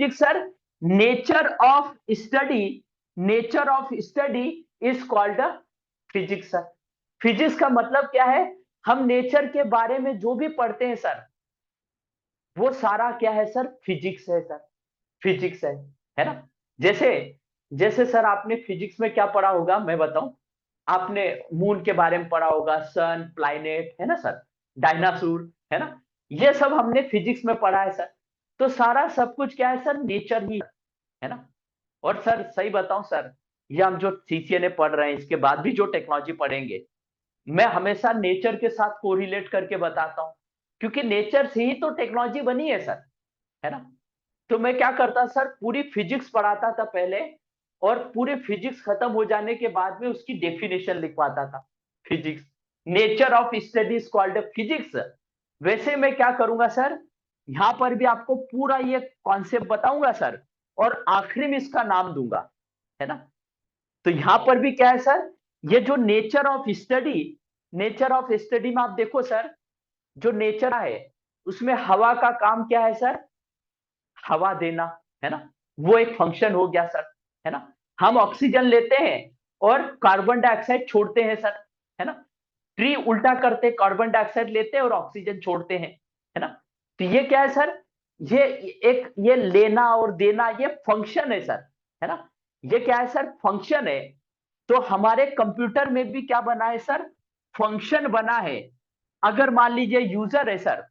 Physics sir, nature of study, nature of study is called physics sir. Physics का मतलब क्या है, हम नेचर के बारे में जो भी पढ़ते हैं सर, वो सारा क्या है सर, फिजिक्स है सर, फिजिक्स है ना। जैसे जैसे सर आपने फिजिक्स में क्या पढ़ा होगा मैं बताऊं, आपने मून के बारे में पढ़ा होगा, सन, प्लैनेट, है ना सर, डायनासोर, है ना, ये सब हमने फिजिक्स में पढ़ा है सर। तो सारा सब कुछ क्या है सर, नेचर ही है ना। और सर सही बताऊं सर, ये हम जो सीसीएनए पढ़ रहे हैं, इसके बाद भी जो टेक्नोलॉजी पढ़ेंगे, मैं हमेशा नेचर के साथ कोरिलेट करके बताता हूं, क्योंकि नेचर से ही तो टेक्नोलॉजी बनी है सर, है ना। तो मैं क्या करता सर, पूरी फिजिक्स पढ़ाता था पहले, और पूरी फिजिक्स खत्म हो जाने के बाद में उसकी डेफिनेशन लिखवाता था। Physics, nature of studies called physics. वैसे मैं क्या करूंगा सर, यहां पर भी आपको पूरा ये कॉन्सेप्ट बताऊंगा सर, और आखिरी में इसका नाम दूंगा, है ना। तो यहां पर भी क्या है सर, ये जो nature of study, nature of study में आप देखो सर, जो नेचर है उसमें हवा का काम क्या है सर, हवा देना, है ना, वो एक फंक्शन हो गया सर, है ना। हम ऑक्सीजन लेते हैं और कार्बन डाइऑक्साइड छोड़ते हैं सर, है ना। ट्री उल्टा करते, कार्बन डाइऑक्साइड लेते हैं और ऑक्सीजन छोड़ते हैं, है ना। तो ये क्या है सर, ये एक, ये लेना और देना, ये फंक्शन है सर, है ना। ये क्या है सर, फंक्शन है। तो हमारे कंप्यूटर में भी क्या बना है सर, फंक्शन बना है। अगर मान लीजिए यूजर है सर,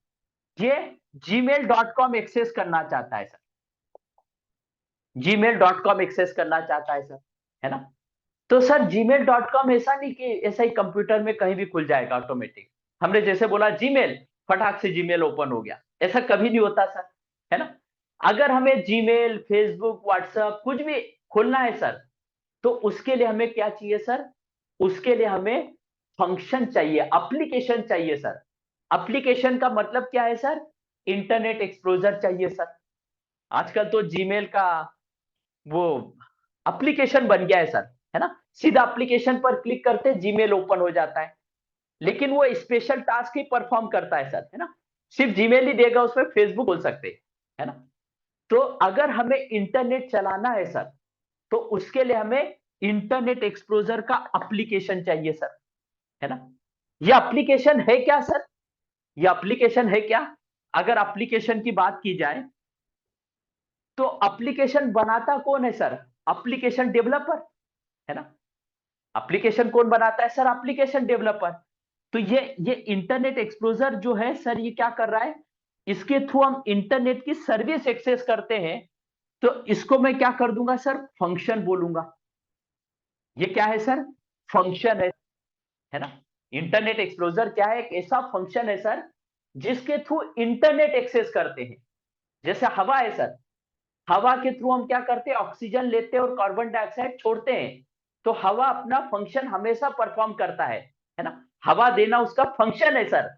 ये gmail.com एक्सेस करना चाहता है सर, gmail.com एक्सेस करना चाहता है सर, है ना। तो सर gmail.com ऐसा नहीं कि ऐसा ही कंप्यूटर में कहीं भी खुल जाएगा ऑटोमेटिक। हमने जैसे बोला जीमेल, फटाक से जीमेल ओपन हो गया, ऐसा कभी नहीं होता सर, है ना। अगर हमें जीमेल, फेसबुक, व्हाट्सएप कुछ भी खोलना है सर, तो उसके लिए हमें क्या चाहिए सर, उसके लिए हमें फंक्शन चाहिए, एप्लीकेशन चाहिए सर। एप्लीकेशन का मतलब क्या है सर, इंटरनेट एक्सप्लोजर चाहिए सर। आजकल तो जीमेल का वो एप्लीकेशन बन गया है सर, है ना। सीधा एप्लीकेशन पर क्लिक करते जीमेल ओपन हो जाता है, लेकिन वो स्पेशल टास्क ही परफॉर्म करता है सर, है ना। सिर्फ जीमेल ही देगा, उसमें फेसबुक खोल सकते हैं, है ना। तो अगर हमें इंटरनेट चलाना है सर, तो उसके लिए हमें इंटरनेट एक्सप्लोजर का एप्लीकेशन चाहिए सर, है ना। ये एप्लीकेशन है क्या सर, ये एप्लीकेशन है क्या, अगर एप्लीकेशन की बात की जाए, तो एप्लीकेशन बनाता कौन है सर, एप्लीकेशन डेवलपर, है ना। एप्लीकेशन कौन बनाता है सर, एप्लीकेशन डेवलपर। तो ये इंटरनेट एक्सप्लोजर जो है सर, ये क्या कर रहा है, इसके थ्रू हम इंटरनेट की सर्विस एक्सेस करते हैं। तो इसको मैं क्या कर दूंगा सर, फंक्शन बोलूंगा। ये क्या है सर, फंक्शन है ना। इंटरनेट एक्सप्लोजर क्या है, एक ऐसा फंक्शन है सर, जिसके थ्रू इंटरनेट एक्सेस करते हैं। जैसे हवा है सर, हवा के थ्रू हम क्या करते हैं, ऑक्सीजन लेते हैं और कार्बन डाइऑक्साइड छोड़ते हैं। तो हवा अपना फंक्शन हमेशा परफॉर्म करता है ना। हवा देना उसका फंक्शन है सर।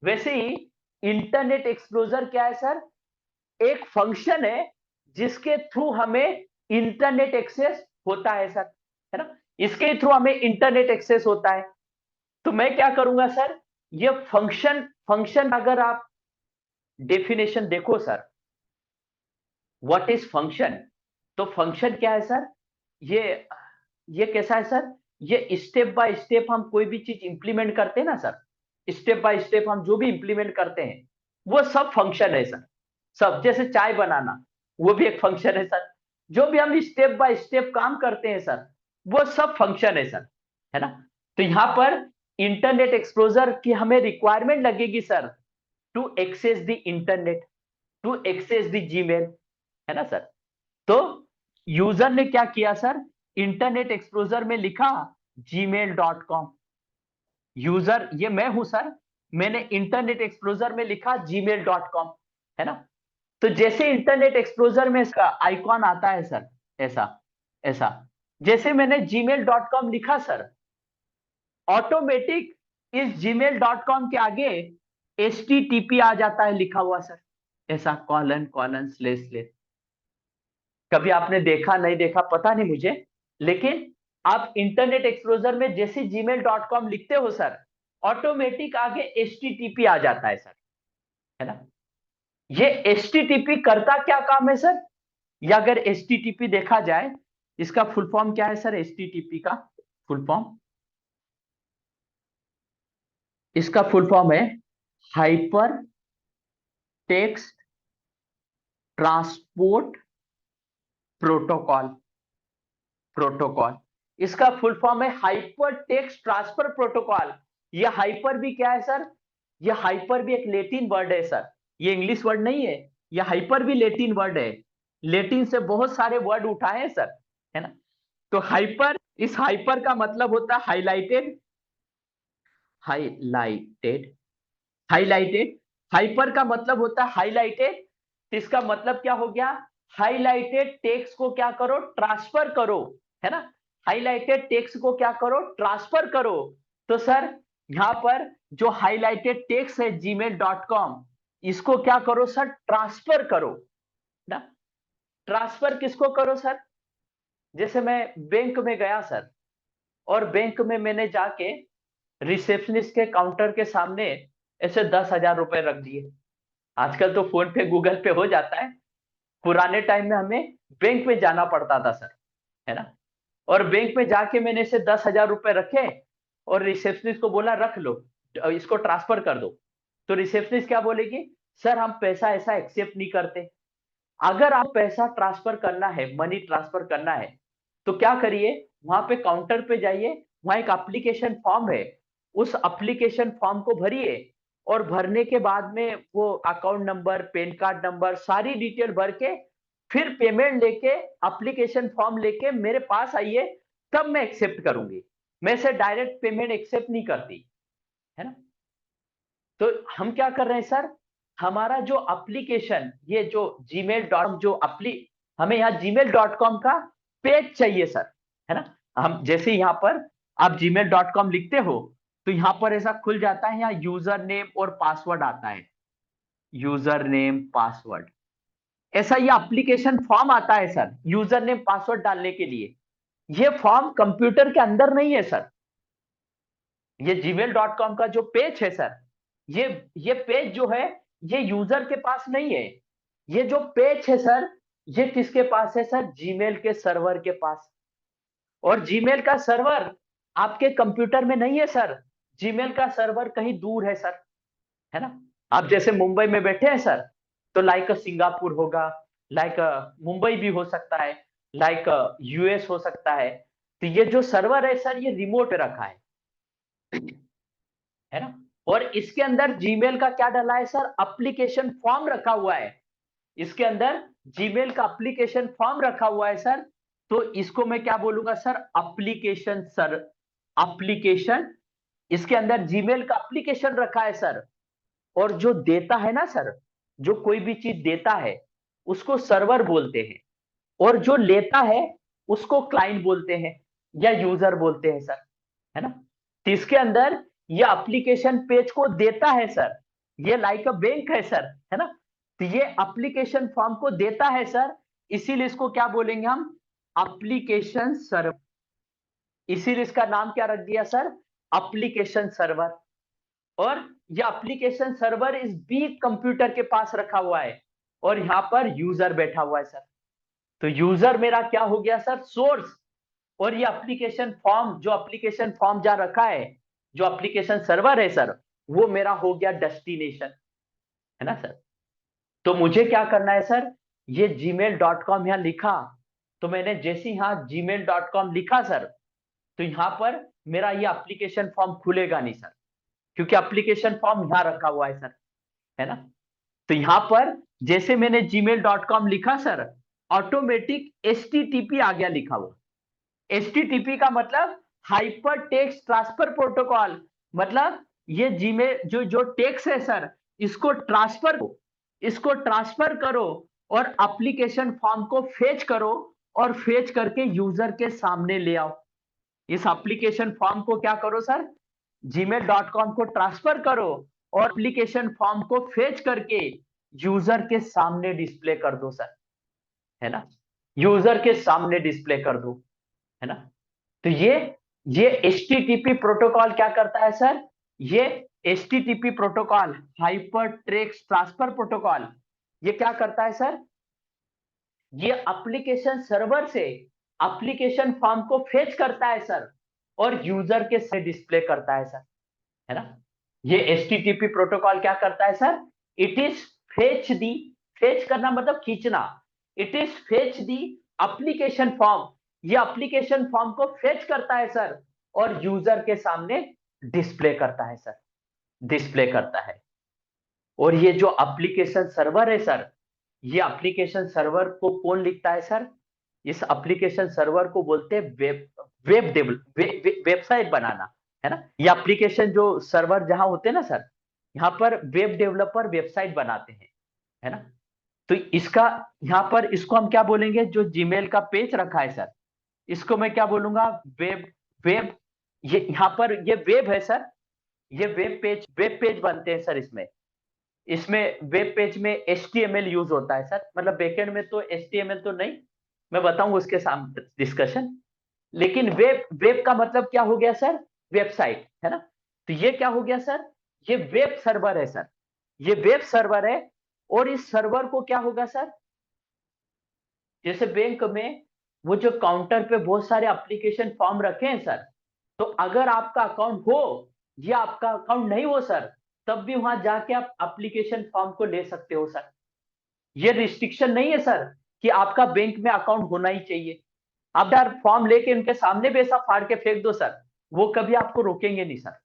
वैसे ही इंटरनेट एक्सप्लोजर क्या है सर, एक फंक्शन है, जिसके थ्रू हमें इंटरनेट एक्सेस होता है सर, है ना। इसके थ्रू हमें इंटरनेट एक्सेस होता है। तो मैं क्या करूंगा सर, ये फंक्शन, फंक्शन अगर आप डेफिनेशन देखो सर, व्हाट इज फंक्शन, तो फंक्शन क्या है सर, ये ये कैसा है सर, ये स्टेप बाय स्टेप हम कोई भी चीज इंप्लीमेंट करते हैं ना सर, स्टेप बाय स्टेप हम जो भी इंप्लीमेंट करते हैं, वो सब फंक्शन है सर। सब, जैसे चाय बनाना, वो भी एक फंक्शन है सर। जो भी हम स्टेप बाय स्टेप काम करते हैं सर, वो सब फंक्शन है सर, है ना। तो यहां पर इंटरनेट एक्सप्लोजर की हमें रिक्वायरमेंट लगेगी sir, to access the internet, to access the Gmail, है ना सर। तो यूजर ने क्या किया सर, इंटरनेट एक्सप्लोजर में लिखा gmail.com। यूजर ये मैं हूं सर, मैंने इंटरनेट एक्सप्लोजर में लिखा gmail.com, है ना। तो जैसे इंटरनेट एक्सप्लोजर में इसका आइकॉन आता है सर, ऐसा ऐसा, जैसे मैंने gmail.com लिखा सर, ऑटोमेटिक इस gmail.com के आगे HTTP आ जाता है लिखा हुआ सर, ऐसा कॉलन कॉलन स्लेश स्लेश। कभी आपने देखा नहीं देखा पता नहीं मुझे, लेकिन आप इंटरनेट एक्सप्लोजर में जैसे gmail.com लिखते हो सर, ऑटोमेटिक आगे HTTP आ जाता है सर, है ना। ये HTTP करता क्या काम है सर, या अगर HTTP देखा जाए, इसका फुल फॉर्म क्या है सर? HTTP का फुल फॉर्म, इसका फुल फॉर्म है hyper text transport protocol. Protocol, इसका फुल फॉर्म है हाइपर टेक्स्ट ट्रांसफर प्रोटोकॉल। ये हाइपर भी क्या है सर? ये हाइपर भी एक लैटिन वर्ड है सर, ये इंग्लिश वर्ड नहीं है। ये हाइपर भी लैटिन वर्ड है, लैटिन से बहुत सारे वर्ड उठाए हैं सर, है ना। तो हाइपर, इस हाइपर का मतलब होता है हाईलाइटेड। हाईलाइटेड, हाईलाइटेड, हाइपर का मतलब होता है हाईलाइटेड। तो इसका मतलब क्या हो गया? हाईलाइटेड टेक्स्ट को क्या करो? ट्रांसफर करो, है ना। हाईलाइटेड टेक्स्ट को क्या करो? ट्रांसफर करो। तो सर यहां पर जो हाईलाइटेड टेक्स्ट है gmail.com, इसको क्या करो सर? ट्रांसफर करो ना। ट्रांसफर किसको करो सर? जैसे मैं बैंक में गया सर, और बैंक में मैंने जाके रिसेप्शनिस्ट के काउंटर के सामने ऐसे 10,000 रुपए रख दिए। आजकल तो फोन पे गूगल पे हो जाता है, पुराने टाइम में हमें बैंक में जाना पड़ता था सर, है ना। और बैंक में जाके मैंने इसे 10,000 रुपए रखे और रिसेप्शनिस्ट को बोला रख लो, इसको ट्रांसफर कर दो। तो रिसेप्शनिस्ट क्या बोलेगी? सर हम पैसा ऐसा एक्सेप्ट नहीं करते। अगर आप पैसा ट्रांसफर करना है, मनी ट्रांसफर करना है, तो क्या करिए, वहां पे काउंटर पे जाइए, वहां एक एप्लीकेशन फॉर्म है, उस एप्लीकेशन फॉर्म को भरिए, और भरने के बाद में वो account number, pan card number, सारी डिटेल भर के फिर पेमेंट लेके, एप्लीकेशन फॉर्म लेके मेरे पास आइए, तब मैं एक्सेप्ट करूंगी। मैं से डायरेक्ट पेमेंट एक्सेप्ट नहीं करती, है ना। तो हम क्या कर रहे हैं सर? हमारा जो एप्लीकेशन, ये जो जीमेल डॉट जो अपली हमें यहाँ gmail.com का पेज चाहिए सर, है ना। हम जैसे यहाँ पर आप gmail.com लिखते हो, तो यहाँ पर ऐसा खुल जाता है, यहाँ यूजर नेम और पासवर्ड आता है, यूजर नेम पासवर्ड। ऐसा ये एप्लीकेशन फॉर्म आता है सर, यूजर नेम पासवर्ड डालने के लिए। ये फॉर्म कंप्यूटर के अंदर नहीं है सर। ये gmail.com का जो पेज है सर, ये ये पेज जो है, ये यूजर के पास नहीं है। ये जो पेज है सर, ये किसके पास है सर? जीमेल के सर्वर के पास। और जीमेल का सर्वर आपके कंप्यूटर में नहीं है सर, जीमेल का सर्वर कहीं दूर है सर, है ना। आप जैसे मुंबई में बैठे हैं सर, तो लाइक सिंगापुर होगा, लाइक मुंबई भी हो सकता है, लाइक US हो सकता है। तो ये जो सर्वर है सर, ये रिमोट पे रखा है ना। और इसके अंदर जीमेल का क्या डाला है सर? एप्लीकेशन फॉर्म रखा हुआ है। इसके अंदर जीमेल का एप्लीकेशन फॉर्म रखा हुआ है सर। तो इसको मैं क्या बोलूंगा सर? Application sir, application. इसके अंदर जीमेल का एप्लीकेशन रखा है सर। और जो देता है ना सर, जो कोई भी चीज देता है, उसको सर्वर बोलते हैं। और जो लेता है, उसको क्लाइंट बोलते हैं या यूजर बोलते हैं सर, है ना। तो इसके अंदर ये एप्लीकेशन पेज को देता है सर, ये लाइक अ बैंक है सर, है ना। तो ये एप्लीकेशन फॉर्म को देता है सर, इसीलिए इसको क्या बोलेंगे हम? Application server. इसीलिए इसका नाम क्या रख दिया सर? Application server. और ये एप्लीकेशन सर्वर इस बिग कंप्यूटर के पास रखा हुआ है, और यहां पर यूजर बैठा हुआ है सर। तो यूजर मेरा क्या हो गया सर? सोर्स। और ये एप्लीकेशन फॉर्म, जो एप्लीकेशन फॉर्म जहां रखा है, जो एप्लीकेशन सर्वर है सर, वो मेरा हो गया डेस्टिनेशन, है ना सर। तो मुझे क्या करना है सर? ये gmail.com यहाँ लिखा, तो मैंने जैसे यहाँ gmail.com लिखा सर, तो यहाँ पर मेरा ये एप्लीकेशन फॉर्म खुलेगा नहीं सर, क्योंकि एप्लीकेशन फॉर्म यहाँ रखा हुआ है सर, है ना। तो यहाँ पर जैसे मैंने gmail.com लिखा सर, ऑटोमेटिक HTTP आ गया लिखा हुआ। HTTP का मतलब हाइपर टेक्स्ट ट्रांसफर प्रोटोकॉल। मतलब ये जीमेल जो जो टेक्स्ट है सर, इसको ट्रांसफर, इसको ट्रांसफर करो, और एप्लीकेशन फॉर्म को फेच करो, और फेच करके यूजर के सामने ले आओ। इस एप्लीकेशन फॉर्म को क्या करो सर? gmail.com को ट्रांसफर करो, और एप्लीकेशन फॉर्म को फेच करके यूजर के सामने डिस्प्ले कर दो सर, है ना। यूजर के सामने डिस्प्ले कर दो, है ना। तो ये HTTP प्रोटोकॉल क्या करता है सर? ये HTTP protocol, hyper text transfer protocol, ये क्या करता है सर? ये एप्लीकेशन सर्वर से एप्लीकेशन फॉर्म को फेच करता है सर, और यूजर के से डिस्प्ले करता है सर, है ना। ये एचटीटीपी प्रोटोकॉल क्या करता है sir, it is fetch the, fetch करना मतलब खींचना, it is fetch the application form, ये एप्लीकेशन फॉर्म को फेच करता है सर, और यूजर के सामने डिस्प्ले करता है सर, डिस्प्ले करता है। और ये जो एप्लीकेशन सर्वर है सर, ये एप्लीकेशन सर्वर को कौन लिखता है सर, इस एप्लीकेशन सर्वर को बोलते हैं वेबसाइट बनाना, है ना। ये एप्लीकेशन जो सर्वर जहां होते हैं ना सर, यहाँ पर वेब डेवलपर वेबसाइट बनाते हैं, है ना। तो इसका यहाँ पर इसको हम क्या बोलेंगे, जो जीमेल का पेज रखा है सर, इसको मैं क्या बोलूंगा, वेब, वेब, ये यहाँ पर ये वेब है सर, ये वेब पेज बनते हैं सर। इसमें इसमें वेब पेज में HTML यूज होता है सर, मतलब बैकएंड में तो HTML तो नहीं, मैं बताऊंगा उसके सामने डिस्कशन। लेकिन वेब, वेब का मतलब क्या हो गया सर, वेबसाइट, है ना। तो ये क्या हो गया सर, ये वेब सर्वर है सर, ये वेब सर्वर है। और इस सर्वर को क्या होगा सर, जैसे बैंक में वो जो काउंटर पे बहुत सारे एप्लीकेशन फॉर्म रखे हैं सर, तो अगर आपका अकाउंट हो या आपका अकाउंट नहीं हो सर, तब भी वहां जाके आप एप्लीकेशन फॉर्म को ले सकते हो सर। ये रिस्ट्रिक्शन नहीं है सर कि आपका बैंक में अकाउंट होना ही चाहिए। आप यार फॉर्म लेके उनके सामने भी ऐसा फाड़ के फेंक दो सर, वो कभी आपको रोकेंगे नहीं सर,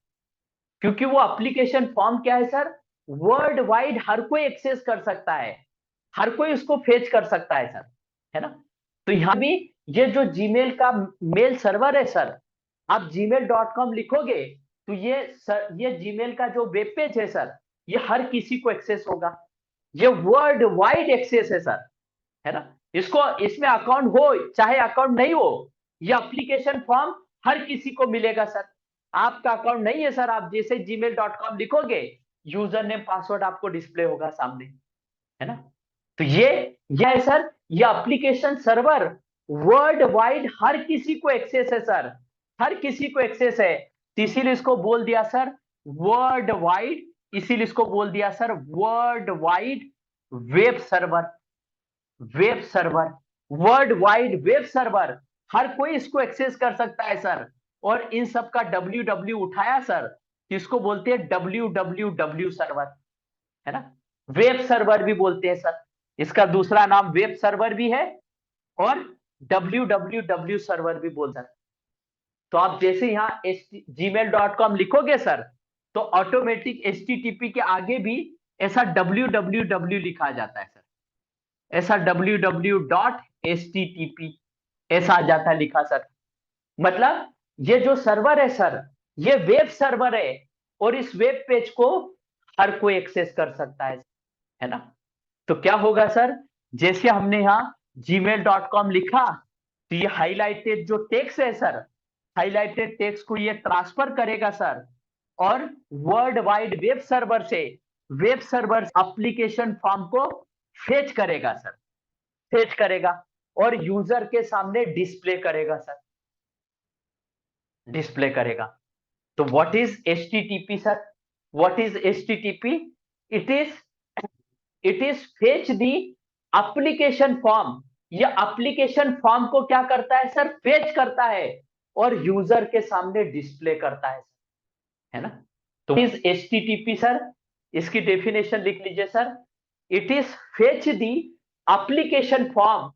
क्योंकि वो एप्लीकेशन फॉर्म क्या है सर, वर्ल्ड वाइड हर कोई एक्सेस कर सकता है, हर कोई उसको फेच कर सकता है सर, है ना। तो यहां भी ये जो जीमेल का मेल सर्वर है सर, आप gmail.com लिखोगे तो ये जीमेल का जो वेब पेज है सर, ये हर किसी को एक्सेस होगा, ये वर्ल्ड वाइड एक्सेस है सर, है ना। इसको, इसमें अकाउंट हो चाहे अकाउंट नहीं हो, ये एप्लीकेशन फॉर्म हर किसी को मिलेगा सर। आपका अकाउंट नहीं है सर, आप जैसे gmail.com लिखोगे, यूजर नेम पासवर्ड आपको डिस्प्ले होगा सामने, है ना। तो ये है सर, ये एप्लीकेशन सर्वर वर्ल्ड वाइड हर किसी को एक्सेस है सर, हर किसी को एक्सेस है। तो इसीलिए इसको बोल दिया सर वर्ल्ड वाइड, इसीलिए इसको बोल दिया sir world wide web server, web server, world wide web server, हर कोई इसको एक्सेस कर सकता है सर। और इन सब का डब्ल्यू उठाया सर, इसको बोलते हैं WWW सर्वर, है ना। वेब सर्वर भी बोलते हैं सर, इसका दूसरा नाम वेब सर्वर भी है, और WWW सर्वर भी बोल सकते। तो आप जैसे यहाँ gmail.com लिखोगे सर, तो ऑटोमेटिक HTTP के आगे भी ऐसा WWW लिखा जाता है सर, ऐसा www.http ऐसा आ जाता है लिखा सर। मतलब ये जो सर्वर है सर, ये वेब सर्वर है, और इस वेब पेज को हर कोई एक्सेस कर सकता है ना। तो क्या होगा सर, जैसे हमने यहाँ gmail.com लिखा, तो ये हाईलाइटेड जो टेक्स्ट है सर, हाईलाइटेड टेक्स्ट को ये ट्रांसफर करेगा सर, और वर्ल्ड वाइड वेब सर्वर से, वेब सर्वर एप्लीकेशन फॉर्म को फेच करेगा सर, फेच करेगा, और यूजर के सामने डिस्प्ले करेगा सर, डिस्प्ले करेगा। तो what is HTTP sir, what is HTTP, it is, it is fetch the application form, ये एप्लीकेशन फॉर्म को क्या करता है सर, फेच करता है, और यूजर के सामने डिस्प्ले करता है ना। तो इज HTTP सर, इसकी डेफिनेशन लिख लीजिए sir, it is fetch the application form,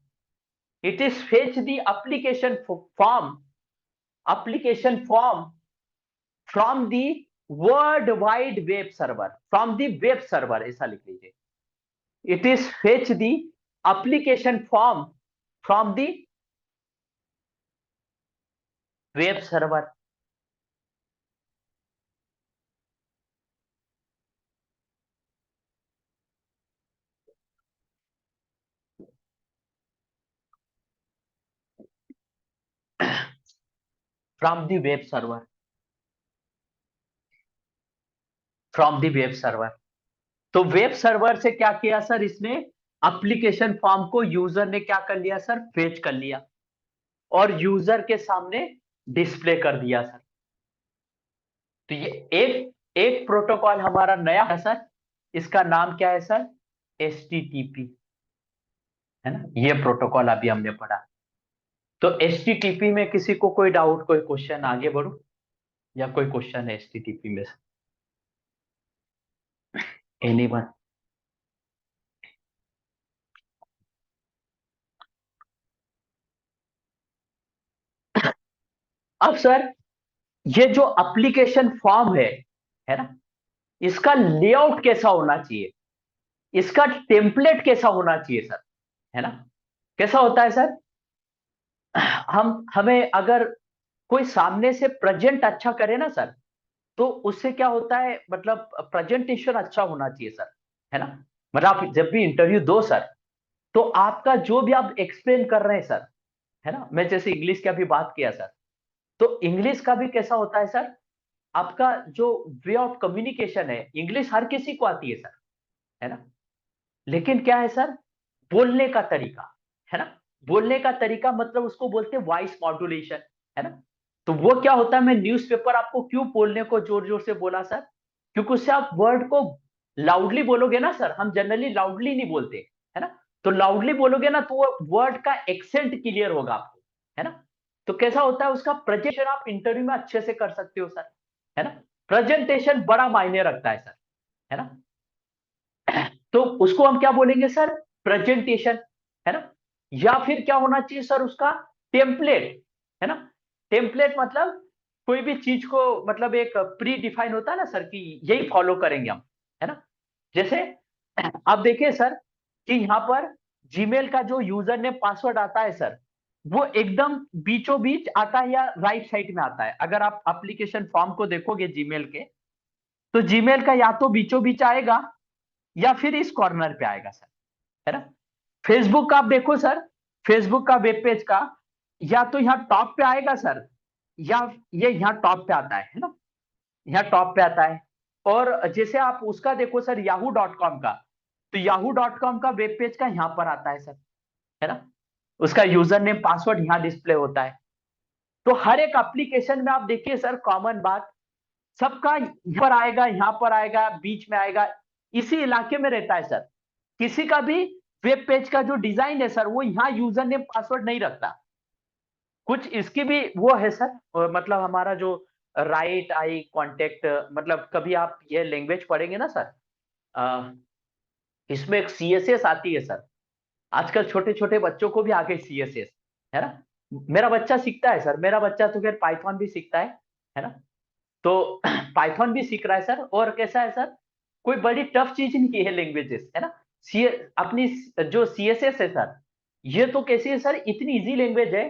it is fetch the application form from the world wide web server, from the web server ऐसा लिख लीजिए, it is fetch the application form from the web server, from the web server, from the web server। तो web server से क्या किया sir, इसने application form को user ने क्या कर लिया सर, फेच कर लिया, और यूजर के सामने डिस्प्ले कर दिया सर। तो ये एक एक प्रोटोकॉल हमारा नया है सर, इसका नाम क्या है सर, HTTP, है ना, ये प्रोटोकॉल अभी हमने पढ़ा। तो एचटीटीपी में किसी को कोई डाउट, कोई क्वेश्चन, आगे बढ़ू या कोई क्वेश्चन है एचटीटीपी में से? एनीवन? अब सर, ये जो एप्लीकेशन फॉर्म है ना, इसका लेआउट कैसा होना चाहिए, इसका टेम्पलेट कैसा होना चाहिए सर, है ना? कैसा होता है सर, हमें अगर कोई सामने से प्रेजेंट अच्छा करे ना सर, तो उससे क्या होता है, मतलब प्रेजेंटेशन अच्छा होना चाहिए सर, है ना? मतलब आप जब भी इंटरव्यू दो सर, तो आपका जो भी आप एक्सप्लेन कर रहे हैं सर, है ना, मैं जैसे इंग्लिश की अभी बात किया सर, तो इंग्लिश का भी कैसा होता है सर, आपका जो वे ऑफ कम्युनिकेशन है, इंग्लिश हर किसी को आती है सर, है ना? लेकिन क्या है सर, बोलने का तरीका, है ना, बोलने का तरीका मतलब उसको बोलते हैं वॉइस मॉड्यूलेशन, है ना? तो वो क्या होता है, मैं न्यूज़पेपर आपको क्यों बोलने को जोर जोर से बोला सर, क्योंकि उससे आप वर्ड को लाउडली बोलोगे ना सर, हम जनरली लाउडली नहीं बोलते, है ना? तो लाउडली बोलोगे ना, तो वो वर्ड का एक्सेंट क्लियर होगा आपको, है ना? तो कैसा होता है, उसका प्रेजेंटेशन आप इंटरव्यू में अच्छे से कर सकते हो सर, है ना? प्रेजेंटेशन बड़ा मायने रखता है सर, है ना? तो उसको हम क्या बोलेंगे सर, प्रेजेंटेशन, है ना? या फिर क्या होना चाहिए सर उसका, टेम्पलेट, है ना? टेम्पलेट मतलब कोई भी चीज को, मतलब एक प्री डिफाइन होता है ना सर, कि यही फॉलो करेंगे हम, है ना? जैसे आप देखिए सर, कि यहाँ पर जीमेल का जो यूजर नेम पासवर्ड आता है सर, वो एकदम बीचों बीच आता है या राइट साइड में आता है? अगर आप एप्लीकेशन फॉर्म को देखोगे जीमेल के, तो जीमेल का या तो बीचों बीच आएगा, या फिर इस कॉर्नर पे आएगा सर, है ना? फेसबुक का आप देखो सर, फेसबुक का वेब पेज का, या तो यहाँ टॉप पे आएगा सर, या ये यहाँ टॉप पे आता है ना, यहाँ टॉप पे आता है। और जैसे आप उसका देखो सर, yahoo.com का, तो yahoo.com का वेब पेज का यहाँ पर आता है सर, है ना? उसका यूजर नेम पासवर्ड यहाँ डिस्प्ले होता है। तो हर एक एप्लीकेशन में आप देखिए सर, कॉमन बात, सबका यहाँ पर आएगा, यहाँ पर आएगा, बीच में आएगा, इसी इलाके में रहता है सर। किसी का भी वेब पेज का जो डिजाइन है सर, वो यहाँ यूजर नेम पासवर्ड नहीं रखता। कुछ इसकी भी वो है सर, मतलब हमारा जो राइट आई कांटेक्ट, मतलब कभी आप ये लैंग्वेज पढ़ेंगे ना सर, अ, इसमें एक सीएसएस आती है सर। आजकल छोटे छोटे बच्चों को भी आ गई सीएसएस, है ना? मेरा बच्चा सीखता है सर, मेरा बच्चा तो खैर पाइथन भी सीखता है ना? तो पाइथन भी सीख रहा है सर। और कैसा है सर, कोई बड़ी टफ चीज नहीं है लैंग्वेजेस, है ना? सी अपनी जो सीएसएस है सर, ये तो कैसी है सर, इतनी इजी लैंग्वेज है।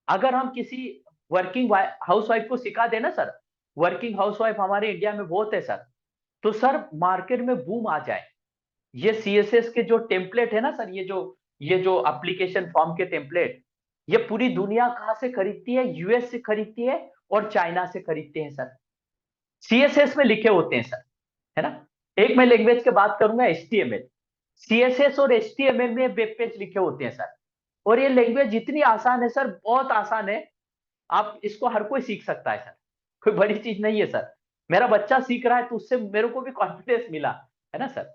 अगर हम किसी वर्किंग हाउसवाइफ को सिखा देना सर, वर्किंग हाउसवाइफ हमारे इंडिया में बहुत है सर, तो सर मार्केट में बूम आ जाए। ये सीएसएस के जो टेम्पलेट है ना सर, ये जो एप्लीकेशन फॉर्म के टेम्पलेट, ये पूरी दुनिया कहाँ से खरीदती है, यूएस से खरीदती है और चाइना से खरीदते हैं सर। सीएसएस में लिखे होते हैं सर, है ना? एक मैं लैंग्वेज की बात करूंगा, एचटीएमएल। सीएसएस और एचटीएमएल में वेब पेज लिखे होते हैं सर। और ये लैंग्वेज इतनी आसान है सर, बहुत आसान है। आप इसको हर कोई सीख सकता है सर, कोई बड़ी चीज नहीं है सर। मेरा बच्चा सीख रहा है, तो उससे मेरे को भी कॉन्फिडेंस मिला, है ना सर?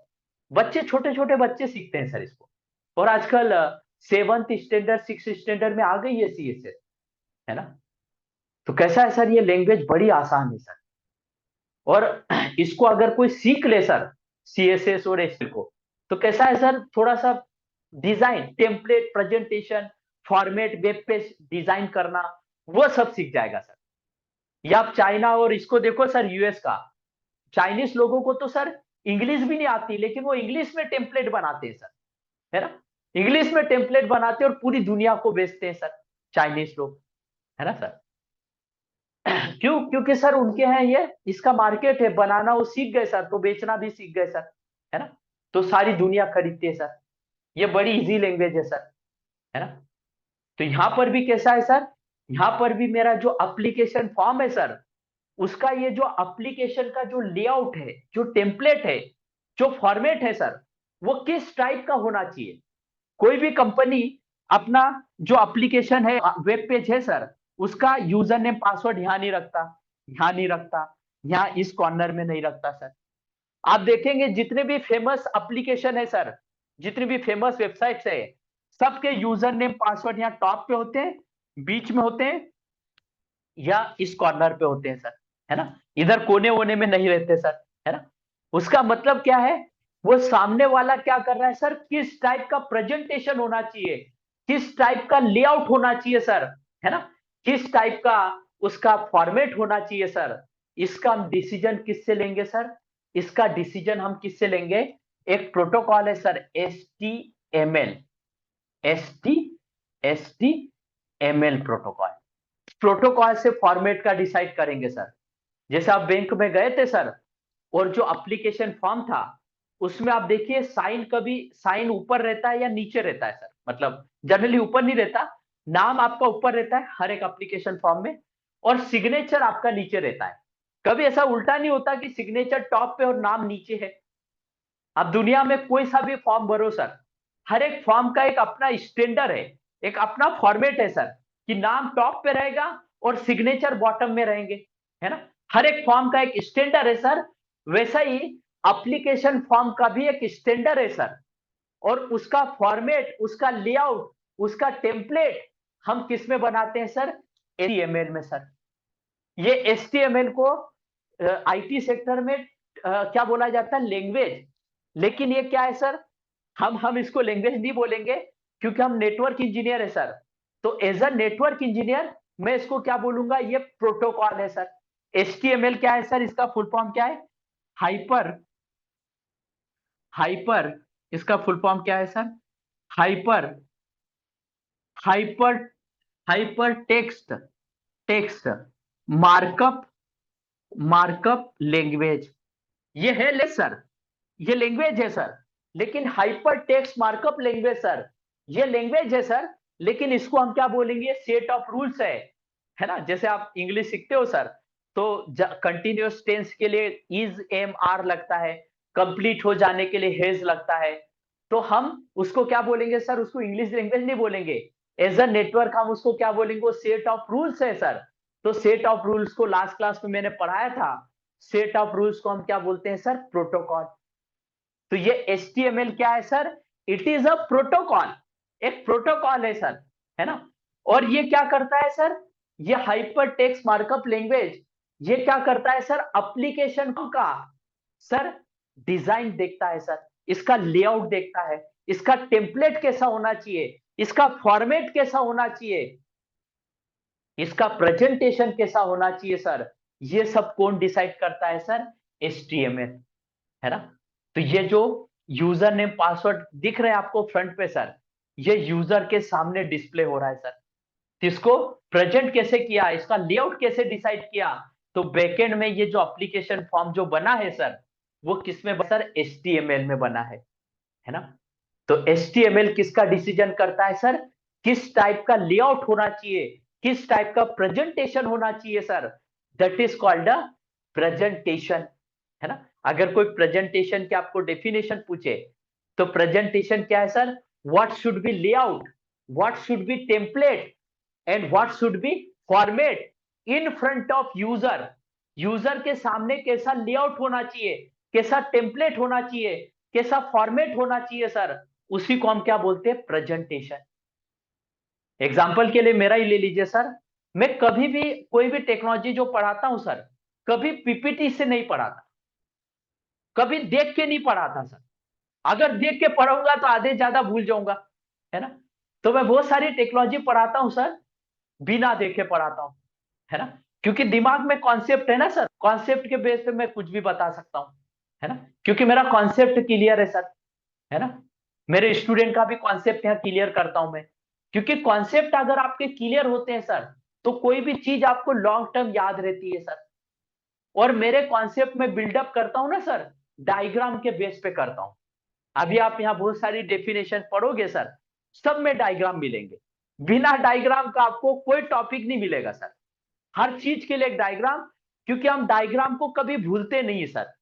बच्चे, छोटे छोटे बच्चे सीखते हैं सर इसको। और आजकल सेवंथ स्टैंडर्ड, सिक्स स्टैंडर्ड में आ गई है सीएसएस, है ना? तो कैसा है सर, ये लैंग्वेज बड़ी आसान है सर। और इसको अगर कोई सीख ले सर, सीएसएस और एचटीएमएल को, तो कैसा है सर, थोड़ा सा design, template, presentation, format, web page design करना, वो सब सीख जाएगा सर। या आप चाइना और इसको देखो सर, यूएस का, चाइनीज लोगों को तो सर इंग्लिश भी नहीं आती, लेकिन वो इंग्लिश में टेम्पलेट बनाते हैं सर, है ना? इंग्लिश में टेम्पलेट बनाते हैं और पूरी दुनिया को बेचते हैं सर, चाइनीज लोग, है ना सर? क्यों? क्योंकि सर उनके यहाँ ये इसका मार्केट है, बनाना वो सीख गए सर, तो बेचना भी सीख गए सर, है ना? तो सारी दुनिया खरीदती है सर। ये बड़ी इजी लैंग्वेज है सर, है ना? तो यहाँ पर भी कैसा है सर, यहाँ पर भी मेरा जो एप्लीकेशन फॉर्म है सर, उसका ये जो एप्लीकेशन का जो लेआउट है, जो टेम्पलेट है, जो फॉर्मेट है सर, वो किस टाइप का होना चाहिए। कोई भी कंपनी अपना जो एप्लीकेशन है, वेब पेज है सर, उसका यूजर नेम पासवर्ड यहाँ नहीं रखता, यहाँ नहीं रखता, यहाँ इस कॉर्नर में नहीं रखता सर। आप देखेंगे जितने भी फेमस एप्लीकेशन है सर, जितनी भी फेमस वेबसाइट्स है, सबके यूजर नेम पासवर्ड यहाँ टॉप पे होते हैं, बीच में होते हैं, या इस कॉर्नर पे होते हैं सर, है ना, इधर कोने वोने में नहीं रहते सर, है ना। उसका मतलब क्या है, वो सामने वाला क्या कर रहा है सर, किस टाइप का प्रेजेंटेशन होना चाहिए, किस टाइप का लेआउट होना चाहिए सर, है ना, किस टाइप का उसका फॉर्मेट होना चाहिए सर, इसका हम डिसीजन किससे लेंगे सर, इसका डिसीजन हम किससे लेंगे, एक प्रोटोकॉल है sir, HTML, HTML protocol, protocol से फॉर्मेट का डिसाइड करेंगे सर। जैसे आप बैंक में गए थे सर, और जो एप्लीकेशन फॉर्म था उसमें आप देखिए साइन, कभी साइन ऊपर रहता है या नीचे रहता है सर, मतलब जनरली ऊपर नहीं रहता, नाम आपका ऊपर रहता है हर एक एप्लीकेशन फॉर्म में, और सिग्नेचर आपका नीचे रहता है। कभी ऐसा उल्टा नहीं होता कि सिग्नेचर टॉप पे और नाम नीचे है। अब दुनिया में कोई सा भी फॉर्म भरो सर, हर एक फॉर्म का एक अपना स्टैंडर्ड है, एक अपना फॉर्मेट है सर, कि नाम टॉप पे रहेगा और सिग्नेचर बॉटम में रहेंगे, है ना। हर एक फॉर्म का एक स्टैंडर्ड है सर। वैसा ही एप्लीकेशन फॉर्म का भी एक स्टैंडर्ड है सर, और उसका फॉर्मेट, उसका लेआउट, उसका टेम्पलेट हम किस में बनाते हैं सर, HTML में सर। ये HTML को आईटी सेक्टर में क्या बोला जाता है, लैंग्वेज। लेकिन ये क्या है सर, हम इसको लैंग्वेज नहीं बोलेंगे, क्योंकि हम नेटवर्क इंजीनियर है सर। तो एज अ नेटवर्क इंजीनियर मैं इसको क्या बोलूंगा, ये प्रोटोकॉल है सर। HTML क्या है सर, इसका फुल फॉर्म क्या है, हाइपर, हाइपर, इसका फुल फॉर्म क्या है sir, hyper, hyper, hyper text, text markup, markup language. ये है ले सर, ये लैंग्वेज है सर, लेकिन hyper text markup language sir, ये लैंग्वेज है सर, लेकिन इसको हम क्या बोलेंगे, सेट ऑफ रूल्स है ना। जैसे आप इंग्लिश सीखते हो सर, तो कंटिन्यूअस टेंस के लिए इज एम आर लगता है, कंप्लीट हो जाने के लिए हेज लगता है। तो हम उसको क्या बोलेंगे सर, उसको इंग्लिश लैंग्वेज नहीं बोलेंगे, एज अ नेटवर्क हम उसको क्या बोलेंगे, वो सेट ऑफ रूल्स है सर। तो सेट ऑफ रूल्स को लास्ट क्लास में मैंने पढ़ाया था, सेट ऑफ रूल्स को हम क्या बोलते हैं सर, प्रोटोकॉल। तो ये HTML क्या है sir, it is a protocol, एक प्रोटोकॉल है सर, है ना। और ये क्या करता है सर, ये हाइपर टेक्स्ट मार्कअप लैंग्वेज, ये क्या करता है सर, एप्लीकेशन का सर डिजाइन देखता है सर, इसका लेआउट देखता है, इसका टेम्पलेट कैसा होना चाहिए, इसका फॉर्मेट कैसा होना चाहिए, इसका प्रेजेंटेशन कैसा होना चाहिए सर, ये सब कौन डिसाइड करता है सर, HTML, है ना। तो ये जो यूजर नेम पासवर्ड दिख रहे हैं आपको फ्रंट पे सर, ये यूजर के सामने डिस्प्ले हो रहा है सर। इसको प्रेजेंट कैसे किया, इसका लेआउट कैसे डिसाइड किया, तो बैकएंड में ये जो एप्लीकेशन फॉर्म जो बना है सर, वो किस में बना सर, HTML में बना है ना। तो HTML किसका डिसीजन करता है सर, किस टाइप का लेआउट होना चाहिए, किस टाइप का प्रेजेंटेशन होना चाहिए sir, that is called a presentation, है ना। अगर कोई प्रेजेंटेशन की आपको डेफिनेशन पूछे, तो प्रेजेंटेशन क्या है sir, what should be layout, what should be template, and what should be format in front of user. User के सामने कैसा लेआउट होना चाहिए, कैसा टेम्पलेट होना चाहिए, कैसा फॉर्मेट होना चाहिए सर, उसी को हम क्या बोलते हैं, प्रेजेंटेशन। एग्जाम्पल के लिए मेरा ही ले लीजिए सर, मैं कभी भी कोई भी टेक्नोलॉजी जो पढ़ाता हूं सर, कभी PPT से नहीं पढ़ाता, कभी देख के नहीं पढ़ाता सर। अगर देख के पढ़ूंगा तो आधे ज्यादा भूल जाऊंगा, है ना। तो मैं बहुत सारी टेक्नोलॉजी पढ़ाता हूं सर, बिना देखे पढ़ाता हूं, है ना। क्योंकि दिमाग में कॉन्सेप्ट है ना सर, कॉन्सेप्ट के बेस पे मैं कुछ भी बता सकता हूं, है ना। क्योंकि मेरा कॉन्सेप्ट क्लियर है सर, है ना। मेरे स्टूडेंट का भी कॉन्सेप्ट यहाँ क्लियर करता हूं मैं, क्योंकि कॉन्सेप्ट अगर आपके क्लियर होते हैं सर, तो कोई भी चीज आपको लॉन्ग टर्म याद रहती है सर। और मेरे कॉन्सेप्ट में बिल्डअप करता हूं ना सर, डायग्राम के बेस पे करता हूं। अभी आप यहाँ बहुत सारी डेफिनेशन पढ़ोगे सर, सब में डायग्राम मिलेंगे, बिना डायग्राम का आपको कोई टॉपिक नहीं मिलेगा सर। हर चीज के लिए एक डायग्राम, क्योंकि हम डायग्राम को कभी भूलते नहीं सर।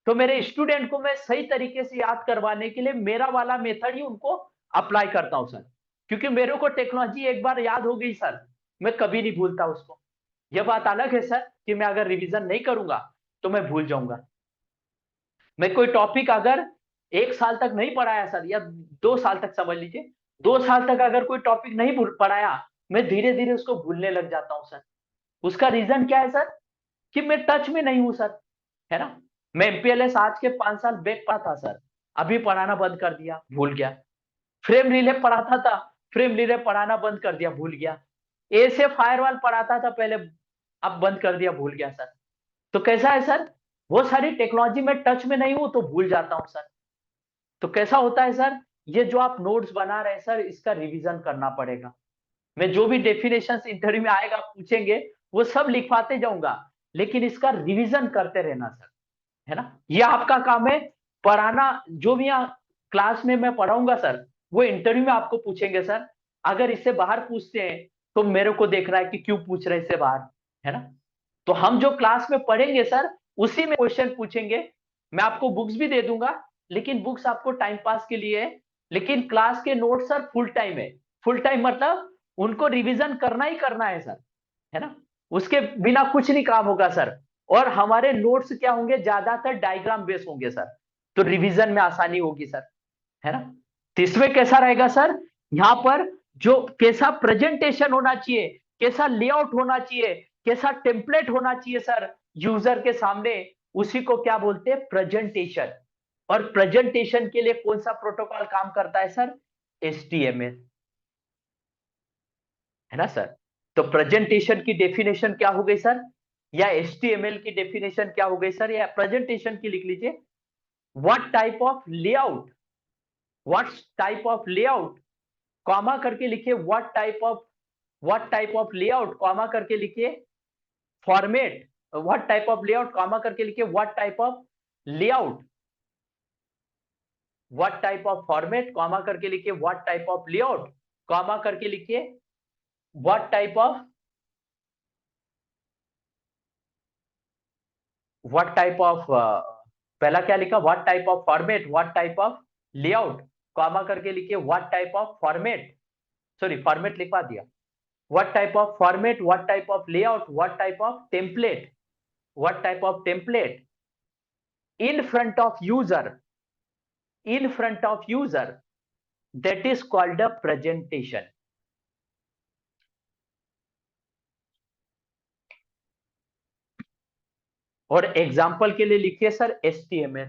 तो मेरे स्टूडेंट को मैं सही तरीके से याद करवाने के लिए मेरा वाला मेथड ही उनको अप्लाई करता हूं सर। क्योंकि मेरे को टेक्नोलॉजी एक बार याद हो गई सर, मैं कभी नहीं भूलता उसको। यह बात अलग है सर कि मैं अगर रिवीजन नहीं करूंगा तो मैं भूल जाऊंगा। मैं कोई टॉपिक अगर 1 साल तक नहीं पढ़ाया सर, या 2 साल तक समझ लीजिए, 2 साल तक अगर कोई टॉपिक नहीं पढ़ाया, मैं धीरे धीरे उसको भूलने लग जाता हूँ सर। उसका रीजन क्या है सर? कि मैं टच में नहीं हूं सर, है ना। मैं एमपीएलएस आज के 5 साल बैक पढ़ा था सर, अभी पढ़ाना बंद कर दिया, भूल गया। फ्रेम रिले पढ़ाता था, फ्रेम रिले पढ़ाना बंद कर दिया, भूल गया। ए से फायरवॉल पढ़ाता था पहले, अब बंद कर दिया, भूल गया सर। तो कैसा है सर, वो सारी टेक्नोलॉजी में टच में नहीं हूं तो भूल जाता हूं सर। तो कैसा होता है सर, ये जो आप नोट्स बना रहे हैं सर, इसका रिवीजन करना पड़ेगा। मैं जो भी डेफिनेशन इंटरव्यू में आएगा पूछेंगे, वो सब लिखवाते जाऊंगा, लेकिन इसका रिवीजन करते रहना सर, है ना। ये आपका काम है, पढ़ाना। जो भी यहाँ क्लास में मैं पढ़ाऊंगा सर, वो इंटरव्यू में आपको पूछेंगे सर। अगर इससे बाहर पूछते हैं तो मेरे को देख रहा है कि क्यों पूछ रहे हैं इससे बाहर, है ना। तो हम जो क्लास में पढ़ेंगे सर, उसी में क्वेश्चन पूछेंगे। मैं आपको बुक्स भी दे दूंगा, लेकिन बुक्स आपको टाइम पास के लिए है। लेकिन क्लास के नोट सर फुल टाइम है। फुल टाइम मतलब उनको रिवीजन करना ही करना है सर, है ना। उसके बिना कुछ नहीं काम होगा सर। और हमारे नोट्स क्या होंगे, ज्यादातर डायग्राम बेस होंगे सर, तो रिवीजन में आसानी होगी सर, है ना। तो इसमें कैसा रहेगा सर, यहाँ पर जो कैसा प्रेजेंटेशन होना चाहिए, कैसा लेआउट होना चाहिए, कैसा टेम्पलेट होना चाहिए सर यूजर के सामने, उसी को क्या बोलते हैं, प्रेजेंटेशन। और प्रेजेंटेशन के लिए कौन सा प्रोटोकॉल काम करता है सर, एचटीएमएल, है ना सर। तो प्रेजेंटेशन की डेफिनेशन क्या हो गई सर, या एचटीएमएल की डेफिनेशन क्या हो गई सर, या प्रेजेंटेशन की लिख लीजिए, what type of layout, what type of layout, comma करके लिखिए, what type of layout, comma करके लिखिए, format, what type of layout, comma करके लिखिए, what type of layout, what type of format, comma करके लिखिए, what type of layout, comma करके लिखिए, what type of, what type of, पहला क्या लिखा, what type of format, what type of layout, comma करके लिखिए, what type of format, sorry format लिखवा दिया, what type of format, what type of layout, what type of template, what type of template in front of user, in front of user, that is called a presentation. और example के लिए लिखिए sir HTML,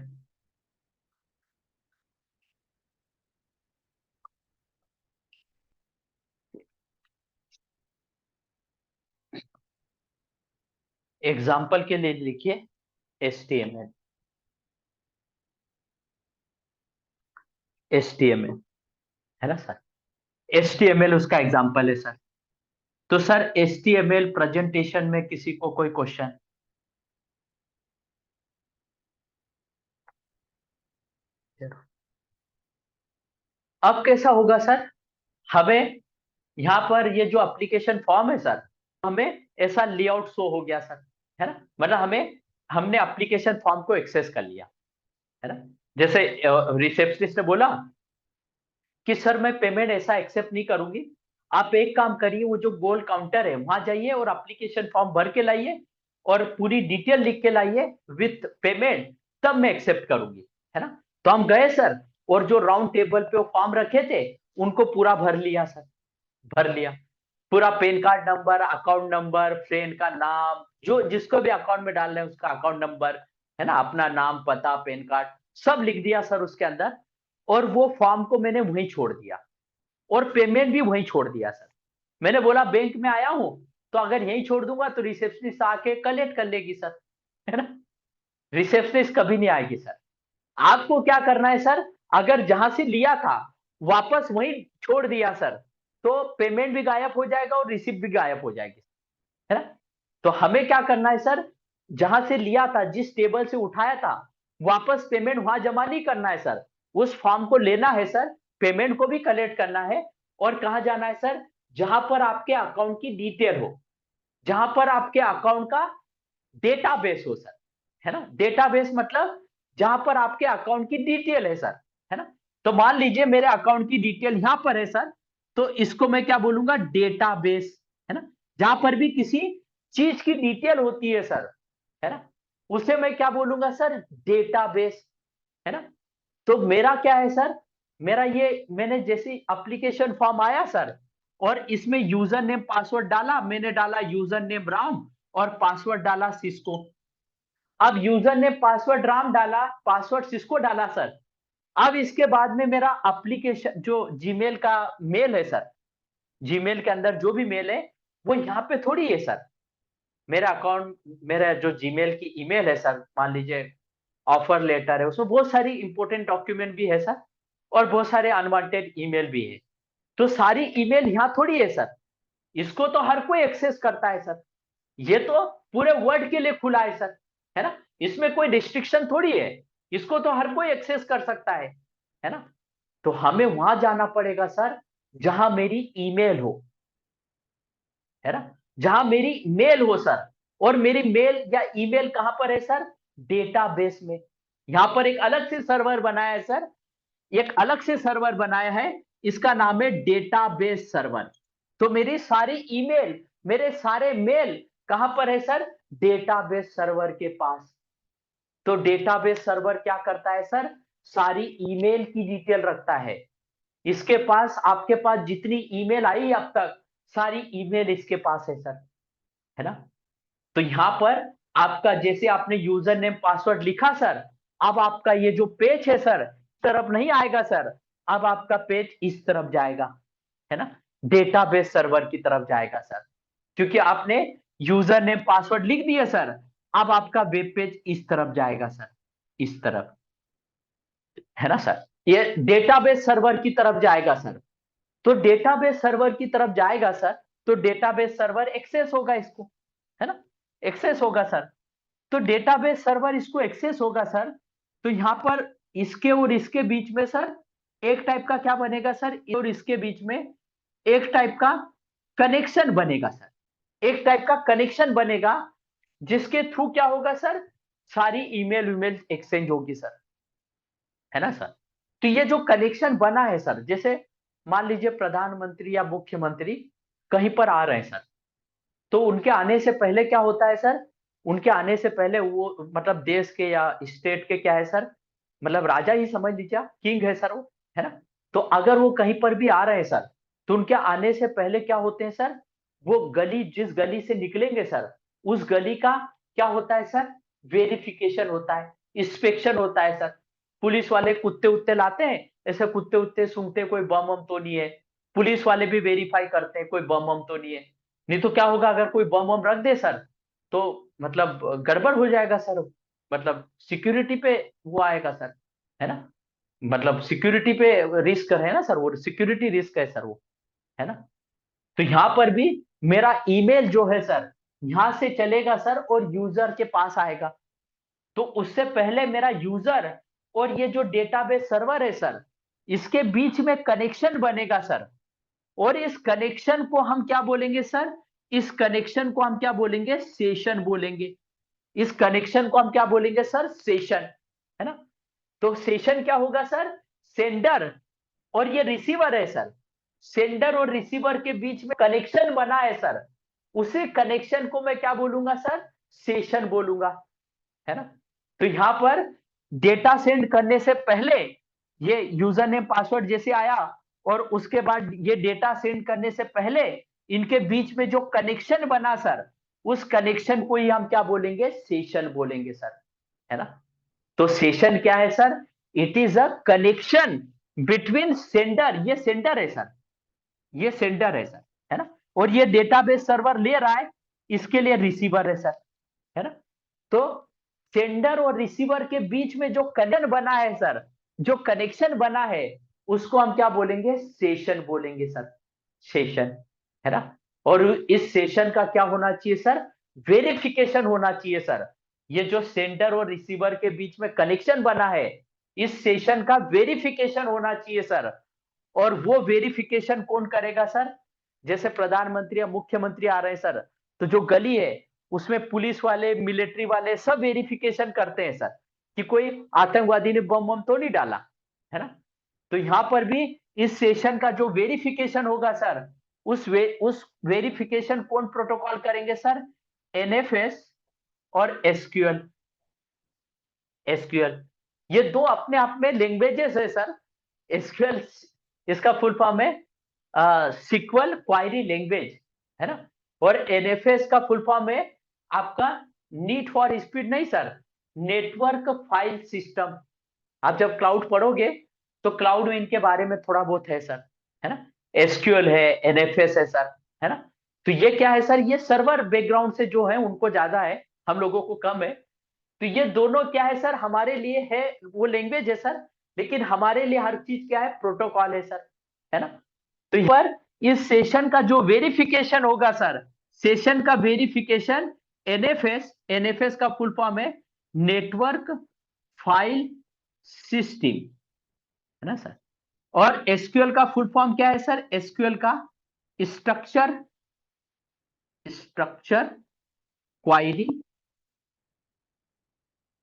example के लिए लिखिए HTML, HTML, है ना sir. HTML उसका एग्जाम्पल है सर। तो सर HTML प्रेजेंटेशन में किसी को कोई क्वेश्चन? अब कैसा होगा सर, हमें यहाँ पर ये जो एप्लीकेशन फॉर्म है सर, हमें ऐसा लेआउट शो हो गया सर, है ना। मतलब हमने एप्लीकेशन फॉर्म को एक्सेस कर लिया, है ना। जैसे रिसेप्शनिस्ट ने बोला कि सर मैं पेमेंट ऐसा एक्सेप्ट नहीं करूंगी, आप एक काम करिए, वो जो गोल काउंटर है वहां जाइए और एप्लीकेशन फॉर्म भर के लाइए और पूरी डिटेल लिख के लाइए विथ पेमेंट, तब मैं एक्सेप्ट करूंगी, है ना। तो हम गए सर, और जो राउंड टेबल पे वो फॉर्म रखे थे उनको पूरा भर लिया सर, भर लिया। पूरा pan card number, account number, friend का नाम, जो जिसको भी अकाउंट में डालना है उसका अकाउंट नंबर, है ना, अपना नाम, पता, पैन कार्ड, सब लिख दिया सर उसके अंदर। और वो फॉर्म को मैंने वहीं छोड़ दिया, और पेमेंट भी वहीं छोड़ दिया सर। मैंने बोला बैंक में आया हूं, तो अगर यहीं छोड़ दूंगा तो रिसेप्शनिस्ट आके कलेक्ट कर लेगी सर, है ना। रिसेप्शनिस्ट कभी नहीं आएगी सर। आपको क्या करना है सर, अगर जहां से लिया था वापस वहीं छोड़ दिया सर, तो पेमेंट भी गायब हो जाएगा और रिसिप्ट भी गायब हो जाएगी, है ना। तो हमें क्या करना है सर, जहां से लिया था, जिस टेबल से उठाया था, वापस पेमेंट वहां जमा नहीं करना है सर, उस फॉर्म को लेना है सर, पेमेंट को भी कलेक्ट करना है। और कहां जाना है सर, जहां पर आपके अकाउंट की डिटेल हो, जहां पर आपके अकाउंट का डेटाबेस हो सर, है ना। डेटाबेस मतलब जहां पर आपके अकाउंट की डिटेल है सर, है ना। तो मान लीजिए मेरे अकाउंट की डिटेल यहां पर है सर, तो इसको मैं क्या बोलूंगा, डेटाबेस, है ना। जहां पर भी किसी चीज की डिटेल होती है सर, है ना, उसे मैं क्या बोलूंगा सर, डेटाबेस, है ना। तो मेरा क्या है सर, मेरा ये मैंने जैसे एप्लीकेशन फॉर्म आया सर, और इसमें यूजर नेम पासवर्ड डाला, मैंने डाला यूजर नेम राम और पासवर्ड डाला सिस्को। अब यूजर नेम पासवर्ड राम डाला, पासवर्ड सिस्को डाला सर। अब इसके बाद में मेरा एप्लीकेशन जो जीमेल का मेल है सर, जीमेल के अंदर जो भी मेल है वो यहाँ पे थोड़ी है सर। मेरा अकाउंट, मेरा जो जीमेल की ईमेल है सर, मान लीजिए ऑफर लेटर है, उसमें बहुत सारी इंपॉर्टेंट डॉक्यूमेंट भी है सर, और बहुत सारे अनवांटेड ईमेल भी है। तो सारी ईमेल यहाँ थोड़ी है सर, इसको तो हर कोई एक्सेस करता है सर। ये तो पूरे वर्ल्ड के लिए खुला है सर, है ना। इसमें कोई रिस्ट्रिक्शन थोड़ी है, इसको तो हर कोई एक्सेस कर सकता है ना। तो हमें वहां जाना पड़ेगा सर जहां मेरी ईमेल हो, है ना, जहां मेरी मेल हो सर। और मेरी मेल या ईमेल कहां पर है सर? डेटाबेस में। यहां पर एक अलग से सर्वर बनाया है सर, एक अलग से सर्वर बनाया है, इसका नाम है डेटाबेस सर्वर। तो मेरी सारी ईमेल, मेरे सारे मेल कहां पर है सर? डेटाबेस सर्वर के पास। तो डेटाबेस सर्वर क्या करता है सर? सारी ईमेल की डिटेल रखता है। इसके पास, आपके पास जितनी ईमेल आई अब तक, सारी ईमेल इसके पास है सर, है ना। तो यहां पर आपका, जैसे आपने यूजर नेम पासवर्ड लिखा सर, अब आपका ये जो पेज है सर, तरफ नहीं आएगा सर, अब आपका पेज इस तरफ जाएगा, है ना, डेटाबेस सर्वर की तरफ जाएगा सर। क्योंकि आपने यूजर नेम पासवर्ड लिख दिया सर, अब आपका वेब पेज इस तरफ जाएगा सर, इस तरफ, है ना सर। ये डेटाबेस सर्वर की तरफ जाएगा सर। तो डेटाबेस सर्वर की तरफ जाएगा सर, तो डेटाबेस सर्वर एक्सेस होगा इसको, है ना, एक्सेस होगा सर। तो डेटाबेस सर्वर इसको एक्सेस होगा सर। तो यहां पर इसके और इसके बीच में सर एक टाइप का क्या बनेगा सर? और इसके बीच में एक टाइप का कनेक्शन बनेगा सर, एक टाइप का कनेक्शन बनेगा, जिसके थ्रू क्या होगा सर? सारी ईमेल ईमेल एक्सचेंज होगी सर, है ना सर। तो ये जो कनेक्शन बना है सर, जैसे मान लीजिए प्रधानमंत्री या मुख्यमंत्री कहीं पर आ रहे हैं सर, तो उनके आने से पहले क्या होता है सर? उनके आने से पहले वो, मतलब देश के या स्टेट के क्या है सर, मतलब राजा ही समझ लीजिए, किंग है सर वो, है ना। तो अगर वो कहीं पर भी आ रहे हैं सर, तो उनके आने से पहले क्या होते हैं सर? वो गली, जिस गली से निकलेंगे सर, उस गली का क्या होता है सर? वेरिफिकेशन होता है, इंस्पेक्शन होता है सर। पुलिस वाले कुत्ते उत्ते लाते हैं, ऐसे कुत्ते उत्ते सूंघते, कोई बम वम तो नहीं है। पुलिस वाले भी वेरीफाई करते हैं कोई बम वम तो नहीं है। नहीं तो क्या होगा, अगर कोई बम वम रख दे सर, तो मतलब गड़बड़ हो जाएगा सर, मतलब सिक्योरिटी पे वो आएगा सर, है ना, मतलब सिक्योरिटी पे रिस्क है ना सर, वो सिक्योरिटी रिस्क है सर वो, है ना। तो यहां पर भी मेरा ईमेल जो है सर, यहां से चलेगा सर और यूजर के पास आएगा। तो उससे पहले मेरा यूजर और ये जो डेटाबेस सर्वर है सर, इसके बीच में कनेक्शन बनेगा सर। और इस कनेक्शन को हम क्या बोलेंगे सर? इस कनेक्शन को हम क्या बोलेंगे? सेशन बोलेंगे। इस कनेक्शन को हम क्या बोलेंगे सर? सेशन, है ना। तो सेशन क्या होगा सर? सेंडर और ये रिसीवर है सर, सेंडर और रिसीवर के बीच में कनेक्शन बना है सर, उसी कनेक्शन को मैं क्या बोलूंगा सर? सेशन बोलूंगा, है ना। तो यहां पर डेटा सेंड करने से पहले ये यूजर नेम पासवर्ड जैसे आया, और उसके बाद ये डेटा सेंड करने से पहले इनके बीच में जो कनेक्शन बना सर, उस कनेक्शन को ही हम क्या बोलेंगे? सेशन बोलेंगे सर, है ना। तो सेशन क्या है sir? It is a connection between sender, ये सेंडर है सर, ये सेंडर है सर, है ना। और ये डेटाबेस सर्वर ले रहा है, इसके लिए रिसीवर है सर, है ना। तो सेंडर और रिसीवर के बीच में जो कनेक्शन बना है सर, जो कनेक्शन बना है, उसको हम क्या बोलेंगे? सेशन बोलेंगे सर, सेशन, है ना। और इस सेशन का क्या होना चाहिए सर? वेरिफिकेशन होना चाहिए सर। ये जो सेंडर और रिसीवर के बीच में कनेक्शन बना है, इस सेशन का वेरिफिकेशन होना चाहिए सर। और वो वेरिफिकेशन कौन करेगा सर? जैसे प्रधानमंत्री या मुख्यमंत्री आ रहे हैं सर, तो जो गली है उसमें पुलिस वाले, मिलिट्री वाले सब वेरिफिकेशन करते हैं सर, कि कोई आतंकवादी ने बम बम तो नहीं डाला, है ना। तो यहां पर भी इस सेशन का जो वेरिफिकेशन होगा सर, उस वेरिफिकेशन कौन प्रोटोकॉल करेंगे सर? एनएफएस और एसक्यूएल, एसक्यूएल। ये दो अपने आप में लैंग्वेजेस है सर, एसक्यूएल इसका फुल फॉर्म है सीक्वल क्वायरी लैंग्वेज, है ना। और एनएफएस का फुल फॉर्म है आपका नीड फॉर स्पीड नहीं सर, नेटवर्क फाइल सिस्टम। आप जब क्लाउड पढ़ोगे तो क्लाउड में इनके बारे में थोड़ा बहुत है सर, है ना। एसक्यूएल है, एनएफएस है सर, है ना। तो ये क्या है सर, ये सर्वर बैकग्राउंड से जो है उनको ज्यादा है, हम लोगों को कम है। तो ये दोनों क्या है सर, हमारे लिए है वो लैंग्वेज है सर, लेकिन हमारे लिए हर चीज क्या है, प्रोटोकॉल है सर, है ना। तो यहाँ पर इस सेशन का जो वेरिफिकेशन होगा सर, सेशन का वेरिफिकेशन एनएफएस, एनएफएस का फुल फॉर्म है नेटवर्क फाइल सिस्टम, है ना सर। और एसक्यूएल का फुल फॉर्म क्या है सर, एसक्यूएल का structure, structure query,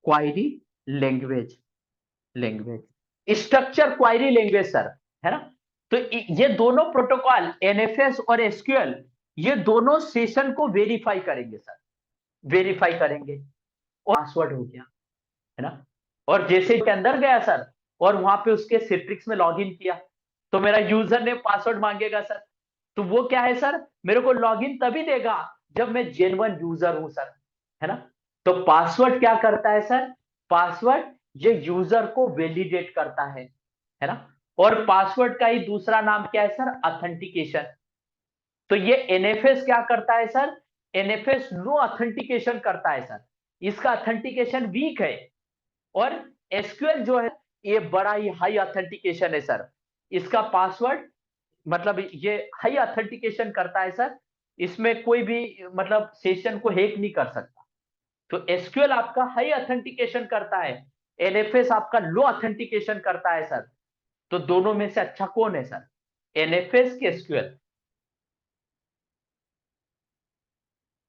query language, language structure query language sir, है ना। तो ये दोनों प्रोटोकॉल एनएफएस और एसक्यूएल, ये दोनों सेशन को वेरीफाई करेंगे सर, वेरीफाई करेंगे। और पासवर्ड हो गया, है ना। और जैसे के अंदर गया सर और वहां पे उसके सिट्रिक्स में लॉगिन किया, तो मेरा यूजर ने पासवर्ड मांगेगा सर। तो वो क्या है सर, मेरे को लॉगिन तभी देगा जब मैं जेन्युइन यूजर हूं सर, है ना। तो पासवर्ड क्या करता है सर, पासवर्ड ये यूजर को वैलिडेट करता है ना। और पासवर्ड का ही दूसरा नाम क्या है सर, ऑथेंटिकेशन। तो ये एनएफएस क्या करता है सर, एनएफएस नो ऑथेंटिकेशन करता है सर, इसका ऑथेंटिकेशन वीक है। और एसक्यूएल जो है ये बड़ा ही हाई ऑथेंटिकेशन है सर, इसका पासवर्ड मतलब ये हाई ऑथेंटिकेशन करता है सर, इसमें कोई भी मतलब सेशन को हैक नहीं कर सकता। तो एसक्यूएल आपका हाई ऑथेंटिकेशन करता है, एनएफएस आपका लो ऑथेंटिकेशन करता है सर। तो दोनों में से अच्छा कौन है सर, एनएफएस के एसक्यूएल।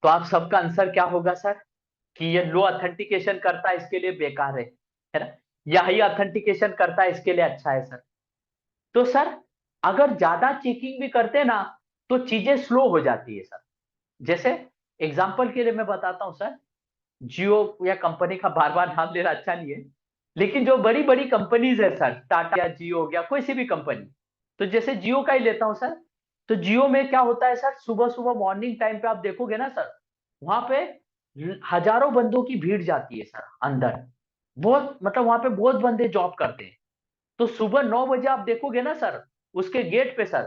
तो आप सबका आंसर क्या होगा सर, कि ये लो ऑथेंटिकेशन करता है इसके लिए बेकार है ना, या हाई ऑथेंटिकेशन करता है इसके लिए अच्छा है सर। तो सर अगर ज्यादा चेकिंग भी करते ना तो चीजें स्लो हो जाती है सर। जैसे एग्जांपल के लिए मैं बताता हूं सर, जियो या कंपनी का बार बार नाम लेना अच्छा नहीं है, लेकिन जो बड़ी बड़ी कंपनीज है सर, टाटा या जियो हो गया, कोई सी भी कंपनी। तो जैसे जियो का ही लेता हूं सर, तो जियो में क्या होता है सर, सुबह सुबह मॉर्निंग टाइम पे आप देखोगे ना सर, वहां पे हजारों बंदों की भीड़ जाती है सर अंदर, बहुत मतलब वहां पे बहुत बंदे जॉब करते हैं। तो सुबह 9 बजे आप देखोगे ना सर, उसके गेट पे सर,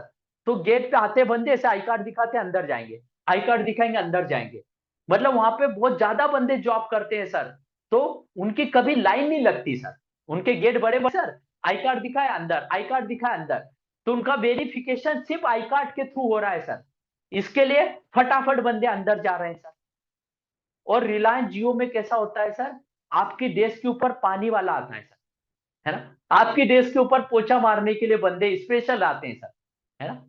तो गेट पे आते बंदे ऐसे आई कार्ड दिखाते अंदर जाएंगे, आई कार्ड दिखाएंगे अंदर जाएंगे। मतलब वहां पे बहुत ज्यादा बंदे जॉब करते हैं सर। तो उनकी कभी लाइन नहीं लगती सर, उनके गेट बड़े बड़े सर, आई कार्ड दिखाए अंदर, आई कार्ड दिखाए अंदर। तो उनका वेरिफिकेशन सिर्फ आई कार्ड के थ्रू हो रहा है सर, इसके लिए फटाफट बंदे अंदर जा रहे हैं सर। और रिलायंस जियो में कैसा होता है सर, आपकी डेस्क के ऊपर पानी वाला आता है सर, है ना। आपकी डेस्क के ऊपर पोछा मारने के लिए बंदे स्पेशल आते हैं सर, है ना।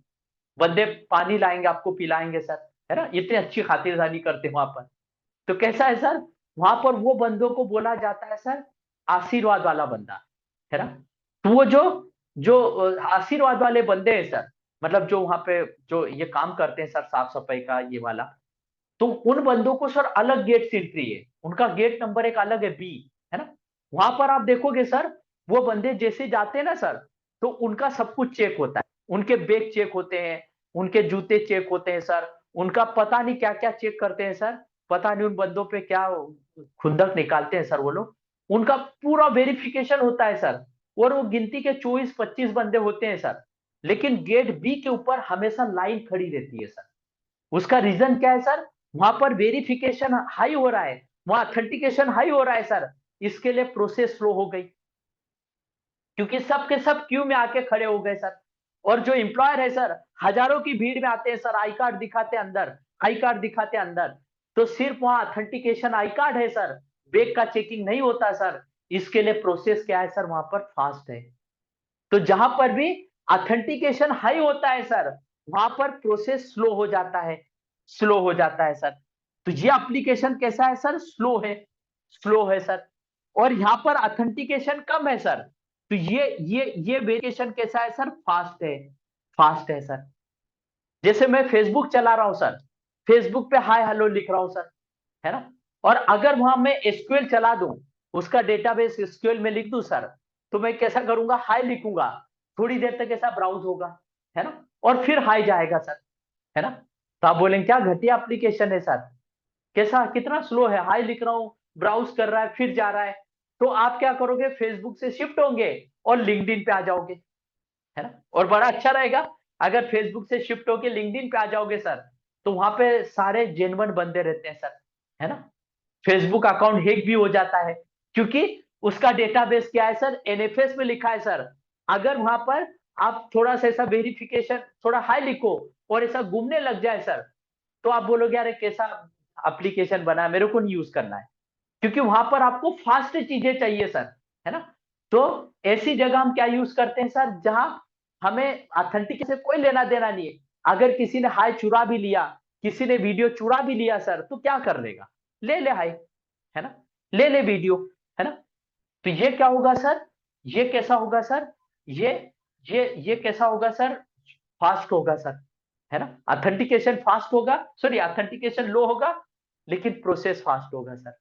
बंदे पानी लाएंगे आपको पिलाएंगे सर, है ना, इतनी अच्छी खातिरदारी करते हैं वहां पर। तो कैसा है सर, वहां पर वो बंदों को बोला जाता है सर आशीर्वाद वाला बंदा, है ना। तो वो जो जो आशीर्वाद वाले बंदे हैं सर, मतलब जो वहां पे जो ये काम करते हैं सर, साफ सफाई का ये वाला, तो उन बंदों को सर अलग गेट से एंट्री है, उनका गेट नंबर एक अलग है, बी, है ना। वहां पर आप देखोगे सर, वो बंदे जैसे जाते हैं ना सर, तो उनका सब कुछ चेक होता है, उनके बैग चेक होते हैं, उनके जूते चेक होते हैं सर, उनका पता नहीं क्या क्या चेक करते हैं सर, पता नहीं उन बंदों पे क्या खुंदक निकालते हैं सर वो लोग, उनका पूरा वेरिफिकेशन होता है सर। और वो गिनती के 24-25 बंदे होते हैं सर, लेकिन गेट बी के ऊपर हमेशा लाइन खड़ी रहती है सर। उसका रीजन क्या है सर, वहां पर वेरिफिकेशन हाई हो रहा है, वहां ऑथेंटिकेशन हाई हो रहा है सर, इसके लिए प्रोसेस स्लो हो गई, क्योंकि सब के सब क्यू में आके खड़े हो गए सर। और जो एम्प्लॉयर है सर, हजारों की भीड़ में आते हैं सर, आई कार्ड दिखाते अंदर, आई कार्ड दिखाते अंदर। तो सिर्फ वहां ऑथेंटिकेशन आई कार्ड है सर, बैग का चेकिंग नहीं होता सर, इसके लिए प्रोसेस क्या है सर, वहां पर फास्ट है। तो जहां पर भी ऑथेंटिकेशन हाई होता है सर, वहां पर प्रोसेस स्लो हो जाता है, स्लो हो जाता है सर। तो ये एप्लीकेशन कैसा है सर, स्लो है, स्लो है सर। और यहाँ पर ऑथेंटिकेशन कम है सर, तो ये वेरिएशन कैसा है सर, फास्ट है, फास्ट है सर। जैसे मैं फेसबुक चला रहा हूं सर, फेसबुक पे हाय हेलो लिख रहा हूं सर, है ना। और अगर वहां मैं एसक्यूएल चला दूं, उसका डेटाबेस एसक्यूएल में लिख दूं सर, तो मैं कैसा करूंगा, हाय लिखूंगा, थोड़ी देर तक ऐसा ब्राउज होगा, है ना, और फिर हाई जाएगा सर, है ना। तो आप बोलेंगे क्या घटिया एप्लीकेशन है सर, कैसा, कितना स्लो है, हाई लिख रहा हूँ, ब्राउज कर रहा है, फिर जा रहा है। तो आप क्या करोगे, फेसबुक से शिफ्ट होंगे और लिंक्डइन पे आ जाओगे, है ना। और बड़ा अच्छा रहेगा अगर फेसबुक से शिफ्ट होके लिंक्डइन पे आ जाओगे सर, तो वहां पे सारे जेन्युइन बंदे रहते हैं सर, है ना। फेसबुक अकाउंट हैक भी हो जाता है, क्योंकि उसका डेटाबेस क्या है सर, एनएफएस में लिखा है सर। अगर वहां पर आप थोड़ा सा ऐसा वेरिफिकेशन थोड़ा हाई लिखो और ऐसा घूमने लग जाए सर, तो आप बोलोगे अरे कैसा एप्लीकेशन बना है, मेरे को नहीं यूज करना है, क्योंकि वहां पर आपको फास्ट चीजें चाहिए सर, है ना। तो ऐसी जगह हम क्या यूज करते हैं सर, जहां हमें ऑथेंटिकेशन से कोई लेना देना नहीं है। अगर किसी ने हाई चुरा भी लिया, किसी ने वीडियो चुरा भी लिया सर, तो क्या कर लेगा, ले ले हाई, है ना, ले ले वीडियो, है ना। तो ये क्या होगा सर, ये कैसा होगा सर, ये ये कैसा होगा सर, फास्ट होगा सर, है ना। ऑथेंटिकेशन फास्ट होगा, सॉरी ऑथेंटिकेशन लो होगा, लेकिन प्रोसेस फास्ट होगा सर।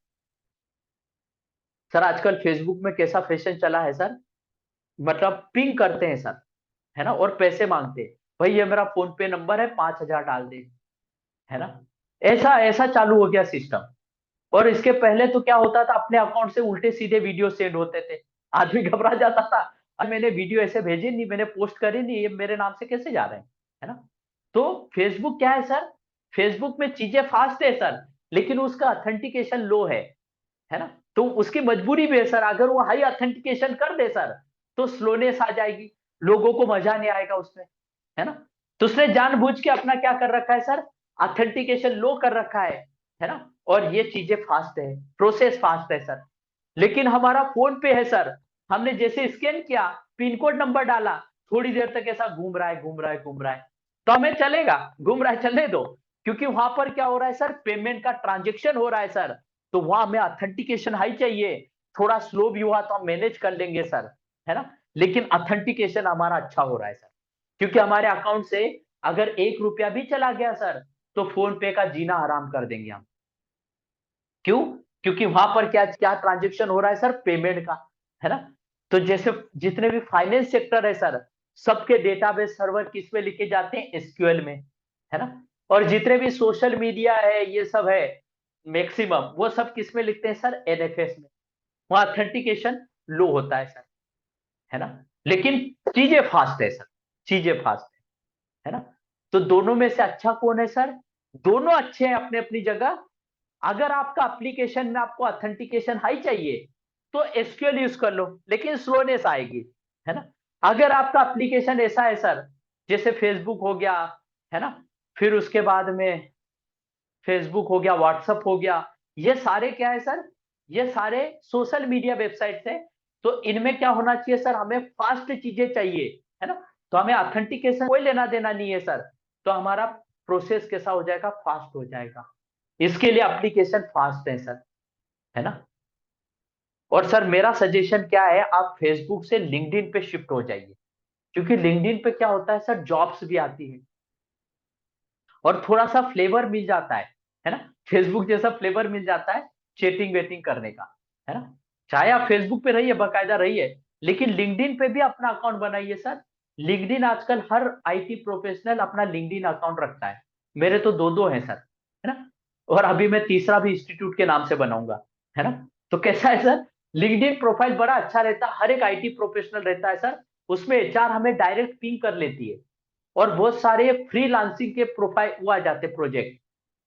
सर आजकल फेसबुक में कैसा फैशन चला है सर, मतलब पिंग करते हैं सर, है ना, और पैसे मांगते हैं, भाई ये मेरा फोन पे नंबर है, 5,000 डाल दे, है ना। ऐसा ऐसा चालू हो गया सिस्टम। और इसके पहले तो क्या होता था, अपने अकाउंट से उल्टे सीधे वीडियो सेंड होते थे, आदमी घबरा जाता था, अरे मैंने वीडियो ऐसे भेजी नहीं, मैंने पोस्ट करी नहीं, ये मेरे नाम से कैसे जा रहे हैं, है ना। तो फेसबुक क्या है सर, फेसबुक में चीजें फास्ट है सर, लेकिन उसका ऑथेंटिकेशन लो है ना। तो उसकी मजबूरी भी है सर, अगर वो हाई ऑथेंटिकेशन कर दे सर, तो स्लोनेस आ जाएगी, लोगों को मजा नहीं आएगा उसमें, है ना। तो उसने जानबूझ के अपना क्या कर रखा है सर, ऑथेंटिकेशन लो कर रखा है ना। और ये चीजें फास्ट है, प्रोसेस फास्ट है सर। लेकिन हमारा फोन पे है सर, हमने जैसे स्कैन किया, पिन कोड नंबर डाला, थोड़ी देर तक ऐसा घूम रहा है, घूम रहा है, घूम रहा है, तो हमें चलेगा, घूम रहा है चलने दो, क्योंकि वहां पर क्या हो रहा है सर, पेमेंट का ट्रांजेक्शन हो रहा है सर। तो वहां हमें ऑथेंटिकेशन हाई चाहिए, थोड़ा स्लो भी हुआ तो हम मैनेज कर लेंगे सर, है ना। लेकिन ऑथेंटिकेशन हमारा अच्छा हो रहा है सर, क्योंकि हमारे अकाउंट से अगर 1 रुपया भी चला गया सर, तो फोन पे का जीना आराम कर देंगे हम। क्यों, क्योंकि वहां पर क्या क्या ट्रांजेक्शन हो रहा है सर, पेमेंट का, है ना। तो जैसे जितने भी फाइनेंस सेक्टर है सर, सबके डेटाबेस सर्वर किस में लिखे जाते हैं, एसक्यूएल में, है ना। और जितने भी सोशल मीडिया है ये सब है, मैक्सिमम वो सब किस में लिखते हैं सर, एनएफएस में। वहां ऑथेंटिकेशन लो होता है सर, है ना। लेकिन चीजें फास्ट है सर, चीजें फास्ट है ना। तो दोनों में से अच्छा कौन है सर, दोनों अच्छे हैं अपने अपनी जगह। अगर आपका एप्लीकेशन में आपको ऑथेंटिकेशन हाई चाहिए, तो एसक्यूएल यूज कर लो, लेकिन स्लोनेस आएगी, है ना। अगर आपका एप्लीकेशन ऐसा है सर, जैसे फेसबुक हो गया, है ना, फिर उसके बाद में फेसबुक हो गया, व्हाट्सअप हो गया, ये सारे क्या है सर, ये सारे सोशल मीडिया वेबसाइट्स है। तो इनमें क्या होना चाहिए सर, हमें फास्ट चीजें चाहिए, है ना। तो हमें ऑथेंटिकेशन कोई लेना देना नहीं है सर, तो हमारा प्रोसेस कैसा हो जाएगा, फास्ट हो जाएगा। इसके लिए एप्लीकेशन फास्ट है सर, है ना। और सर मेरा सजेशन क्या है, आप फेसबुक से लिंक्डइन पे शिफ्ट हो जाइए, क्योंकि लिंक्डइन पे क्या होता है सर, जॉब्स भी आती है, और थोड़ा सा फ्लेवर मिल जाता है ना। फेसबुक जैसा फ्लेवर मिल जाता है चैटिंग वेटिंग करने का, है ना। चाहे आप फेसबुक पे रहिए, बाकायदा रहिए, लेकिन लिंक्डइन पे भी अपना अकाउंट बनाइए सर। लिंक्डइन आजकल हर आईटी प्रोफेशनल अपना लिंक्डइन अकाउंट रखता है, मेरे तो दो दो हैं सर, है ना। और अभी मैं तीसरा भी इंस्टीट्यूट के नाम से बनाऊंगा, है ना। तो कैसा है सर, लिंक्डइन प्रोफाइल बड़ा अच्छा रहता है, हर एक आईटी प्रोफेशनल रहता है सर, उसमें एचआर हमें डायरेक्ट पिंग कर लेती है। और बहुत सारे फ्रीलांसिंग के प्रोफाइल वो आ जाते प्रोजेक्ट,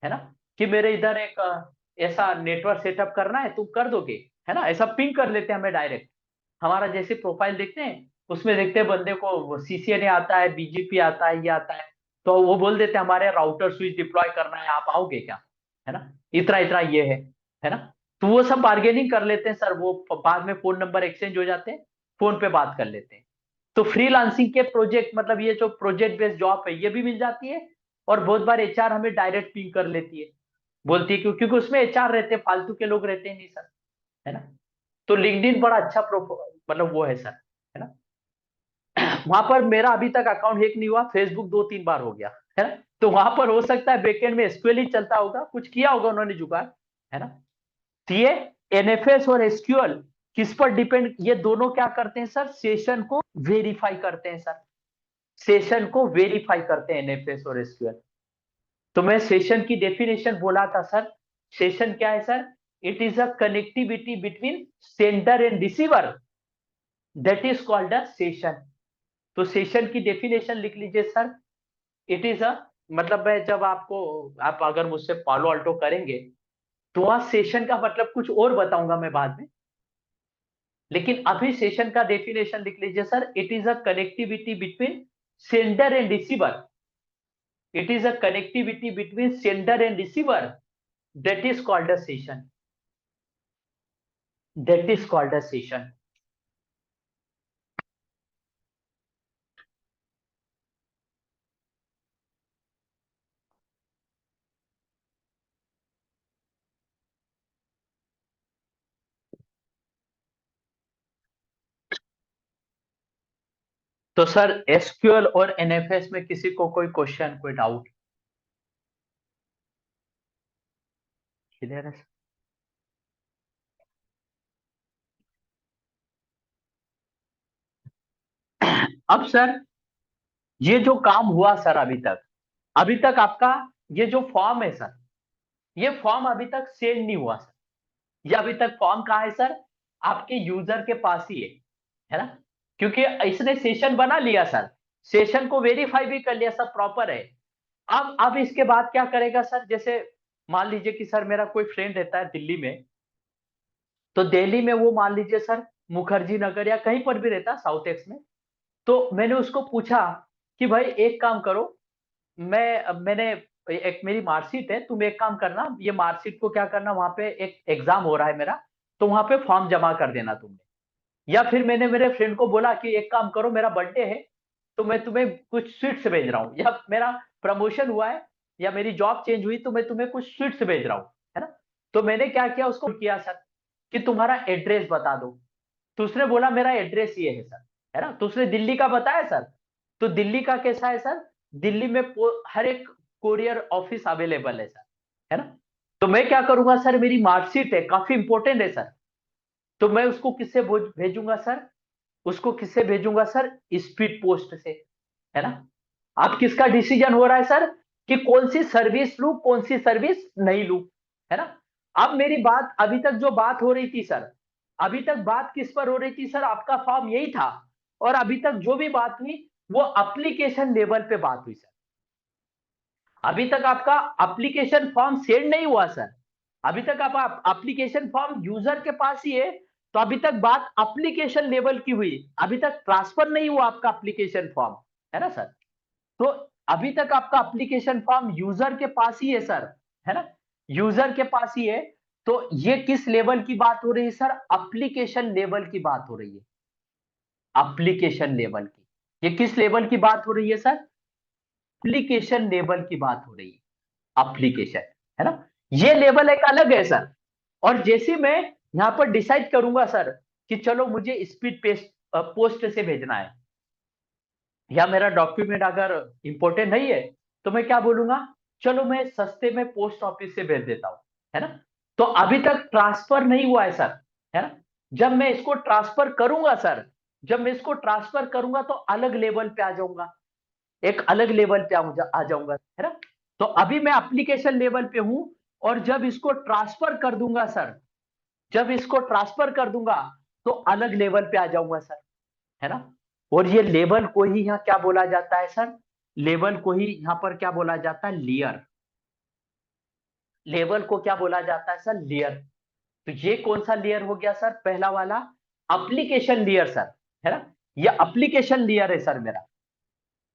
है ना, कि मेरे इधर एक ऐसा नेटवर्क सेटअप करना है, तुम कर दोगे, है ना, ऐसा पिंग कर लेते हैं हमें डायरेक्ट। हमारा जैसे प्रोफाइल देखते हैं, उसमें देखते हैं बंदे को सीसीएनए आता है, बीजीपी आता है, ये आता है, तो वो बोल देते हैं हमारे राउटर स्विच डिप्लॉय करना है, आप आओगे क्या, है ना, इतना इतना ये है ना। तो वो सब बार्गेनिंग कर लेते हैं सर, वो बाद में फोन नंबर एक्सचेंज हो जाते हैं, फोन पे बात कर लेते हैं। तो फ्रीलांसिंग के प्रोजेक्ट, मतलब ये जो प्रोजेक्ट बेस्ड जॉब है, ये भी मिल जाती है। और बहुत बार एचआर हमें डायरेक्ट पिंग कर लेती है, बोलती है क्योंकि उसमें एचआर रहते हैं, फालतू के लोग रहते हैं नहीं सर, है ना। तो लिंक्डइन बड़ा अच्छा मतलब वो है सर, है ना। वहां पर मेरा अभी तक अकाउंट हैक नहीं हुआ, फेसबुक 2-3 बार हो गया, है ना। तो वहां पर हो सकता है बैकएंड में एसक्यूएल ही चलता होगा, कुछ किया होगा उन्होंने जुगाड़, है ना। तो ये एनएफएस और एसक्यूएल किस पर डिपेंड, ये दोनों क्या करते हैं सर, सेशन को वेरीफाई करते हैं सर, सेशन को वेरीफाई करते हैं एनएफएस और एसक्यूएल। तो मैं सेशन की डेफिनेशन बोला था सर, सेशन क्या है sir, it is a connectivity between sender and receiver, that is called a session. तो सेशन की डेफिनेशन लिख लीजिए सर, इट इज अ, मतलब मैं जब आपको, आप अगर मुझसे पालो अल्टो करेंगे तो वहां सेशन का मतलब कुछ और बताऊंगा मैं बाद में, लेकिन अभी सेशन का डेफिनेशन लिख लीजिए sir, it is a connectivity between sender and receiver, it is a connectivity between sender and receiver, that is called a session, that is called a session. तो सर एसक्यूएल और NFS में किसी को कोई question, कोई doubt? Clear है? अब sir ये जो काम हुआ सर अभी तक, अभी तक आपका ये जो फॉर्म है सर, ये फॉर्म अभी तक सेंड नहीं हुआ सर, ये अभी तक फॉर्म कहाँ है सर, आपके यूजर के पास ही है ना, क्योंकि इसने सेशन बना लिया सर, सेशन को वेरीफाई भी कर लिया, सब प्रॉपर है। अब इसके बाद क्या करेगा सर, जैसे मान लीजिए कि सर मेरा कोई फ्रेंड रहता है दिल्ली में, तो दिल्ली में वो मान लीजिए सर मुखर्जी नगर या कहीं पर भी रहता है साउथ एक्स में, तो मैंने उसको पूछा कि भाई एक काम करो, मैंने एक मेरी मार्कशीट है, तुम एक काम करना, ये मार्कशीट को क्या करना, वहां पे एक एग्जाम हो रहा है मेरा, तो वहां पे फॉर्म जमा कर देना तुमने। या फिर मैंने मेरे फ्रेंड को बोला कि एक काम करो, मेरा बर्थडे है, तो मैं तुम्हें कुछ स्वीट्स भेज रहा हूँ, या मेरा प्रमोशन हुआ है या मेरी जॉब चेंज हुई तो मैं तुम्हें कुछ स्वीट्स भेज रहा हूँ, है ना। तो मैंने क्या किया, उसको किया सर कि तुम्हारा एड्रेस बता दो, तो उसने बोला मेरा एड्रेस ये है सर, है ना, तो उसने दिल्ली का बताया सर। तो दिल्ली का कैसा है सर, दिल्ली में हर एक कोरियर ऑफिस अवेलेबल है सर, है ना। तो मैं क्या करूंगा सर, मेरी मार्कशीट है, काफी इंपॉर्टेंट है सर, तो मैं उसको किससे भेजूंगा सर, उसको किससे भेजूंगा सर, स्पीड पोस्ट से, है ना। अब किसका डिसीजन हो रहा है सर कि कौन सी सर्विस लूं, कौन सी सर्विस नहीं लूं, है ना। अब मेरी बात, अभी तक जो बात हो रही थी सर, अभी तक बात किस पर हो रही थी सर, आपका फॉर्म यही था, और अभी तक जो भी बात हुई वो एप्लीकेशन लेवल पे बात हुई सर। अभी तक आपका एप्लीकेशन फॉर्म सेंड नहीं हुआ सर, अभी तक आप एप्लीकेशन फॉर्म यूजर के पास ही है, तो अभी तक बात एप्लीकेशन लेवल की हुई, अभी तक ट्रांसफर नहीं हुआ आपका एप्लीकेशन फॉर्म, है ना सर। तो अभी तक आपका एप्लीकेशन फॉर्म यूजर के पास ही है सर, है ना, यूजर के पास ही है। तो ये किस लेवल की बात हो रही है सर, एप्लीकेशन लेवल की बात हो रही है, एप्लीकेशन लेवल की, ये किस लेवल की बात हो रही है सर, एप्लीकेशन लेवल की बात हो रही है, एप्लीकेशन, है ना। ये लेवल एक अलग है सर, और जैसे मैं यहां पर डिसाइड करूंगा सर कि चलो मुझे स्पीड पेस्ट पोस्ट से भेजना है, या मेरा डॉक्यूमेंट अगर इंपॉर्टेंट नहीं है, तो मैं क्या बोलूंगा, चलो मैं सस्ते में पोस्ट ऑफिस से भेज देता हूं, है ना। तो अभी तक ट्रांसफर नहीं हुआ है सर, है ना। जब मैं इसको ट्रांसफर करूंगा सर, जब मैं इसको ट्रांसफर करूंगा तो अलग लेवल पे आ जाऊंगा, एक अलग लेवल पे आ जाऊंगा, है ना। तो अभी मैं एप्लीकेशन लेवल पे हूं, और जब इसको ट्रांसफर कर दूंगा सर, जब इसको ट्रांसफर कर दूंगा तो अलग लेवल पे आ जाऊंगा सर, है ना। और ये लेवल को ही यहाँ क्या बोला जाता है सर, लेवल को ही यहाँ पर क्या बोला जाता है, लेयर, लेवल को क्या बोला जाता है सर, लेयर। तो ये कौन सा लेयर हो गया सर, पहला वाला एप्लीकेशन लेयर सर, है ना। ये एप्लीकेशन लेयर है सर मेरा,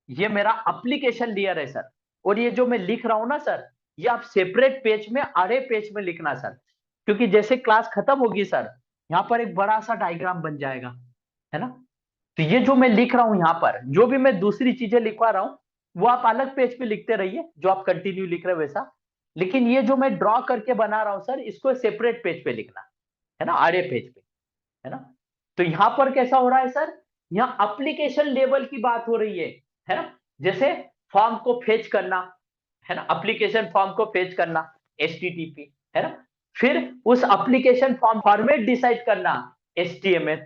ये मेरा एप्लीकेशन लेयर है सर। और ये जो मैं लिख रहा हूं ना सर, ये आप सेपरेट पेज में, अरे पेज में लिखना सर, क्योंकि जैसे क्लास खत्म होगी सर, यहाँ पर एक बड़ा सा डायग्राम बन जाएगा, है ना। तो ये जो मैं लिख रहा हूं यहाँ पर, जो भी मैं दूसरी चीजें लिखवा रहा हूं, वो आप अलग पेज पे लिखते रहिए, जो आप कंटिन्यू लिख रहे हो वैसा, लेकिन ये जो मैं ड्रॉ करके बना रहा हूं सर, इसको सेपरेट पेज पे लिखना, है ना, आड़े पेज पे, है ना। तो यहां पर कैसा हो रहा है सर, यहाँ एप्लीकेशन लेवल की बात हो रही है ना। जैसे फॉर्म को फेच करना, है ना, एप्लीकेशन फॉर्म को फेच करना, एचटीटीपी, है ना। फिर उस एप्लीकेशन फॉर्म फॉर्मेट डिसाइड करना HTML।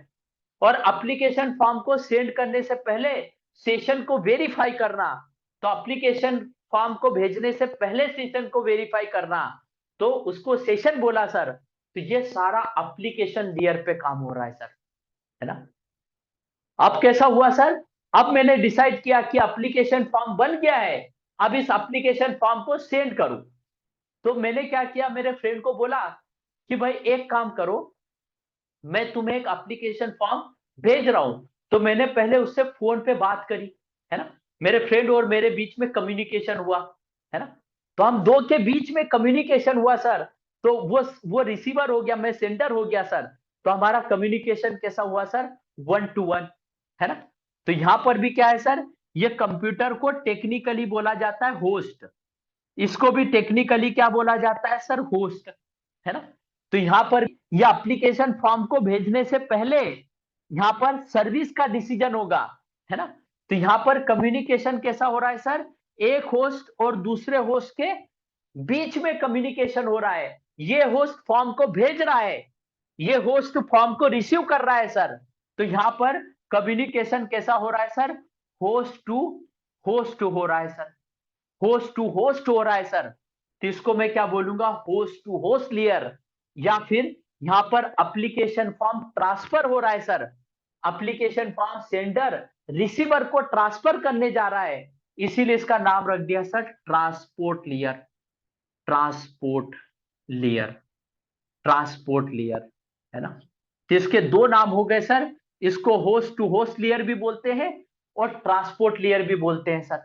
और एप्लीकेशन फॉर्म को सेंड करने से पहले सेशन को वेरीफाई करना, तो एप्लीकेशन फॉर्म को भेजने से पहले सेशन को वेरीफाई करना, तो उसको सेशन बोला सर। तो ये सारा एप्लीकेशन लेयर पे काम हो रहा है सर, है ना। अब कैसा हुआ सर, अब मैंने डिसाइड किया कि एप्लीकेशन फॉर्म बन गया है, अब इस एप्लीकेशन फॉर्म को सेंड करूं। तो मैंने क्या किया, मेरे फ्रेंड को बोला कि भाई एक काम करो, मैं तुम्हें एक एप्लीकेशन फॉर्म भेज रहा हूं। तो मैंने पहले उससे फोन पे बात करी, है ना, मेरे फ्रेंड और मेरे बीच में कम्युनिकेशन हुआ, है ना। तो हम दो के बीच में कम्युनिकेशन हुआ सर। तो वो रिसीवर हो गया, मैं सेंडर हो गया सर। तो हमारा कम्युनिकेशन कैसा हुआ सर, 1 to 1, है ना। तो यहां पर भी क्या है सर, ये कंप्यूटर को टेक्निकली बोला जाता है होस्ट, इसको भी टेक्निकली क्या बोला जाता है सर, होस्ट, है ना। तो यहां पर ये एप्लीकेशन फॉर्म को भेजने से पहले यहां पर सर्विस का डिसीजन होगा, है ना। तो यहां पर कम्युनिकेशन कैसा हो रहा है सर, एक होस्ट और दूसरे होस्ट के बीच में कम्युनिकेशन हो रहा है। ये होस्ट फॉर्म को भेज रहा है, ये होस्ट फॉर्म को रिसीव कर रहा है सर। तो यहां पर कम्युनिकेशन कैसा हो रहा है सर, होस्ट टू होस्ट हो रहा है सर, होस्ट टू होस्ट हो रहा है सर। तो इसको मैं क्या बोलूंगा, होस्ट टू होस्ट लेयर। या फिर यहां पर एप्लीकेशन फॉर्म ट्रांसफर हो रहा है sir, application form sender receiver को ट्रांसफर करने जा रहा है, इसीलिए इसका नाम रख दिया sir transport layer, transport layer, transport layer, है ना। तो इसके दो नाम हो गए सर, इसको होस्ट टू होस्ट लेयर भी बोलते हैं और ट्रांसपोर्ट लेयर भी बोलते हैं सर।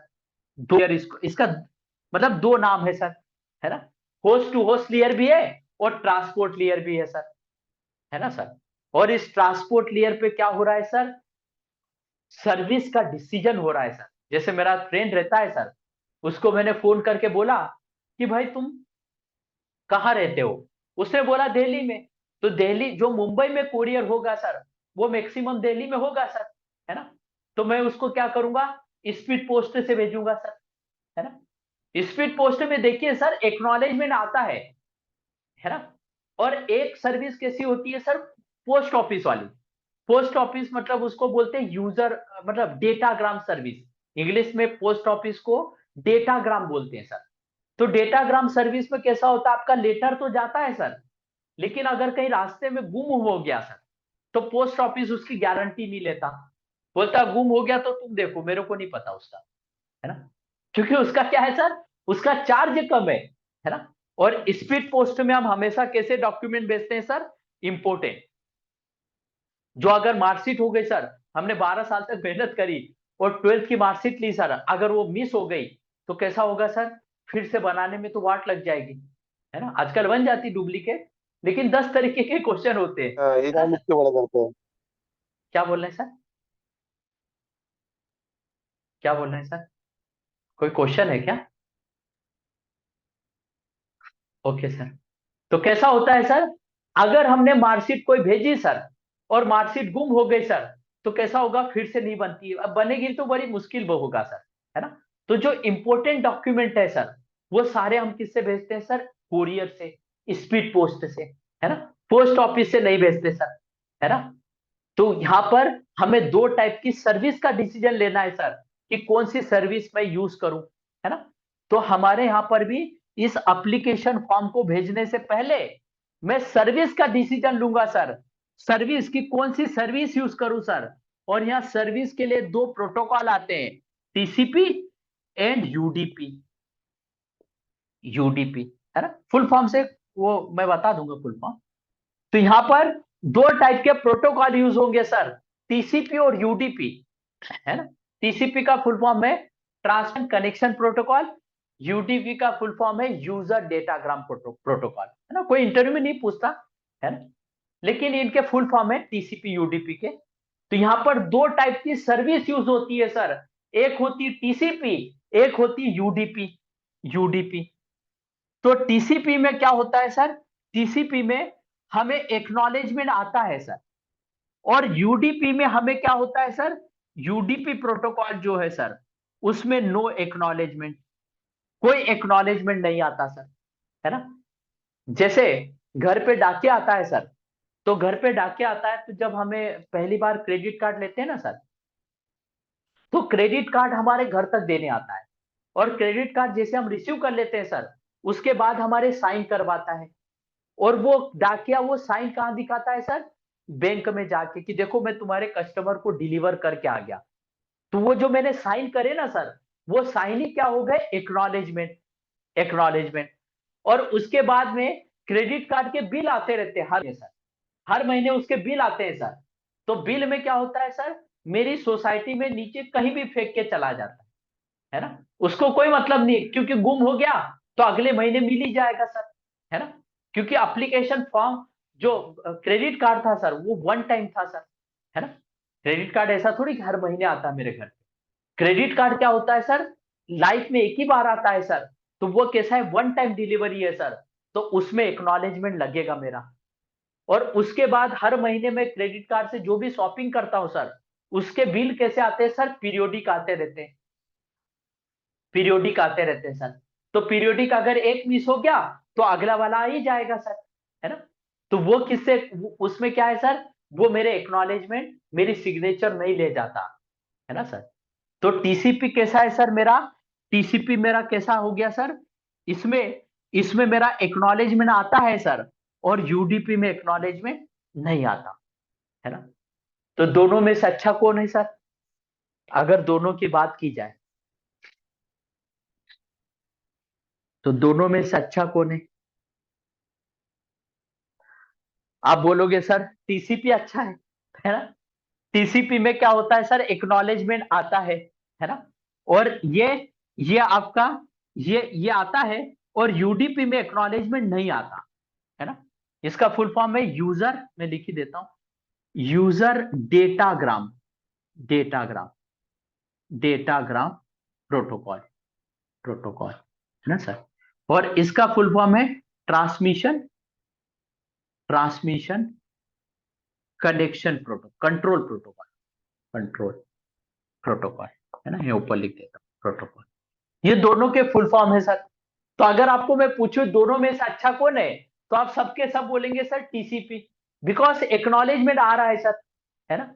दो लेयर, इसको इसका मतलब दो नाम है सर, है ना। होस्ट टू होस्ट लेयर भी है और ट्रांसपोर्ट लेयर भी है सर, है ना सर। और इस ट्रांसपोर्ट लेयर पे क्या हो रहा है सर, सर्विस का डिसीजन हो रहा है सर। जैसे मेरा फ्रेंड रहता है सर, उसको मैंने फोन करके बोला कि भाई तुम कहाँ रहते हो, उसने बोला दिल्ली में। तो दिल्ली जो मुंबई में कोरियर होगा सर, वो मैक्सिमम दिल्ली में होगा सर, है ना। तो मैं उसको क्या करूंगा, स्पीड पोस्ट से भेजूंगा सर, है ना। स्पीड पोस्ट में देखिए सर एक्नॉलेजमेंट आता है ना। और एक सर्विस कैसी होती है सर, पोस्ट ऑफिस वाली। पोस्ट ऑफिस मतलब उसको बोलते हैं यूजर, मतलब डेटाग्राम सर्विस। इंग्लिश में पोस्ट ऑफिस को डेटाग्राम बोलते हैं सर। तो डेटाग्राम सर्विस में कैसा होता है, आपका लेटर तो जाता है सर, लेकिन अगर कहीं रास्ते में गुम हो गया सर, तो पोस्ट ऑफिस उसकी गारंटी नहीं लेता, बोलता गुम हो गया तो तुम देखो, मेरे को नहीं पता उसका, है ना। क्योंकि उसका क्या है सर, उसका चार्ज कम है ना। और स्पीड पोस्ट में हम हमेशा कैसे डॉक्यूमेंट भेजते हैं सर, इंपोर्टेंट। जो अगर मार्कशीट हो गई सर, हमने 12 साल तक मेहनत करी और 12th की मार्कशीट ली सर, अगर वो मिस हो गई तो कैसा होगा सर, फिर से बनाने में तो वाट लग जाएगी, है ना। आजकल बन जाती डुप्लीकेट, लेकिन 10 तरीके के क्वेश्चन होते हैं, ये है ना काम सर। इससे बड़ा करते हैं। क्या बोल रहे हैं सर, क्या बोल रहे हैं सर, कोई क्वेश्चन है क्या। Okay sir. तो कैसा होता है सर, अगर हमने मार्कशीट कोई भेजी सर और मार्कशीट गुम हो गई सर, तो कैसा होगा, फिर से नहीं बनती है, अब बनेगी तो बड़ी मुश्किल वो होगा सर, है ना। तो जो इंपॉर्टेंट डॉक्यूमेंट है सर, वो सारे हम किससे भेजते हैं सर, कुरियर से, स्पीड पोस्ट से, है ना। पोस्ट ऑफिस से नहीं भेजते सर, है ना। तो यहां पर हमें दो टाइप की सर्विस का डिसीजन लेना है सर, कि कौन सी सर्विस मैं यूज करूं, है ना। तो हमारे यहां पर भी इस एप्लीकेशन फॉर्म को भेजने से पहले मैं सर्विस का डिसीजन लूंगा सर, सर्विस की कौन सी सर्विस यूज करूं सर। और यहां सर्विस के लिए दो प्रोटोकॉल आते हैं, टीसीपी एंड यूडीपी, यूडीपी, है ना। फुल फॉर्म से वो मैं बता दूंगा फुल फॉर्म। तो यहां पर दो टाइप के प्रोटोकॉल यूज होंगे सर, टीसीपी और यूडीपी, है ना। टीसीपी का फुल फॉर्म है ट्रांसमिशन कनेक्शन प्रोटोकॉल, यूडीपी का फुल फॉर्म है यूजर डेटाग्राम प्रोटोकॉल, है ना। कोई इंटरव्यू में नहीं पूछता, है ना, लेकिन इनके फुल फॉर्म है टीसीपी यूडीपी के। तो यहां पर दो टाइप की सर्विस यूज होती है सर, एक होती टीसीपी, एक होती यूडीपी, यूडीपी। तो टीसीपी में क्या होता है सर, टीसीपी में हमें एक्नॉलेजमेंट आता है सर, और यूडीपी में हमें क्या होता है सर, यूडीपी प्रोटोकॉल जो है सर, उसमें नो एक्नॉलेजमेंट, कोई एक्नॉलेजमेंट नहीं आता सर, है ना। जैसे घर पे डाकिया आता है सर, तो घर पे डाकिया आता है, तो जब हमें पहली बार क्रेडिट कार्ड लेते हैं ना सर, तो क्रेडिट कार्ड हमारे घर तक देने आता है। और क्रेडिट कार्ड जैसे हम रिसीव कर लेते हैं सर, उसके बाद हमारे साइन करवाता है। और वो डाकिया वो साइन कहाँ दिखाता है सर? बैंक में जाके, कि देखो मैं तुम्हारे कस्टमर को डिलीवर करके आ गया। तो वो जो मैंने साइन करे ना सर, वो साइन ही क्या हो गए? एक्नॉलेजमेंट। एक्नॉलेजमेंट। और उसके बाद में क्रेडिट कार्ड के बिल आते रहते हैं हर महीने सर। हर महीने उसके बिल आते हैं सर। तो बिल में क्या होता है सर? मेरी सोसाइटी में नीचे कहीं भी फेंक के चला जाता है ना? उसको कोई मतलब नहीं, क्योंकि गुम हो गया तो अगले महीने मिल ही जाएगा सर, है ना? क्योंकि एप्लीकेशन फॉर्म जो क्रेडिट कार्ड था सर, वो वन टाइम था सर, है ना? क्रेडिट कार्ड ऐसा थोड़ी कि हर महीने आता है मेरे घर। क्रेडिट कार्ड क्या होता है सर? लाइफ में एक ही बार आता है सर। तो वो कैसा है? वन टाइम डिलीवरी है सर। तो उसमें एक्नॉलेजमेंट लगेगा मेरा। और उसके बाद हर महीने में क्रेडिट कार्ड से जो भी शॉपिंग करता हूं सर, उसके बिल कैसे आते हैं सर? पीरियोडिक आते रहते हैं। पीरियोडिक आते रहते हैं सर। तो पीरियोडिक अगर एक मिस हो गया तो अगला वाला आ ही जाएगा सर, है ना? तो वो किससे उसमें क्या है सर? वो मेरे एक्नॉलेजमेंट, मेरी सिग्नेचर नहीं ले जाता, है ना सर? तो टीसीपी कैसा है सर मेरा? टीसीपी मेरा कैसा हो गया सर? इसमें इसमें मेरा एक्नॉलेजमेंट आता है सर, और यूडीपी में एक्नॉलेजमेंट नहीं आता, है ना? तो दोनों में से अच्छा कौन है सर, अगर दोनों की बात की जाए? तो दोनों में से अच्छा कौन आप बोलोगे सर टीसीपी अच्छा है ना? टीसीपी में क्या होता है सर? एक्नॉलेजमेंट आता है ना? और ये आपका ये आता है। और यूडीपी में एक्नॉलेजमेंट नहीं आता, है ना? इसका फुल फॉर्म है यूजर, मैं लिख ही देता हूं, user datagram. Datagram. Datagram protocol. Protocol, है ना सर? और इसका फुल फॉर्म है transmission transmission connection protocol, control protocol. Control protocol, है ना? ये ऊपर लिख देता हूं, प्रोटोकॉल। ये दोनों के फुल फॉर्म है सर। तो अगर आपको मैं पूछूं दोनों में से अच्छा कौन है, तो आप सबके सब बोलेंगे सर टीसीपी। बिकॉज एक्नॉलेजमेंट आ रहा है सर, है ना?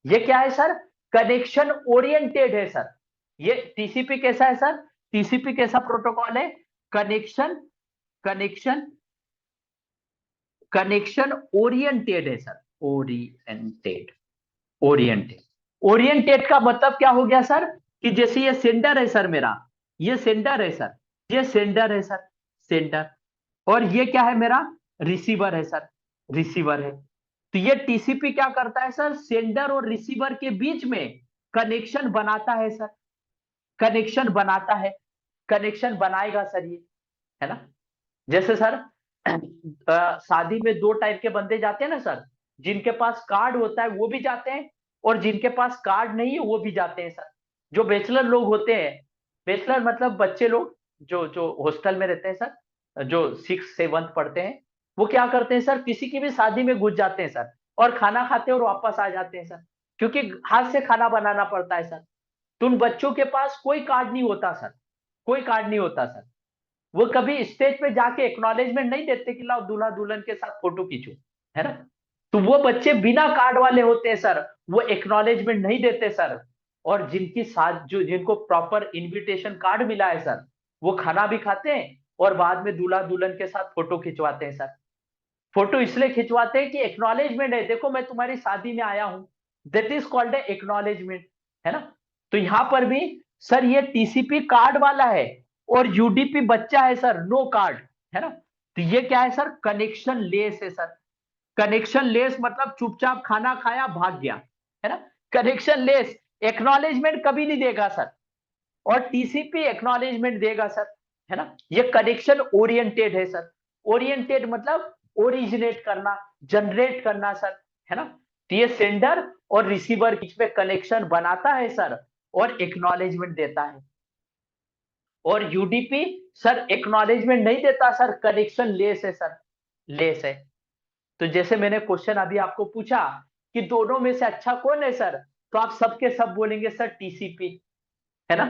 ये क्या है सर? कनेक्शन ओरिएंटेड है सर। ये टीसीपी कैसा है सर? टीसीपी कैसा प्रोटोकॉल है? कनेक्शन कनेक्शन कनेक्शन ओरिएंटेड है सर। ओरिएंटेड। ओरिएंटेड। ओरिएंटेड का मतलब क्या हो गया सर? कि जैसे ये सेंडर है सर मेरा, ये सेंडर है सर, ये सेंडर है सर, सेंडर। और ये क्या है मेरा? रिसीवर है सर, रिसीवर है। तो ये टीसीपी क्या करता है सर? सेंडर और रिसीवर के बीच में कनेक्शन बनाता है सर। कनेक्शन बनाता है। कनेक्शन बनाएगा सर ये, है ना? जैसे सर शादी में दो टाइप के बंदे जाते हैं ना सर। जिनके पास कार्ड होता है वो भी जाते हैं, और जिनके पास कार्ड नहीं है वो भी जाते हैं सर। जो बैचलर लोग होते हैं, बैचलर मतलब बच्चे लोग जो जो हॉस्टल में रहते हैं सर, जो 6 7 पढ़ते हैं, वो क्या करते हैं सर? किसी की भी शादी में घुस जाते हैं सर, और खाना खाते हैं और वापस आ जाते हैं सर। क्योंकि हाथ से खाना बनाना पड़ता है सर। तो उन बच्चों के पास कोई कार्ड नहीं होता सर। कोई कार्ड नहीं होता सर। वो कभी स्टेज पे जाके एक्नॉलेजमेंट नहीं देते कि लाओ दूल्हा दुल्हन के साथ फोटो खींचो, है ना? तो वो बच्चे बिना कार्ड वाले होते हैं सर, वो एक्नॉलेजमेंट नहीं देते सर। और जिनकी साथ जो जिनको प्रॉपर इनविटेशन कार्ड मिला है सर, वो खाना भी खाते हैं और बाद में दूल्हा दुल्हन के साथ फोटो खिंचवाते हैं सर। फोटो इसलिए खिंचवाते हैं कि एक्नॉलेजमेंट है, देखो मैं तुम्हारी शादी में आया हूं। That is called a acknowledgement, है ना? तो यहां पर भी सर ये टीसीपी कार्ड वाला है, और यूडीपी बच्चा है सर, नो कार्ड, है ना? तो ये क्या है सर? कनेक्शन लेस है सर। कनेक्शन लेस मतलब चुपचाप खाना खाया भाग गया, है ना? Connection less. एक्नॉलेजमेंट कभी नहीं देगा सर, और टीसीपी एक्नॉलेजमेंट देगा सर, है ना? ये कनेक्शन ओरिएंटेड है सर। ओरिएंटेड मतलब ओरिजिनेट करना, जनरेट करना सर, है ना? तो ये सेंडर और रिसीवर बीच में कनेक्शन बनाता है सर, और एक्नॉलेजमेंट देता है। और यूडीपी सर एक्नॉलेजमेंट नहीं देता सर, कनेक्शन लेस है सर, लेस है। तो जैसे मैंने क्वेश्चन अभी आपको पूछा कि दोनों में से अच्छा कौन है सर, तो आप सबके सब बोलेंगे सर टीसीपी, है ना?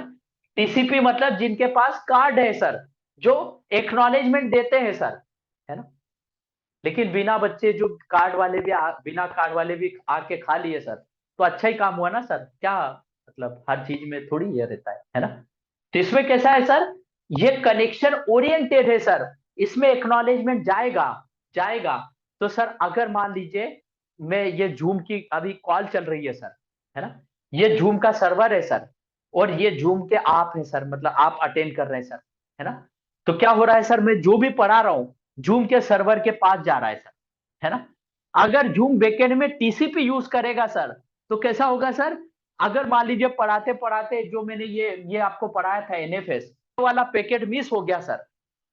टीसीपी मतलब जिनके पास कार्ड है सर, जो एक्नॉलेजमेंट देते हैं सर, है ना? लेकिन बिना बच्चे जो कार्ड वाले भी बिना कार्ड वाले भी आके खा लिए सर, तो अच्छा ही काम हुआ ना सर, क्या मतलब हर चीज में थोड़ी ये रहता है ना। तो इसमें कैसा है सर, ये कनेक्शन ओरिएंटेड है सर, इसमें एक्नॉलेजमेंट जाएगा, जाएगा। तो सर अगर मान लीजिए मैं ये जूम की अभी कॉल चल रही है सर, है ना, ये जूम का सर्वर है सर, और ये जूम के आप है सर, मतलब आप अटेंड कर रहे हैं सर, है ना। तो क्या हो रहा है सर, मैं जो भी पढ़ा रहा हूं जूम के सर्वर के पास जा रहा है सर, है ना। अगर जूम बैकएंड में टीसीपी यूज करेगा सर, तो कैसा होगा सर, अगर मान लीजिए पढ़ाते पढ़ाते जो मैंने ये आपको पढ़ाया था एनएफएस वाला पैकेट मिस हो गया सर,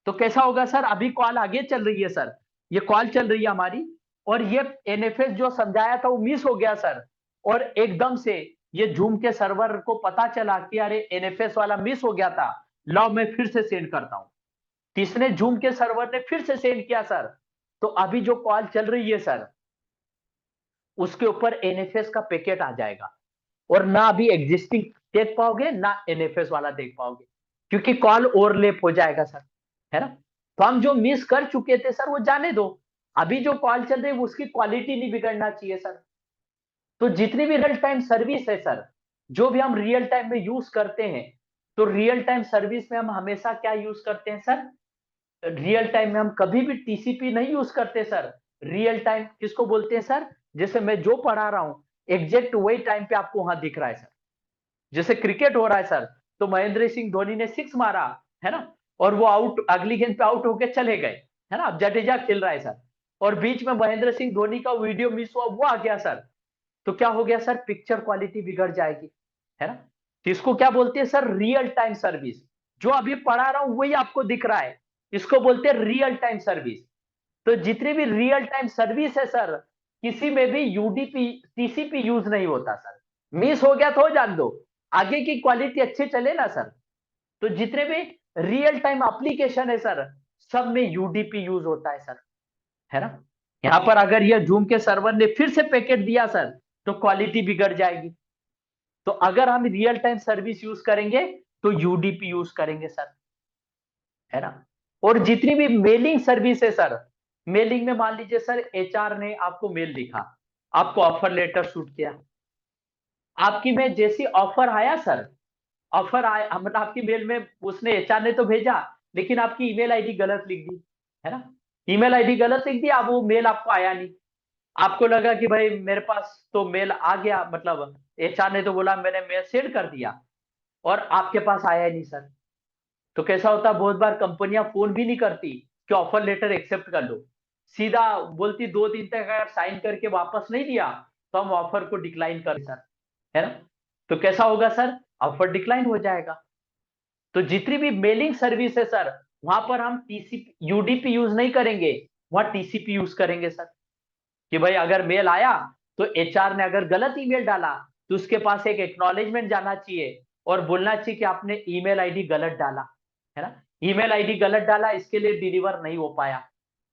तो कैसा होगा सर, अभी कॉल आगे चल रही है सर, ये कॉल चल रही है हमारी, और ये एनएफएस जो समझाया था वो मिस हो गया सर, और एकदम से ये जूम के सर्वर को पता चला कि अरे एनएफएस वाला मिस हो गया था, लाओ मैं फिर से सेंड करता हूं। तीसरे जूम के सर्वर ने फिर से सेंड किया सर, तो अभी जो कॉल चल रही है सर, उसके ऊपर एनएफएस का पैकेट आ जाएगा, और ना अभी एग्जिस्टिंग देख पाओगे ना एनएफएस वाला देख पाओगे, क्योंकि कॉल ओवरलैप हो जाएगा सर, है ना। तो हम जो मिस कर चुके थे सर वो जाने दो, अभी जो कॉल चल रही है उसकी क्वालिटी नहीं बिगड़ना चाहिए सर। तो जितनी भी रियल टाइम सर्विस है सर, जो भी हम रियल टाइम में यूज करते हैं, तो रियल टाइम सर्विस में हम हमेशा क्या यूज करते हैं सर, रियल टाइम में हम कभी भी टीसीपी नहीं यूज करते सर। रियल टाइम किसको बोलते हैं सर, जैसे मैं जो पढ़ा रहा हूं एग्जैक्ट वही टाइम पे आपको वहां दिख रहा है सर। जैसे क्रिकेट हो रहा है सर, तो महेंद्र सिंह धोनी ने सिक्स मारा, है ना, और वो आउट अगली गेंद पे आउट होके चले गए, है ना, अब जडेजा खेल रहा है सर, और बीच में महेंद्र सिंह धोनी का वीडियो मिस हुआ, वो आ गया सर, तो क्या हो गया सर, पिक्चर क्वालिटी बिगड़ जाएगी, है ना। तो इसको क्या बोलते हैं सर, रियल टाइम सर्विस। जो अभी पढ़ा रहा हूं वही आपको दिख रहा है, इसको बोलते हैं रियल टाइम सर्विस। तो जितनी भी रियल टाइम सर्विस है सर, किसी में भी यूडीपी टीसीपी यूज नहीं होता सर। मिस हो गया तो जान दो, आगे की क्वालिटी अच्छे चले ना सर। तो जितने भी रियल टाइम एप्लीकेशन है सर, सब में यूडीपी यूज होता है सर, है ना। यहां पर अगर ये जूम के सर्वर ने फिर से पैकेट दिया सर, तो क्वालिटी बिगड़ जाएगी। तो अगर हम रियल टाइम सर्विस यूज करेंगे तो यूडीपी यूज करेंगे सर, है ना। और जितनी भी मेलिंग सर्विस है सर, मेलिंग में मान लीजिए सर एचआर ने आपको मेल लिखा, आपको ऑफर लेटर शूट किया, आपकी में जैसी ऑफर आया सर, ऑफर आया मतलब आपकी मेल में उसने एचआर ने तो भेजा, लेकिन आपकी ईमेल आईडी गलत लिख दी, है ना। ईमेल आईडी गलत लिख दी, अब वो मेल आपको आया नहीं। आपको लगा कि भाई मेरे पास तो मेल आ गया, मतलब एचआर ने तो बोला मैंने मेल सेंड कर दिया, और आपके पास आया ही नहीं सर। तो कैसा होता है, बहुत बार कंपनियां फोन भी नहीं करती कि ऑफर लेटर एक्सेप्ट कर लो, सीधा बोलती 2 दिन तक अगर साइन करके वापस नहीं दिया तो हम ऑफर को डिक्लाइन कर सर, है ना। तो कैसा होगा सर, ऑफर डिक्लाइन हो जाएगा। तो जितनी भी मेलिंग सर्विस है सर, वहां पर हम टीसीपी यूडीपी यूज नहीं करेंगे, वहां टीसीपी यूज करेंगे सर। कि भाई अगर मेल आया, तो एचआर ने अगर गलत ईमेल डाला, तो उसके पास एक एक्नॉलेजमेंट जाना चाहिए, और बोलना चाहिए कि आपने ईमेल आईडी गलत डाला, है ना। ईमेल आईडी गलत डाला, इसके लिए डिलीवर नहीं हो पाया,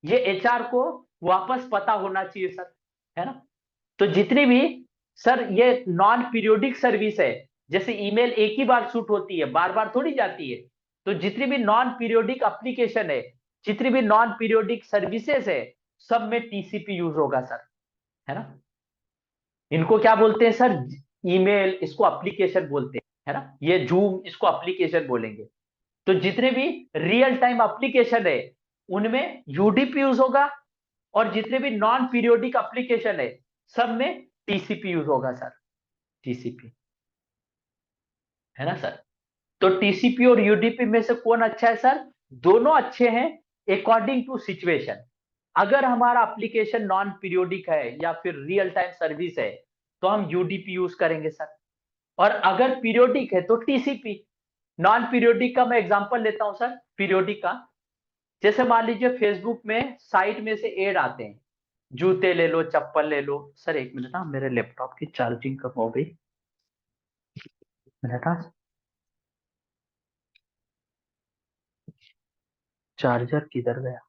ये एचआर को वापस पता होना चाहिए सर, है ना। तो जितनी भी सर ये नॉन पीरियोडिक सर्विस है, जैसे ईमेल एक ही बार शूट होती है, बार बार थोड़ी जाती है, तो जितनी भी नॉन पीरियोडिक एप्लीकेशन है, जितनी भी नॉन पीरियोडिक सर्विसेज है, सब में टीसीपी यूज होगा सर, है ना। इनको क्या बोलते हैं सर, ईमेल इसको एप्लीकेशन बोलते हैं, है ना, ये जूम इसको एप्लीकेशन बोलेंगे। तो जितने भी रियल टाइम एप्लीकेशन है उनमें यूडीपी यूज होगा, और जितने भी नॉन पीरियोडिक एप्लीकेशन है सब में टीसीपी यूज होगा सर, टीसीपी, है ना सर। तो टीसीपी और यूडीपी में से कौन अच्छा है सर, दोनों अच्छे हैं अकॉर्डिंग टू सिचुएशन। अगर हमारा एप्लीकेशन नॉन पीरियोडिक है या फिर रियल टाइम सर्विस है, तो हम यूडीपी यूज करेंगे सर, और अगर पीरियोडिक है तो टीसीपी। नॉन पीरियोडिक का मैं एग्जांपल लेता हूं सर, पीरियोडिक का, जैसे मान लीजिए फेसबुक में साइट में से एड आते हैं, जूते ले लो, चप्पल ले लो। सर एक मिनट, ना मेरे लैपटॉप की चार्जिंग कम हो गई, मिनट हाँ, चार्जर किधर गया।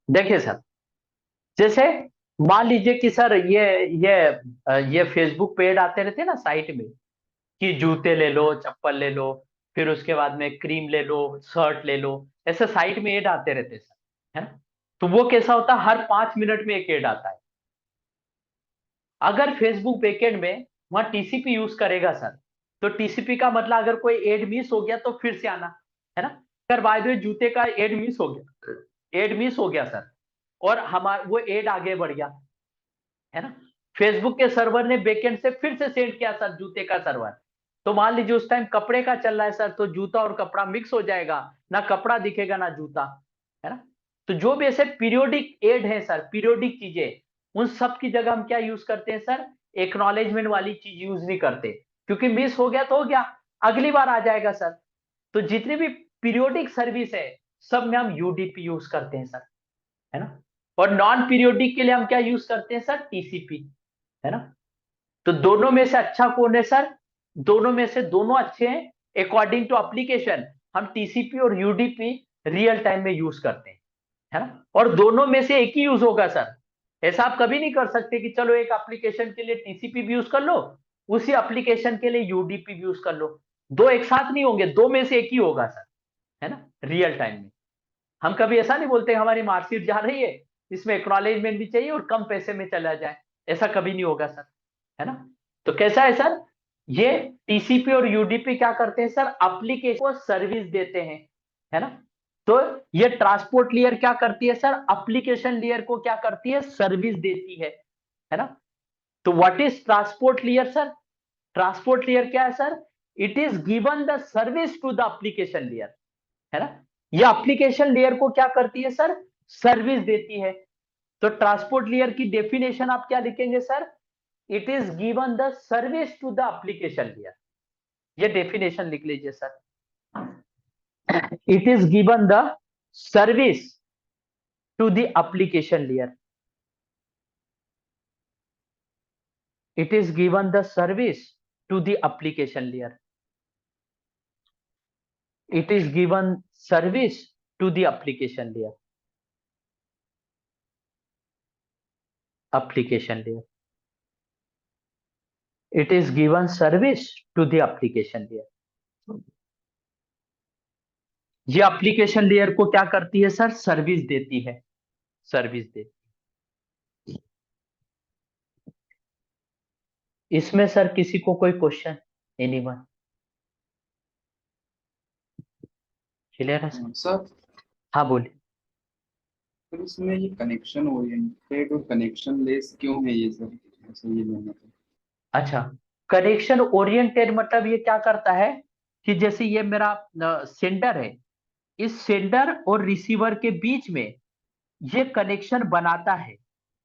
देखिए सर, जैसे मान लीजिए कि सर ये फेसबुक पे ऐड आते रहते हैं ना साइट में, कि जूते ले लो, चप्पल ले लो, फिर उसके बाद में क्रीम ले लो, शर्ट ले लो, ऐसे साइट में ऐड आते रहते हैं सर, है ना। तो वो कैसा होता है, हर 5 मिनट में एक ऐड आता है। अगर फेसबुक बैकएंड में वहां टीसीपी यूज करेगा सर, तो टीसीपी का मतलब अगर कोई एड मिस हो गया तो फिर से आना, है ना। अगर बाय द वे जूते का एड मिस हो गया सर, और हमारा वो एड आगे बढ़ गया, है ना, फेसबुक के सर्वर ने बैकएंड से फिर से सेंड किया सर जूते का सर्वर, तो मान लीजिए उस टाइम कपड़े का चल रहा है सर, तो जूता और कपड़ा मिक्स हो जाएगा, ना कपड़ा दिखेगा ना जूता, है ना। तो जो भी ऐसे पीरियोडिक एड है सर, पीरियोडिक चीजें, उन सब की जगह हम क्या यूज करते हैं सर, एक्नॉलेजमेंट वाली चीज यूज नहीं करते, क्योंकि मिस हो गया तो हो गया, अगली बार आ जाएगा सर। तो जितनी भी पीरियोडिक सर्विस है, सब में हम यूडीपी यूज करते हैं सर, है ना। और नॉन पीरियोडिक के लिए हम क्या यूज करते हैं सर, टीसीपी, है ना। तो दोनों में से अच्छा कौन है सर, दोनों में से दोनों अच्छे हैं। अकॉर्डिंग टू एप्लीकेशन हम टीसीपी और यूडीपी रियल टाइम में यूज करते हैं, है ना। और दोनों में से एक ही यूज होगा सर, ऐसा आप कभी नहीं कर सकते कि चलो एक एप्लीकेशन के लिए टीसीपी भी यूज कर लो, उसी एप्लीकेशन के लिए यूडीपी भी यूज कर लो, दो एक साथ नहीं होंगे, दो में से एक ही होगा सर, है ना, रियल टाइम में। हम कभी ऐसा नहीं बोलते हमारी मार्कशीट जा रही है, इसमें एक्नॉलेजमेंट भी चाहिए और कम पैसे में चला जाए, ऐसा कभी नहीं होगा सर, है ना। तो कैसा है सर, ये टीसीपी और यूडीपी क्या करते हैं सर, एप्लीकेशन को सर्विस देते हैं, है ना। तो ये ट्रांसपोर्ट लेयर क्या करती है सर, एप्लीकेशन लेयर को क्या करती है, सर्विस देती है ना। तो what is transport layer sir, transport layer क्या है sir, it is given the service to the application layer, है ना। ये एप्लीकेशन लेयर को क्या करती है सर, सर्विस देती है। तो ट्रांसपोर्ट लेयर की डेफिनेशन आप क्या लिखेंगे sir, it is given the service to the application layer, ये डेफिनेशन लिख लीजिए sir. It is given the service to the application layer, it is given the service to the application layer, it is given service to the application layer, application layer, it is given service to the application layer. ये application layer को क्या करती है sir, service देती है, service देती। इसमें sir किसी को कोई क्वेश्चन, एनीवन, क्लियर है सर। सर हाँ बोलिए। फिर इसमें ये कनेक्शन ओरिएंटेड और कनेक्शन लेस क्यों है ये सब, ऐसे ये लेना था। अच्छा, कनेक्शन ओरिएंटेड मतलब ये क्या करता है, कि जैसे ये मेरा सेंडर है, इस सेंडर और रिसीवर के बीच में ये कनेक्शन बनाता है,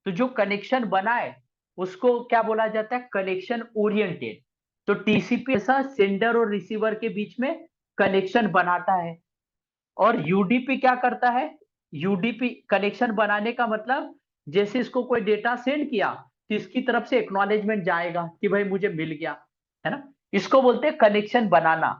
तो जो कनेक्शन बनाए उसको क्या बोला जाता है, कनेक्शन ओरिएंटेड। तो टीसीपी ऐसा सेंडर और रिसीवर के बीच में कनेक्शन बनाता है। और यूडीपी क्या करता है, यूडीपी कनेक्शन बनाने का मतलब, जैसे इसको कोई डेटा सेंड किया, तो इसकी तरफ से एक्नॉलेजमेंट जाएगा कि भाई मुझे मिल गया, है ना। इसको बोलते हैं कनेक्शन बनाना,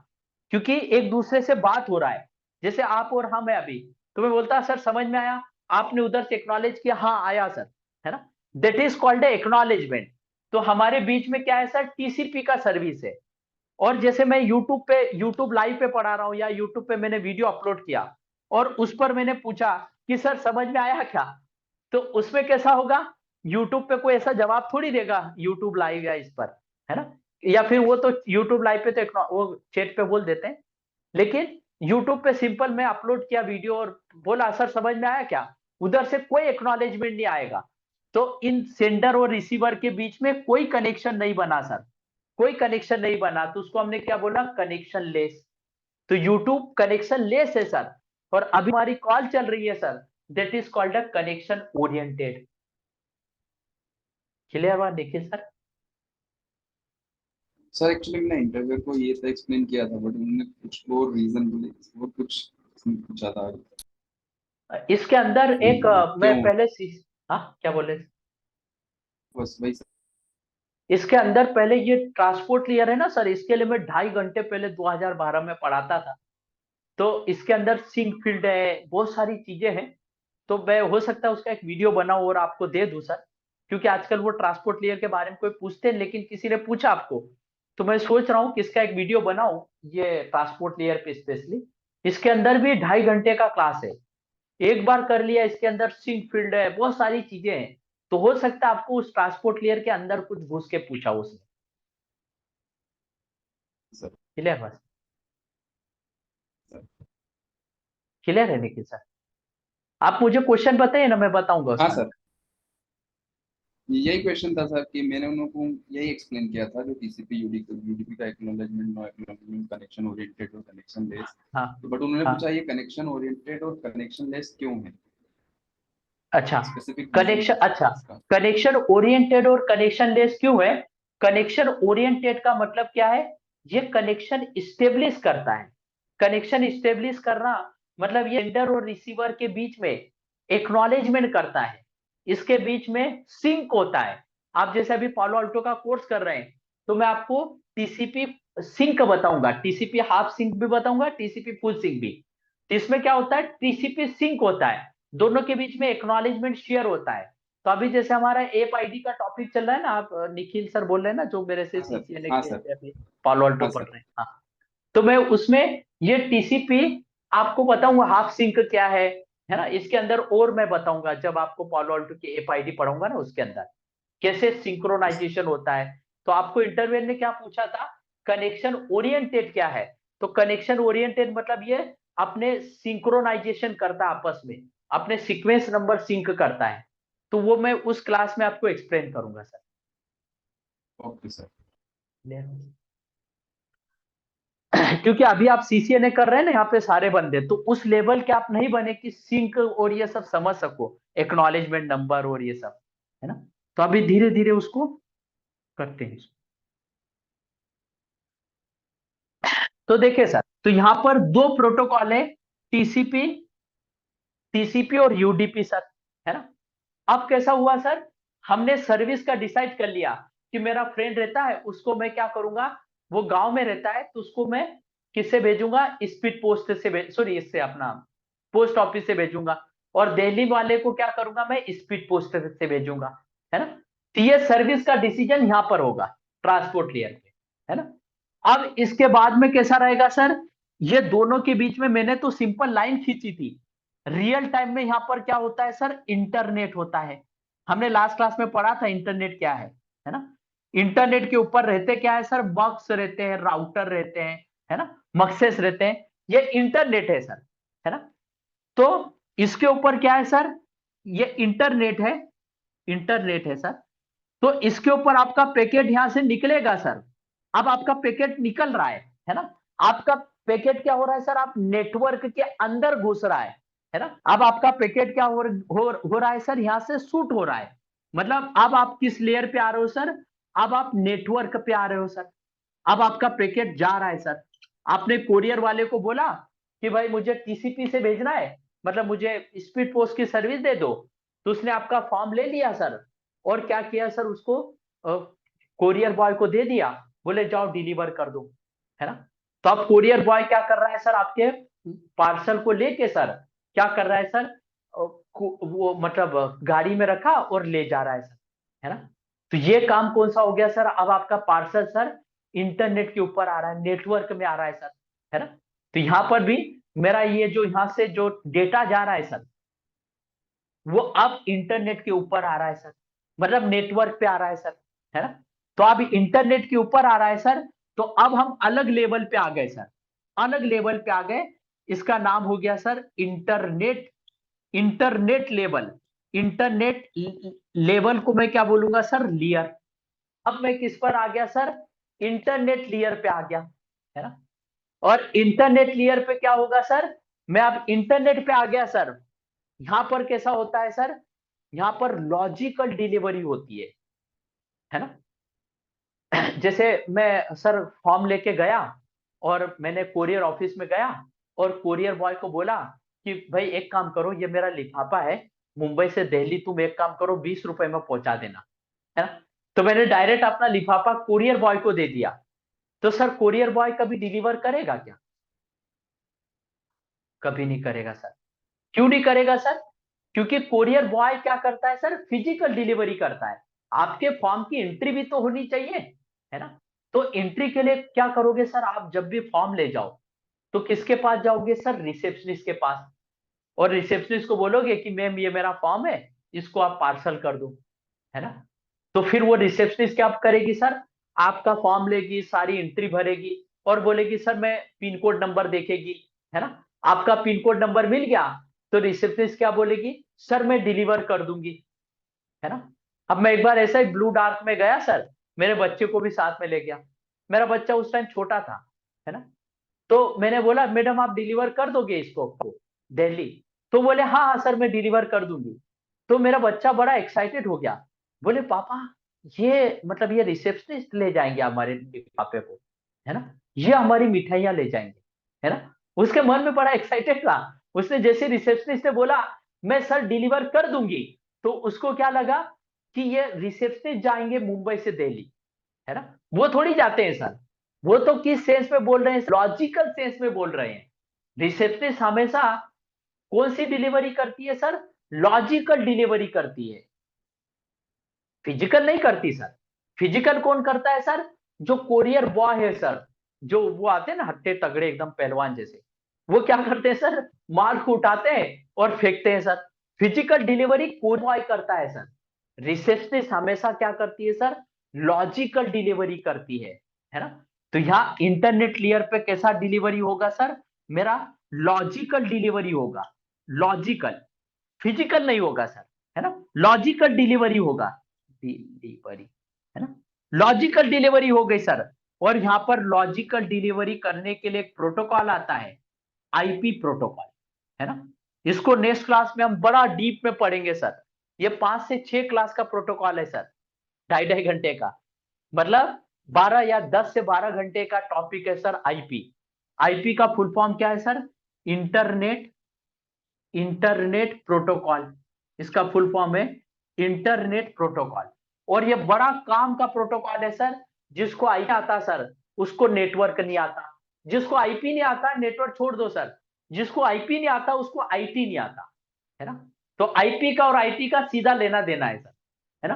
क्योंकि एक दूसरे से बात हो रहा है, जैसे आप और हम है अभी, तो मैं बोलता सर समझ में आया, आपने उधर से एक्नॉलेज किया, हाँ आया सर, है ना, दैट इज कॉल्ड एक्नॉलेजमेंट। तो हमारे बीच में क्या है सर, टीसीपी का सर्विस है। और जैसे मैं यूट्यूब लाइव पे पढ़ा रहा हूँ, या यूट्यूब पे मैंने वीडियो अपलोड किया, और उस पर मैंने पूछा कि सर समझ में आया क्या, तो उसमें कैसा होगा, यूट्यूब पे कोई ऐसा जवाब थोड़ी देगा यूट्यूब लाइव या इस पर, है ना। या फिर वो तो यूट्यूब लाइव पे तो वो चैट पे बोल देते हैं, लेकिन यूट्यूब पे सिंपल मैं अपलोड किया वीडियो और बोला सर समझ में आया क्या, उधर से कोई एक्नॉलेजमेंट नहीं आएगा। तो इन सेंडर और रिसीवर के बीच में कोई कनेक्शन नहीं बना सर, कोई कनेक्शन नहीं बना, तो उसको हमने क्या बोला, कनेक्शन लेस। तो यूट्यूब कनेक्शन लेस है सर, और अभी हमारी कॉल चल रही है sir, that is called a connection oriented. Clear बात, देखिए सर। सर एक्चुअली मैंने इंटरव्यू को ये तो एक्सप्लेन किया था, बट उन्होंने कुछ और रीजन बोले और कुछ इसमें पूछा था इसके अंदर कि एक मैं क्यों, पहले हाँ क्या बोले, बस वही सर। इसके अंदर पहले ये ट्रांसपोर्ट लेयर है ना सर, इसके लिए मैं 2.5 घंटे पहले 2012 में पढ़ाता था। तो इसके अंदर सिंक फील्ड है, बहुत सारी चीजें हैं। तो मैं हो सकता है उसका एक वीडियो बनाऊं और आपको दे दूं सर, क्योंकि आजकल वो ट्रांसपोर्ट लेयर के बारे में कोई पूछते हैं, लेकिन किसी ने पूछा आपको, तो मैं सोच रहा हूँ कि इसका एक वीडियो बनाऊं, ये ट्रांसपोर्ट लेयर पे स्पेशली। इसके अंदर भी 2.5 घंटे का क्लास है, एक बार कर लिया, इसके अंदर सिंक फील्ड है, बहुत सारी चीजें हैं। तो हो सकता है आपको उस ट्रांसपोर्ट लेयर के अंदर कुछ घुस के पूछा उसने। सर। क्लियर बस? सर। क्लियर है निखिल सर? आप मुझे क्वेश्चन बताइए ना, मैं बताऊंगा हाँ उसका सर, आंसर। यही क्वेश्चन था सर कि मैंने उनको यही एक्सप्लेन किया था जो टीसीपी यूडीपी का acknowledgement, no acknowledgement, connection oriented और कनेक्शन लेस। हाँ तो बट उन्होंने हाँ। पूछा ये कनेक्शन ओरिएंटेड और कनेक्शन लेस क्यों है, अच्छा, स्पेसिफिक रीजन कनेक्शन, क्या है अच्छा, इसका। कनेक्शन ओरिएंटेड और कनेक्शन लेस क्यों है? कनेक्शन ओरिएंटेड का मतलब क्या है? ये कनेक्शन स्टेब्लिश करता है। कनेक्शन स्टेब्लिश करना मतलब ये सेंडर और रिसीवर के बीच में एक्नॉलेजमेंट करता है, इसके बीच में सिंक होता है। आप जैसे अभी पालो अल्टो का कोर्स कर रहे हैं, तो मैं आपको टीसीपी सिंक बताऊंगा, टीसीपी हाफ सिंक भी बताऊंगा, टीसीपी फुल सिंक भी। तो इसमें क्या होता है, टीसीपी सिंक होता है, दोनों के बीच में एक्नॉलेजमेंट शेयर होता है। तो अभी जैसे हमारा एप आईडी का टॉपिक चल रहा है ना, आप निखिल सर बोल रहे हैं ना, जो मेरे से हाँ सर। सीसीएनए हाँ के सर। अभी पालो अल्टो हाँ पढ़ सर। रहे हैं, हाँ। तो मैं उसमें ये टीसीपी आपको बताऊंगा हाफ सिंक क्या है ना, इसके अंदर और मैं बताऊंगा जब आपको पालो अल्टो की एप आईडी पढ़ाऊंगा ना, उसके अंदर कैसे सिंक्रोनाइजेशन होता है। तो आपको इंटरव्यू ने क्या पूछा था, कनेक्शन ओरिएंटेड क्या है? तो कनेक्शन ओरिएंटेड मतलब ये अपने सिंक्रोनाइजेशन करता है आपस में, अपने सीक्वेंस नंबर सिंक करता है। तो वो मैं उस क्लास में आपको एक्सप्लेन करूंगा सर। Okay sir. क्योंकि अभी आप सीसीएनए कर रहे हैं ना यहाँ पे सारे बंदे, तो उस लेवल के आप नहीं बने कि सिंक और ये सब समझ सको, एक्नॉलेजमेंट नंबर और ये सब, है ना। तो अभी धीरे धीरे उसको करते हैं। तो देखिए सर, तो यहां पर दो प्रोटोकॉल है, टीसीपी, टीसीपी और यूडीपी सर, है ना। अब कैसा हुआ सर, हमने सर्विस का डिसाइड कर लिया कि मेरा फ्रेंड रहता है, उसको मैं क्या करूंगा, वो गांव में रहता है, तो उसको मैं किससे भेजूंगा, स्पीड पोस्ट से, सॉरी इससे अपना पोस्ट ऑफिस से भेजूंगा। और दिल्ली वाले को क्या करूंगा, मैं स्पीड पोस्ट से भेजूंगा, है ना। तो ये सर्विस का डिसीजन यहां पर होगा ट्रांसपोर्ट लेयर पे, है ना। अब इसके बाद में कैसा रहेगा सर, ये दोनों के बीच में मैंने तो सिंपल लाइन खींची थी, रियल टाइम में यहां पर क्या होता है सर, इंटरनेट होता है। हमने लास्ट क्लास में पढ़ा था इंटरनेट क्या है ना। इंटरनेट के ऊपर रहते क्या है सर, बक्स रहते हैं, राउटर रहते हैं, है ना, मक्सेस रहते हैं, ये इंटरनेट है सर, है ना। तो इसके ऊपर क्या है सर, ये इंटरनेट है सर। तो इसके ऊपर आपका पैकेट यहां से निकलेगा सर। अब आपका पैकेट निकल रहा है ना। आपका पैकेट क्या हो रहा है सर, आप नेटवर्क के अंदर घुस रहा है ना। अब आपका पैकेट क्या हो रहा है सर, यहां से शूट हो रहा है। मतलब अब आप किस लेयर पे आ रहे हो सर, अब आप नेटवर्क पे आ रहे हो सर। अब आपका पैकेट जा रहा है सर। आपने कोरियर वाले को बोला कि भाई मुझे टीसीपी से भेजना है, मतलब मुझे स्पीड पोस्ट की सर्विस दे दो। तो उसने आपका फॉर्म ले लिया सर, और क्या किया सर, उसको कोरियर बॉय को दे दिया, बोले जाओ डिलीवर कर दो, है ना। तो अब कोरियर बॉय क्या कर रहा है सर, आपके पार्सल को लेके सर क्या कर रहा है सर, वो मतलब गाड़ी में रखा और ले जा रहा है सर, है ना। तो ये काम कौन सा हो गया सर, अब आपका पार्सल सर इंटरनेट के ऊपर आ रहा है, नेटवर्क में आ रहा है सर, है ना। तो यहां पर भी मेरा ये जो यहां से जो डेटा जा रहा है सर, वो अब इंटरनेट के ऊपर आ रहा है सर, मतलब नेटवर्क पे आ रहा है सर, है ना। तो अब इंटरनेट के ऊपर आ रहा है सर। तो अब हम अलग लेवल पे आ गए सर, अलग लेवल पे आ गए। इसका नाम हो गया sir internet, internet level. Internet level को मैं क्या बोलूंगा सर, लेयर। अब मैं किस पर आ गया सर, इंटरनेट लेयर पे आ गया, है ना। और इंटरनेट लेयर पे क्या होगा सर, मैं अब इंटरनेट पे आ गया सर। यहां पर कैसा होता है सर, यहां पर लॉजिकल डिलीवरी होती है ना। जैसे मैं सर फॉर्म लेके गया, और मैंने कोरियर ऑफिस में गया, और कोरियर बॉय को बोला कि भाई एक काम करो, ये मेरा लिफाफा है, मुंबई से दिल्ली, तुम एक काम करो 20 रुपए में पहुंचा देना, है ना। तो मैंने डायरेक्ट अपना लिफाफा कोरियर बॉय को दे दिया। तो सर कोरियर बॉय कभी डिलीवर करेगा क्या? कभी नहीं करेगा सर। क्यों नहीं करेगा सर? क्योंकि कोरियर बॉय क्या करता है सर, फिजिकल डिलीवरी करता है। आपके फॉर्म की एंट्री भी तो होनी चाहिए, है ना। तो एंट्री के लिए क्या करोगे सर, आप जब भी फॉर्म ले जाओ तो किसके पास जाओगे सर, रिसेप्शनिस्ट के पास। और रिसेप्शनिस्ट को बोलोगे कि मैम ये मेरा फॉर्म है, इसको आप पार्सल कर दो, है ना। तो फिर वो रिसेप्शनिस्ट क्या करेगी सर, आपका फॉर्म लेगी, सारी एंट्री भरेगी और बोलेगी सर मैं पिन कोड नंबर देखेगी, है ना। आपका पिन कोड नंबर मिल गया तो रिसेप्शनिस्ट क्या बोलेगी, सर मैं डिलीवर कर दूंगी, है ना। अब मैं एक बार ऐसा ही ब्लू डार्क में गया सर, मेरे बच्चे को भी साथ में ले गया। मेरा बच्चा उस टाइम छोटा था, है ना। तो मैंने बोला मैडम आप डिलीवर कर दोगे इसको आपको दिल्ली। तो बोले हाँ हाँ सर मैं डिलीवर कर दूंगी। तो मेरा बच्चा बड़ा एक्साइटेड हो गया, बोले पापा ये मतलब ये रिसेप्शनिस्ट ले जाएंगे हमारे पापे को, है ना, ये हमारी मिठाइयाँ ले जाएंगे, है ना। उसके मन में बड़ा एक्साइटेड था। उसने जैसे रिसेप्शनिस्ट ने बोला मैं सर डिलीवर कर दूंगी, तो उसको क्या लगा कि ये रिसेप्शनिस्ट जाएंगे मुंबई से दिल्ली, है ना। वो थोड़ी जाते हैं सर, वो तो किस सेंस में बोल रहे हैं, लॉजिकल सेंस में बोल रहे हैं। रिसेप्शनिस्ट हमेशा कौन सी डिलीवरी करती है सर, लॉजिकल डिलीवरी करती है, फिजिकल नहीं करती सर। फिजिकल कौन करता है सर, जो कोरियर बॉय है सर, जो वो आते हैं ना हट्टे तगड़े एकदम पहलवान जैसे, वो क्या करते हैं सर, माल को उठाते हैं और फेंकते हैं sir. Physical delivery courier boy करता है सर। रिसेप्शनिस्ट हमेशा क्या करती है सर, लॉजिकल डिलीवरी करती है ना। तो यहाँ इंटरनेट लेयर पे कैसा डिलीवरी होगा सर, मेरा लॉजिकल डिलीवरी होगा, लॉजिकल, फिजिकल नहीं होगा सर, है ना। लॉजिकल डिलीवरी होगा, डिलीवरी, है ना। लॉजिकल डिलीवरी हो गई सर। और यहां पर लॉजिकल डिलीवरी करने के लिए एक प्रोटोकॉल आता है, आईपी प्रोटोकॉल, है ना। इसको नेक्स्ट क्लास में हम बड़ा डीप में पढ़ेंगे सर। ये 5 से 6 क्लास का प्रोटोकॉल है सर, 2.5 घंटे का, मतलब 12 या 10 से 12 घंटे का टॉपिक है सर आईपी। आईपी का फुल फॉर्म क्या है सर, इंटरनेट इंटरनेट प्रोटोकॉल, इसका फुल फॉर्म है इंटरनेट प्रोटोकॉल। और ये बड़ा काम का प्रोटोकॉल है सर। जिसको आईपी आता सर उसको नेटवर्क नहीं आता, जिसको आईपी नहीं आता नेटवर्क छोड़ दो सर, जिसको आईपी नहीं आता उसको आईटी नहीं आता, है ना। तो आईपी का और आईटी का सीधा लेना देना है सर, है ना।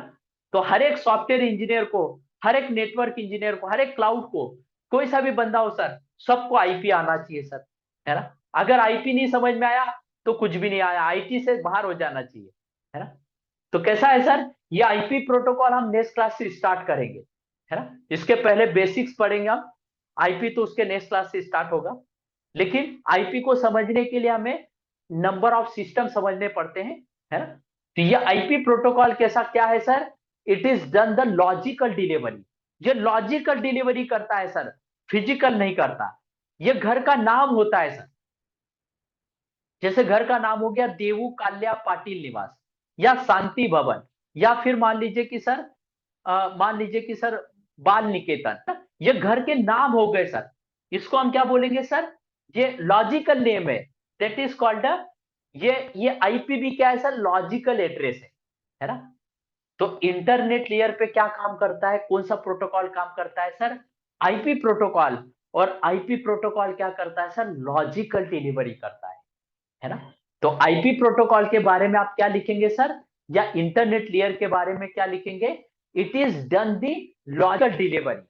तो हर एक सॉफ्टवेयर इंजीनियर को, हर एक नेटवर्क इंजीनियर को, हर एक क्लाउड को, कोई सा भी बंदा हो सर, सबको आईपी आना चाहिए सर, है ना। अगर आईपी नहीं समझ में आया तो कुछ भी नहीं आया, आईटी से बाहर हो जाना चाहिए, है ना। तो कैसा है सर, ये आईपी प्रोटोकॉल हम नेक्स्ट क्लास से स्टार्ट करेंगे, है ना। इसके पहले बेसिक्स पढ़ेंगे हम, आईपी तो उसके नेक्स्ट क्लास से स्टार्ट होगा। लेकिन आईपी को समझने के लिए हमें नंबर ऑफ सिस्टम समझने पड़ते हैं, है ना। तो ये आईपी प्रोटोकॉल कैसा क्या है sir, it is done the logical delivery. ये लॉजिकल डिलीवरी करता है सर, फिजिकल नहीं करता। ये घर का नाम होता है सर, जैसे घर का नाम हो गया देवू काल्या पाटिल निवास या शांति भवन, या फिर मान लीजिए कि सर मान लीजिए कि सर बाल निकेतन, ये घर के नाम हो गए सर। इसको हम क्या बोलेंगे सर, ये लॉजिकल नेम है, दैट इज कॉल्ड ये आईपी भी क्या है सर, लॉजिकल एड्रेस है ना। तो इंटरनेट लेयर पे क्या काम करता है, कौन सा प्रोटोकॉल काम करता है सर, आईपी प्रोटोकॉल। और आईपी प्रोटोकॉल क्या करता है सर, लॉजिकल डिलीवरी करता है ना। तो आईपी प्रोटोकॉल के बारे में आप क्या लिखेंगे सर, या इंटरनेट लेयर के बारे में क्या लिखेंगे, it is done the logical delivery,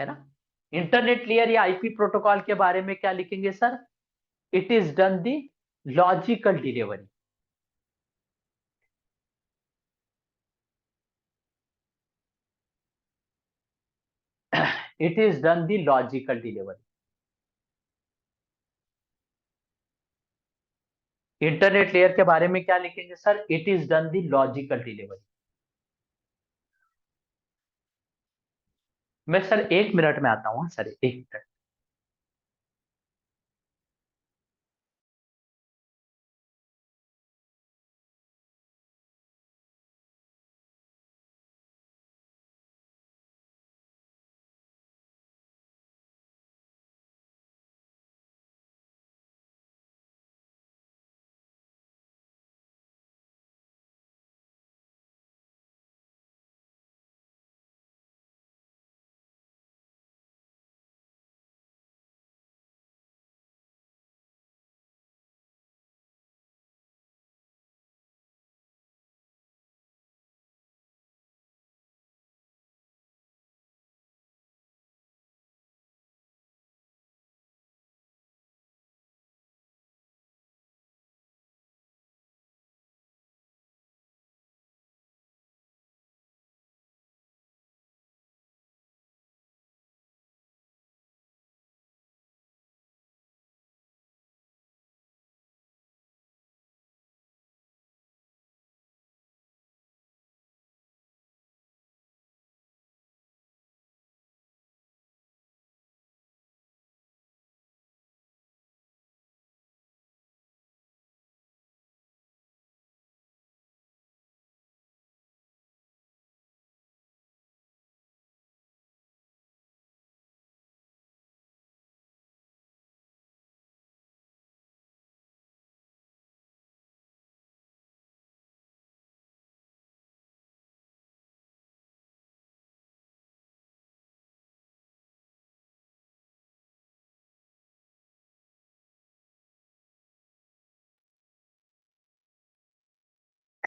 है ना। इंटरनेट लेयर या आईपी प्रोटोकॉल के बारे में क्या लिखेंगे sir, it is done the logical delivery. It is done the logical delivery. Internet layer के बारे में क्या लिखेंगे sir, it is done the logical delivery. मैं सर 1 मिनट में आता हूँ सर, 1 मिनट।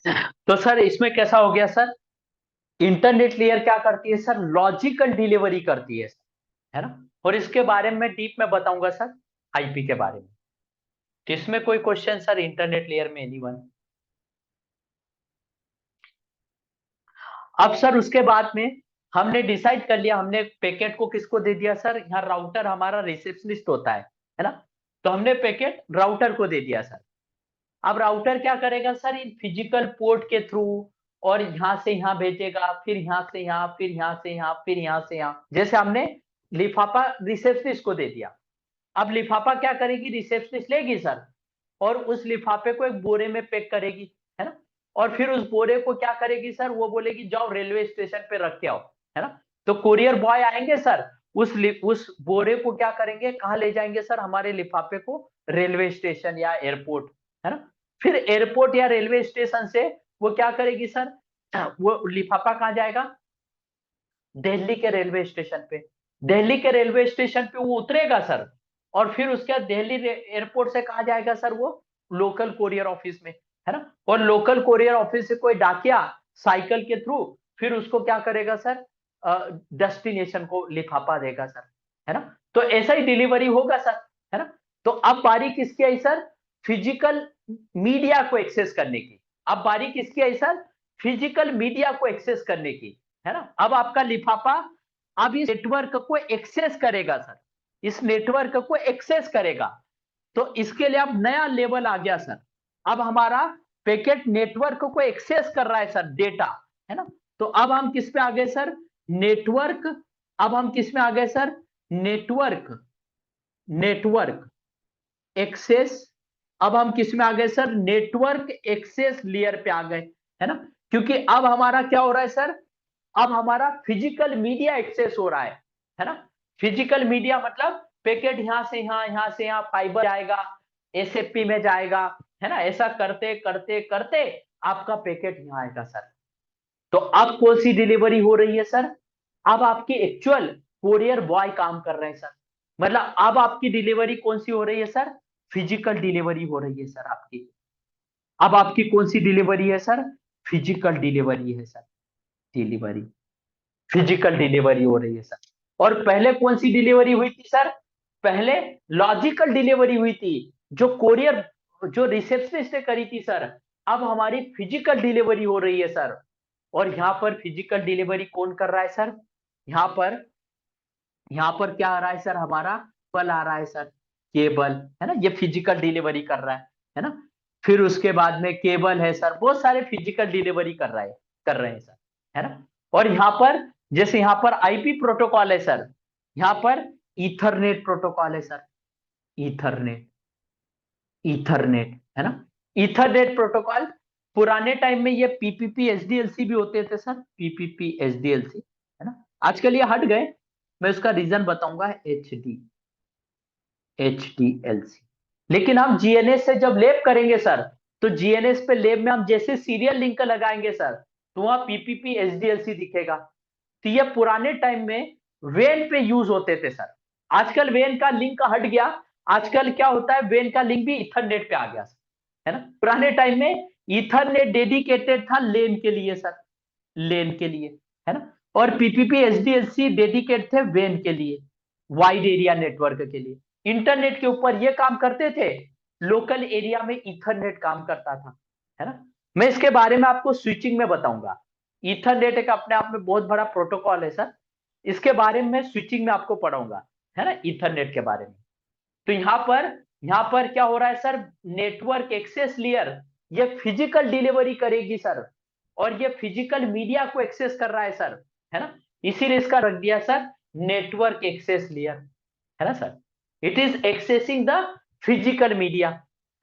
तो सर इसमें कैसा हो गया सर, इंटरनेट लेयर क्या करती है सर, लॉजिकल डिलीवरी करती है ना। और इसके बारे में डीप में बताऊंगा सर, आईपी के बारे में। तो इसमें कोई क्वेश्चन सर इंटरनेट लेयर में, एनीवन? अब सर उसके बाद में हमने डिसाइड कर लिया, हमने पैकेट को किसको दे दिया सर, यहाँ राउटर हमारा रिसेप्शनिस्ट होता है ना। तो हमने पैकेट राउटर को दे दिया सर। अब राउटर क्या करेगा सर, इन फिजिकल पोर्ट के थ्रू, और यहां से यहां भेजेगा, फिर यहां से यहां, फिर यहां से यहां, फिर यहां से यहां। जैसे हमने लिफाफा रिसेप्शनिस्ट को दे दिया, अब लिफाफा क्या करेगी, रिसेप्शनिस्ट लेगी सर, और उस लिफाफे को एक बोरे में पैक करेगी, है ना। और फिर उस बोरे को क्या करेगी सर, वो बोलेगी जाओ रेलवे स्टेशन पे रख के आओ, है ना। तो कुरियर बॉय आएंगे सर, उस बोरे को क्या करेंगे, कहाँ ले जाएंगे सर, हमारे लिफाफे को रेलवे स्टेशन या एयरपोर्ट, है ना। फिर एयरपोर्ट या रेलवे स्टेशन से वो क्या करेगी सर, वो लिफाफा कहाँ जाएगा, दिल्ली के रेलवे स्टेशन पे। दिल्ली के रेलवे स्टेशन पे वो उतरेगा सर, और फिर उसके बाद दिल्ली एयरपोर्ट से कहा जाएगा सर, वो लोकल कोरियर ऑफिस में, है ना। और लोकल कोरियर ऑफिस से कोई डाकिया साइकिल के थ्रू फिर उसको क्या करेगा सर, डेस्टिनेशन को लिफाफा देगा सर, है ना। तो ऐसा ही डिलीवरी होगा सर, है ना। तो अब बारी किसकी आई सर, फिजिकल मीडिया को एक्सेस करने की। अब बारी किसकी आई सर, फिजिकल मीडिया को एक्सेस करने की, है ना। अब आपका लिफाफा अब इस नेटवर्क को एक्सेस करेगा सर, इस नेटवर्क को एक्सेस करेगा। तो इसके लिए अब नया लेवल आ गया सर, अब हमारा पैकेट नेटवर्क को एक्सेस कर रहा है सर, डेटा, है ना। तो अब हम किस पे आ गए सर, नेटवर्क। अब हम किस में आ गए सर, नेटवर्क, नेटवर्क एक्सेस। अब हम किस में आ गए सर, नेटवर्क एक्सेस लेयर पे आ गए, है ना। क्योंकि अब हमारा क्या हो रहा है सर, अब हमारा फिजिकल मीडिया एक्सेस हो रहा है ना। फिजिकल मीडिया मतलब पैकेट यहां से यहां, यहां से यहां फाइबर जाएगा, एसएफपी में जाएगा, है ना। ऐसा करते करते करते आपका पैकेट यहां आएगा सर। तो अब कौन सी डिलीवरी हो रही है सर, अब आपकी एक्चुअल कोरियर बॉय काम कर रहे हैं सर। मतलब अब आपकी डिलीवरी कौन सी हो रही है सर, फिजिकल डिलीवरी हो रही है सर आपकी। अब आपकी कौन सी डिलीवरी है सर, फिजिकल डिलीवरी है सर, डिलीवरी, फिजिकल डिलीवरी हो रही है सर। और पहले कौन सी डिलीवरी हुई थी सर, पहले लॉजिकल डिलीवरी हुई थी, जो कोरियर, जो रिसेप्शनिस्ट ने करी थी सर। अब हमारी फिजिकल डिलीवरी हो रही है सर। और यहां पर फिजिकल डिलीवरी कौन कर रहा है सर, यहां पर, यहां पर क्या आ रहा है सर, हमारा केबल आ रहा है सर, केबल, है ना। ये फिजिकल डिलीवरी कर रहा है ना। फिर उसके बाद में केबल है सर, बहुत सारे फिजिकल डिलीवरी कर रहे हैं सर, है ना। और यहाँ पर, जैसे यहाँ पर आईपी प्रोटोकॉल है सर, यहाँ पर ईथरनेट प्रोटोकॉल है सर, ईथरनेट, ईथरनेट, है ना। ईथरनेट प्रोटोकॉल, पुराने टाइम में ये पीपीपी एसडीएलसी भी होते थे सर, पीपीपी एसडीएलसी, है ना। आजकल ये हट गए, मैं उसका रीजन बताऊंगा, एचडीएलसी। लेकिन हम जीएनएस से जब लैब करेंगे सर, तो जीएनएस पे लैब में हम जैसे सीरियल लिंक लगाएंगे सर, तो वहां पीपीपी एसडीएलसी दिखेगा। तो ये पुराने टाइम में वेन पे यूज होते थे सर। आजकल वेन का लिंक हट गया, आजकल क्या होता है, वेन का लिंक भी इथरनेट पे आ गया सर, है ना। पुराने टाइम में इथरनेट डेडिकेटेड था लेन के लिए सर, लेन के लिए, है ना। और पीपीपी एसडीएलसी डेडिकेट थे वेन के लिए, वाइड एरिया नेटवर्क के लिए। इंटरनेट के ऊपर ये काम करते थे, लोकल एरिया में ईथरनेट काम करता था, है ना। मैं इसके बारे में आपको स्विचिंग में बताऊंगा। ईथरनेट एक अपने आप में बहुत बड़ा प्रोटोकॉल है सर, इसके बारे में मैं स्विचिंग में आपको पढ़ाऊंगा, है ना, ईथरनेट के बारे में। तो यहाँ पर क्या हो रहा है सर, नेटवर्क एक्सेस लेयर ये फिजिकल डिलीवरी करेगी सर, और ये फिजिकल मीडिया को एक्सेस कर रहा है सर, है ना। इसीलिए इसका रख दिया सर नेटवर्क एक्सेस लेयर, है ना sir. It is accessing the physical media,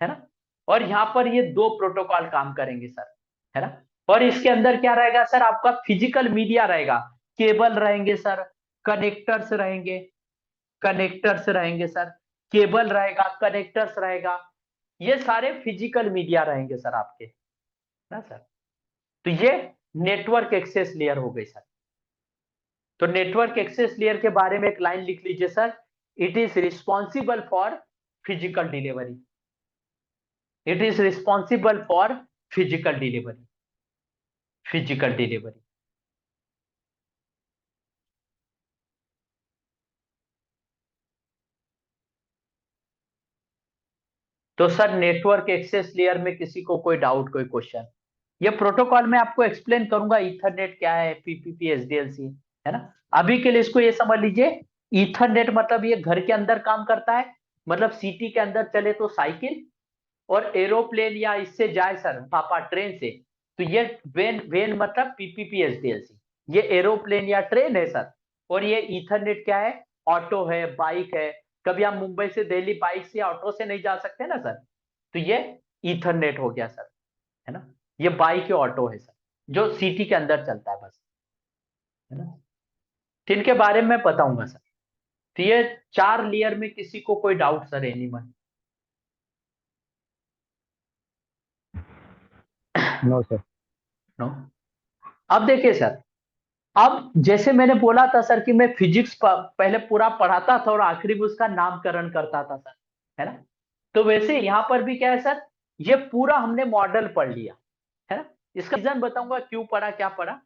है ना। और यहाँ पर ये दो प्रोटोकॉल काम करेंगे सर, है ना। और इसके अंदर क्या रहेगा सर, आपका फिजिकल मीडिया रहेगा, केबल रहेंगे सर, कनेक्टर्स रहेंगे, कनेक्टर्स रहेंगे सर, केबल रहेगा, कनेक्टर्स रहेगा, ये सारे फिजिकल मीडिया रहेंगे सर आपके, ना सर। तो ये नेटवर्क एक्सेस लेयर हो गई सर। तो नेटवर्क एक्सेस लेयर के बारे में एक लाइन लिख लीजिए sir, it is responsible for physical delivery, it is responsible for physical delivery, physical delivery. तो सर नेटवर्क एक्सेस लेयर में किसी को कोई डाउट, कोई क्वेश्चन? ये प्रोटोकॉल मैं आपको एक्सप्लेन करूंगा, ईथरनेट क्या है, पीपीपी, एसडीएलसी, है ना। अभी के लिए इसको ये समझ लीजिए, ईथरनेट मतलब ये घर के अंदर काम करता है, मतलब सिटी के अंदर चले तो साइकिल, और एरोप्लेन या इससे जाए सर पापा ट्रेन से, तो ये वेन वेन मतलब पीपीपी, एसडीएलसी, ये एरोप्लेन या ट्रेन है सर। और ये ईथरनेट क्या है? ऑटो है, बाइक है। कभी आप मुंबई से दिल्ली बाइक से या ऑटो से नहीं जा सकते ना सर, तो ये ईथरनेट हो गया सर, है ना। ये बाइक या ऑटो है सर, जो सिटी के अंदर चलता है बस, है ना। तो इनके बारे में मैं बताऊंगा सर। तो ये 4 लेयर में किसी को कोई doubt sir, anyone? No sir. No. अब देखिए सर, अब जैसे मैंने बोला था सर कि मैं फिजिक्स पहले पूरा पढ़ाता था और आखिरी में उसका नामकरण करता था सर, है ना। तो वैसे यहां पर भी क्या है सर, ये पूरा हमने मॉडल पढ़ लिया, है ना। इसका रीजन बताऊंगा क्यों पढ़ा, क्या पढ़ा।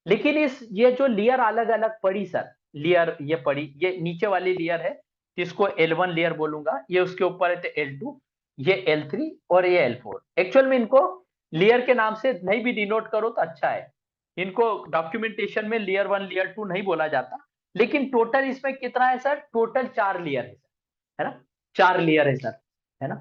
लेकिन इस ये जो लेयर अलग अलग पड़ी सर, लेयर ये पड़ी, ये नीचे वाली लेयर है, जिसको L1 लेयर बोलूंगा, ये उसके ऊपर है तो L2, ये L3 और ये L4। एक्चुअल में इनको लेयर के नाम से नहीं भी डिनोट करो तो अच्छा है, इनको डॉक्यूमेंटेशन में लेयर 1 लेयर 2 नहीं बोला जाता। लेकिन टोटल इसमें कितना है सर? टोटल 4 लेयर है ना, 4 लेयर है सर, है ना।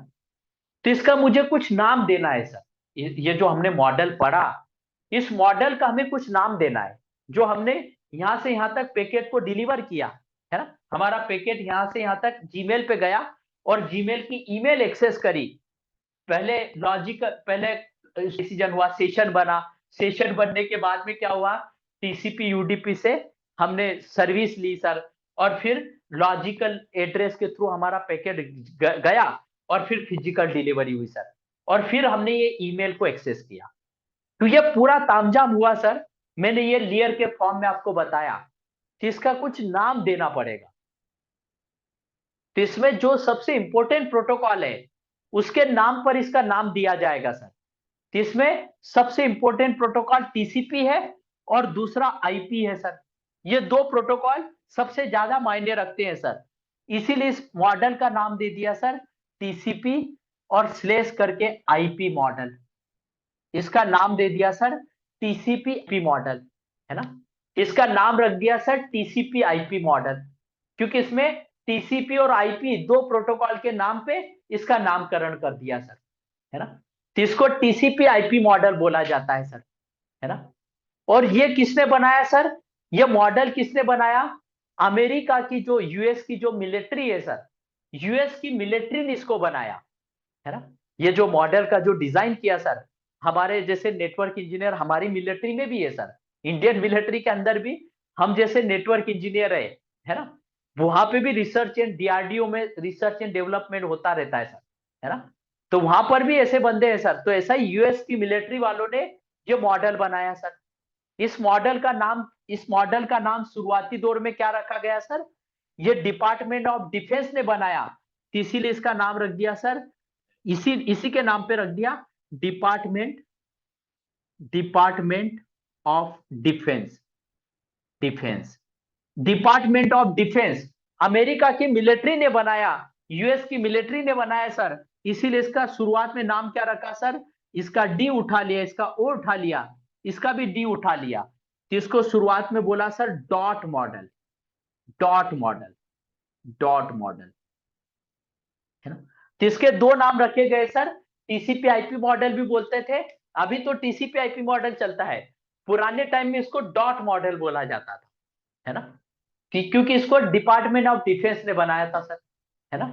तो इसका मुझे कुछ नाम देना है सर। ये जो हमने मॉडल पढ़ा, इस मॉडल का हमें कुछ नाम देना है। जो हमने यहां से यहां तक पैकेट को डिलीवर किया, है ना, हमारा पैकेट यहां से यहां तक जीमेल पे गया, और जीमेल की ईमेल एक्सेस करी। पहले लॉजिकल, पहले डिसीजन हुआ, सेशन बना, सेशन बनने के बाद में क्या हुआ, टीसीपी यूडीपी से हमने सर्विस ली सर, और फिर लॉजिकल एड्रेस के थ्रू हमारा पैकेट गया, और फिर फिजिकल डिलीवरी हुई सर, और फिर हमने ये ईमेल को एक्सेस किया। तो ये पूरा तामझाम हुआ सर। मैंने ये लेयर के फॉर्म में आपको बताया कि इसका कुछ नाम देना पड़ेगा। तो इसमें जो सबसे इंपॉर्टेंट प्रोटोकॉल है, उसके नाम पर इसका नाम दिया जाएगा सर। तो इसमें सबसे इंपॉर्टेंट प्रोटोकॉल टीसीपी है, और दूसरा आईपी है सर। ये दो प्रोटोकॉल सबसे ज्यादा मायने रखते हैं सर। इसीलिए इस मॉडल का नाम दे दिया सर टीसीपी, और स्लेश करके आईपी मॉडल। इसका नाम दे दिया सर टीसीपी आईपी मॉडल, है ना। इसका नाम रख दिया सर टीसीपी आईपी मॉडल, क्योंकि इसमें टीसीपी और आईपी दो प्रोटोकॉल के नाम पे इसका नामकरण कर दिया सर, है ना। तो इसको टीसीपी आईपी मॉडल बोला जाता है सर, है ना। और ये किसने बनाया सर? ये मॉडल किसने बनाया? अमेरिका की जो यूएस की जो मिलिट्री है सर, यूएस की मिलिट्री ने इसको बनाया, है ना। ये जो मॉडल का जो डिजाइन किया सर, हमारे जैसे नेटवर्क इंजीनियर हमारी मिलिट्री में भी है सर, इंडियन मिलिट्री के अंदर भी हम जैसे नेटवर्क इंजीनियर है ना। वहां पे भी रिसर्च एंड डीआरडीओ में रिसर्च एंड डेवलपमेंट होता रहता है सर, है ना। तो वहां पर भी ऐसे बंदे हैं सर। तो ऐसा ही यूएस की मिलिट्री वालों ने ये मॉडल बनाया सर। इस मॉडल का नाम शुरुआती दौर में क्या रखा गया सर? ये डिपार्टमेंट ऑफ डिफेंस ने बनाया, तो इसीलिए इसका नाम रख दिया सर, इसी इसी के नाम पे रख दिया, department department of defence. Defence, department of defence America की मिलिट्री ने बनाया, यूएस की मिलिट्री ने बनाया सर। इसीलिए इसका शुरुआत में नाम क्या रखा सर? इसका डी उठा लिया, इसका ओ उठा लिया, इसका भी डी उठा लिया, तो इसको शुरुआत में बोला sir dot model. Dot model, dot model, है ना। तो इसके दो नाम रखे गए सर, टीसीपी आईपी मॉडल भी बोलते थे। अभी तो टीसीपी आईपी मॉडल चलता है, पुराने टाइम में इसको डॉट मॉडल बोला जाता था, है ना। क्योंकि इसको डिपार्टमेंट ऑफ डिफेंस ने बनाया था सर, है ना।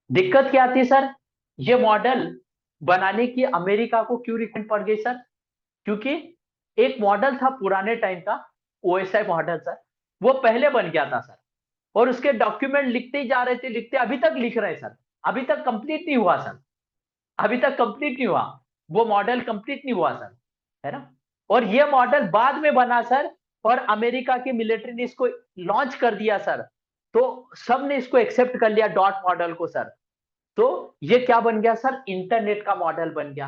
दिक्कत क्या थी सर? ये मॉडल बनाने की अमेरिका को क्यों रिक्वायरमेंट पड़ गई सर? क्योंकि एक मॉडल था पुराने टाइम का, ओएसआई मॉडल सर, वो पहले बन गया था सर, और उसके डॉक्यूमेंट लिखते ही जा रहे थे, लिखते अभी तक लिख रहे हैं सर, अभी तक कंप्लीट नहीं हुआ सर, अभी तक कंप्लीट नहीं हुआ, वो मॉडल कंप्लीट नहीं हुआ सर, है ना। और ये मॉडल बाद में बना सर, और अमेरिका की मिलिट्री ने इसको लॉन्च कर दिया सर, तो सब ने इसको एक्सेप्ट कर लिया डॉट मॉडल को सर। तो ये क्या बन गया सर? इंटरनेट का मॉडल बन गया।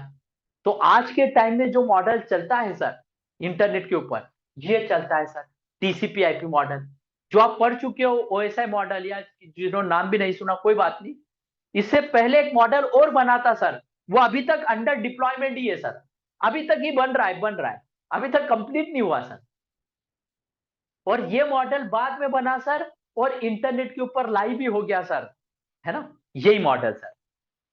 तो आज के टाइम में जो मॉडल चलता है सर, इंटरनेट के ऊपर ये चलता है सर, टीसीपी आईपी मॉडल। जो आप पढ़ चुके हो ओएसआई मॉडल, या जिन्होंने नाम भी नहीं सुना कोई बात नहीं, इससे पहले एक मॉडल और बना था सर, वो अभी तक अंडर डिप्लॉयमेंट ही है सर, अभी तक ही बन रहा है, अभी तक कंप्लीट नहीं हुआ सर। और ये मॉडल बाद में बना सर, और इंटरनेट के ऊपर लाइव भी हो गया सर, है ना, यही मॉडल सर।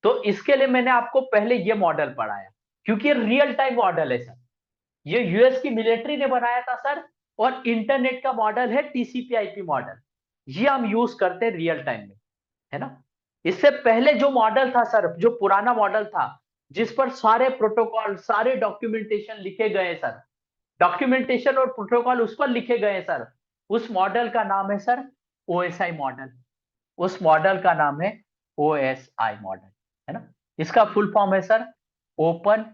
तो इसके लिए मैंने आपको पहले ये मॉडल पढ़ाया, क्योंकि रियल टाइम मॉडल है सर, ये यूएस की मिलिट्री ने बनाया था सर, और इंटरनेट का मॉडल है टीसीपी आईपी मॉडल, ये हम यूज करते हैं रियल टाइम में, है ना। इससे पहले जो मॉडल था सर, जो पुराना मॉडल था, जिस पर सारे प्रोटोकॉल सारे डॉक्यूमेंटेशन लिखे गए सर, डॉक्यूमेंटेशन और प्रोटोकॉल उस पर लिखे गए सर, उस मॉडल का नाम है सर ओएसआई मॉडल। उस मॉडल का नाम है ओएसआई मॉडल, है ना। इसका फुल फॉर्म है sir open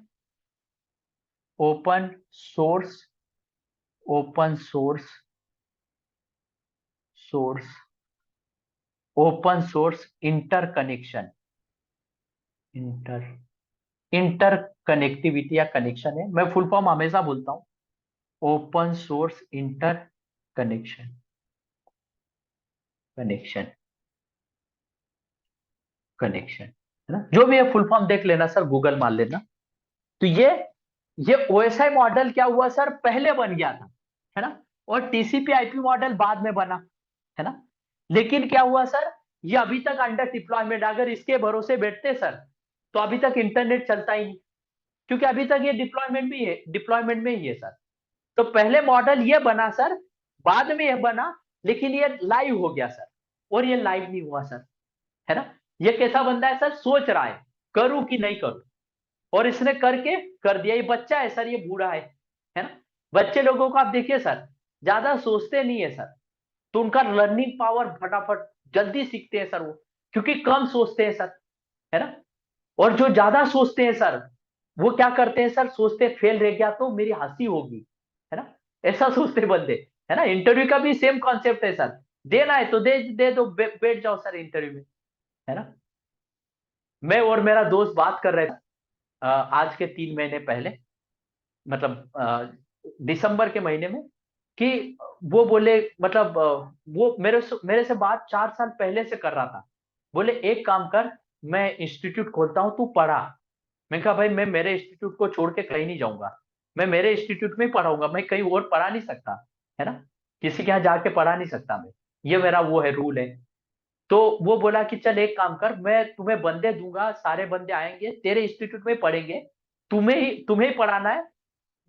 open source open source source open source interconnection, inter inter connectivity या कनेक्शन है, मैं फुल फॉर्म हमेशा बोलता हूं, open source inter connection, connection connection, है ना। जो भी है फुल फॉर्म देख लेना सर, गूगल मार लेना। तो ये ओएसआई मॉडल क्या हुआ सर, पहले बन गया था, है ना, और टीसीपी आईपी मॉडल बाद में बना, है ना। लेकिन क्या हुआ सर, ये अभी तक अंडर डिप्लॉयमेंट, अगर इसके भरोसे बैठते सर, तो अभी तक इंटरनेट चलता ही नहीं, क्योंकि अभी तक ये डिप्लॉयमेंट में ही है सर। तो पहले मॉडल ये बना सर, बाद में ये बना, लेकिन ये लाइव हो गया सर, और ये लाइव नहीं हुआ सर, है ना। ये कैसा बंदा है सर, सोच रहा है करूं कि नहीं करूं, और इसने करके कर दिया। ये बच्चा है सर, ये बूढ़ा है ना। बच्चे लोगों को आप देखिए सर, ज्यादा सोचते नहीं है सर, तो उनका लर्निंग पावर फटाफट जल्दी सीखते हैं सर वो, क्योंकि कम सोचते हैं सर, है ना। और जो ज्यादा सोचते हैं सर, वो क्या करते हैं सर, सोचते हैं फेल रह गया तो मेरी हंसी होगी, है ना, ऐसा सोचते बंदे, है ना। इंटरव्यू का भी सेम कॉन्सेप्ट है सर, देना है तो दे दो, बैठ जाओ सर इंटरव्यू में, है ना। मैं और मेरा दोस्त बात कर रहे थे आज के 3 महीने पहले, मतलब दिसंबर के महीने में, कि वो बोले, मतलब वो मेरे से बात 4 साल पहले से कर रहा था। बोले एक काम कर, मैं इंस्टीट्यूट खोलता हूँ, तू पढ़ा। मैं कहा भाई, मैं मेरे इंस्टीट्यूट को छोड़ के कहीं नहीं जाऊंगा, मैं मेरे इंस्टीट्यूट में ही पढ़ाऊंगा, मैं कहीं और पढ़ा नहीं सकता, है ना, किसी के यहाँ जाके पढ़ा नहीं सकता मैं, ये मेरा वो है, रूल है। तो वो बोला कि चल एक काम कर, मैं तुम्हें बंदे दूंगा, सारे बंदे आएंगे तेरे इंस्टीट्यूट में पढ़ेंगे, तुम्हें ही पढ़ाना है,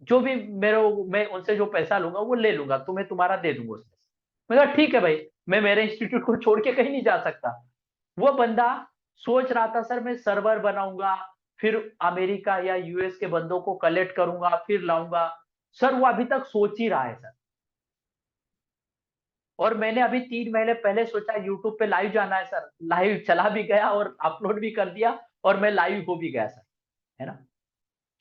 जो भी मैं उनसे जो पैसा लूंगा वो ले लूंगा, तुम्हें तुम्हारा दे दूंगा उसमें से। मैं कहा ठीक है भाई, मैं मेरे इंस्टीट्यूट को छोड़ के कहीं नहीं जा सकता। वो बंदा सोच रहा था सर, मैं सर्वर बनाऊंगा, फिर अमेरिका या यूएस के बंदों को कलेक्ट करूंगा, फिर लाऊंगा। सर वो अभी तक सोच ही रहा है सर। और मैंने अभी 3 महीने पहले सोचा यूट्यूब पे लाइव जाना है सर, लाइव चला भी गया और अपलोड भी कर दिया, और मैं लाइव हो भी गया सर, है ना।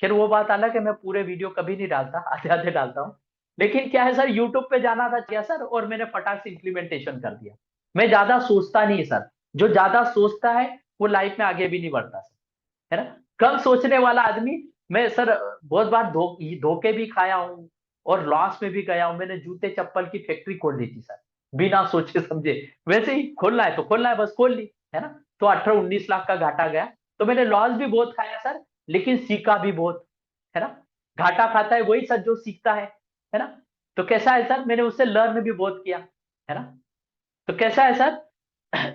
फिर वो बात अलग है, मैं पूरे वीडियो कभी नहीं डालता, आधे आधे डालता हूँ। लेकिन क्या है सर, यूट्यूब पे जाना था क्या सर, और मैंने फटाक से इम्प्लीमेंटेशन कर दिया। मैं ज्यादा सोचता नहीं सर, जो ज्यादा सोचता है वो लाइफ में आगे भी नहीं बढ़ता सर, है ना। कम सोचने वाला आदमी, मैं सर बहुत बार धोखे भी खाया हूँ, और लॉस में भी गया हूँ। मैंने जूते चप्पल की फैक्ट्री खोल ली थी सर, बिना सोचे समझे, वैसे ही खोलना है तो खोलना है, बस खोल ली, है ना। तो 18-19 लाख का घाटा गया। तो मैंने लॉस भी बहुत खाया सर, लेकिन सीखा भी बहुत, है ना। घाटा खाता है वही सर जो सीखता है ना। तो कैसा है सर, मैंने उससे लर्न भी बहुत किया, है ना। तो कैसा है सर,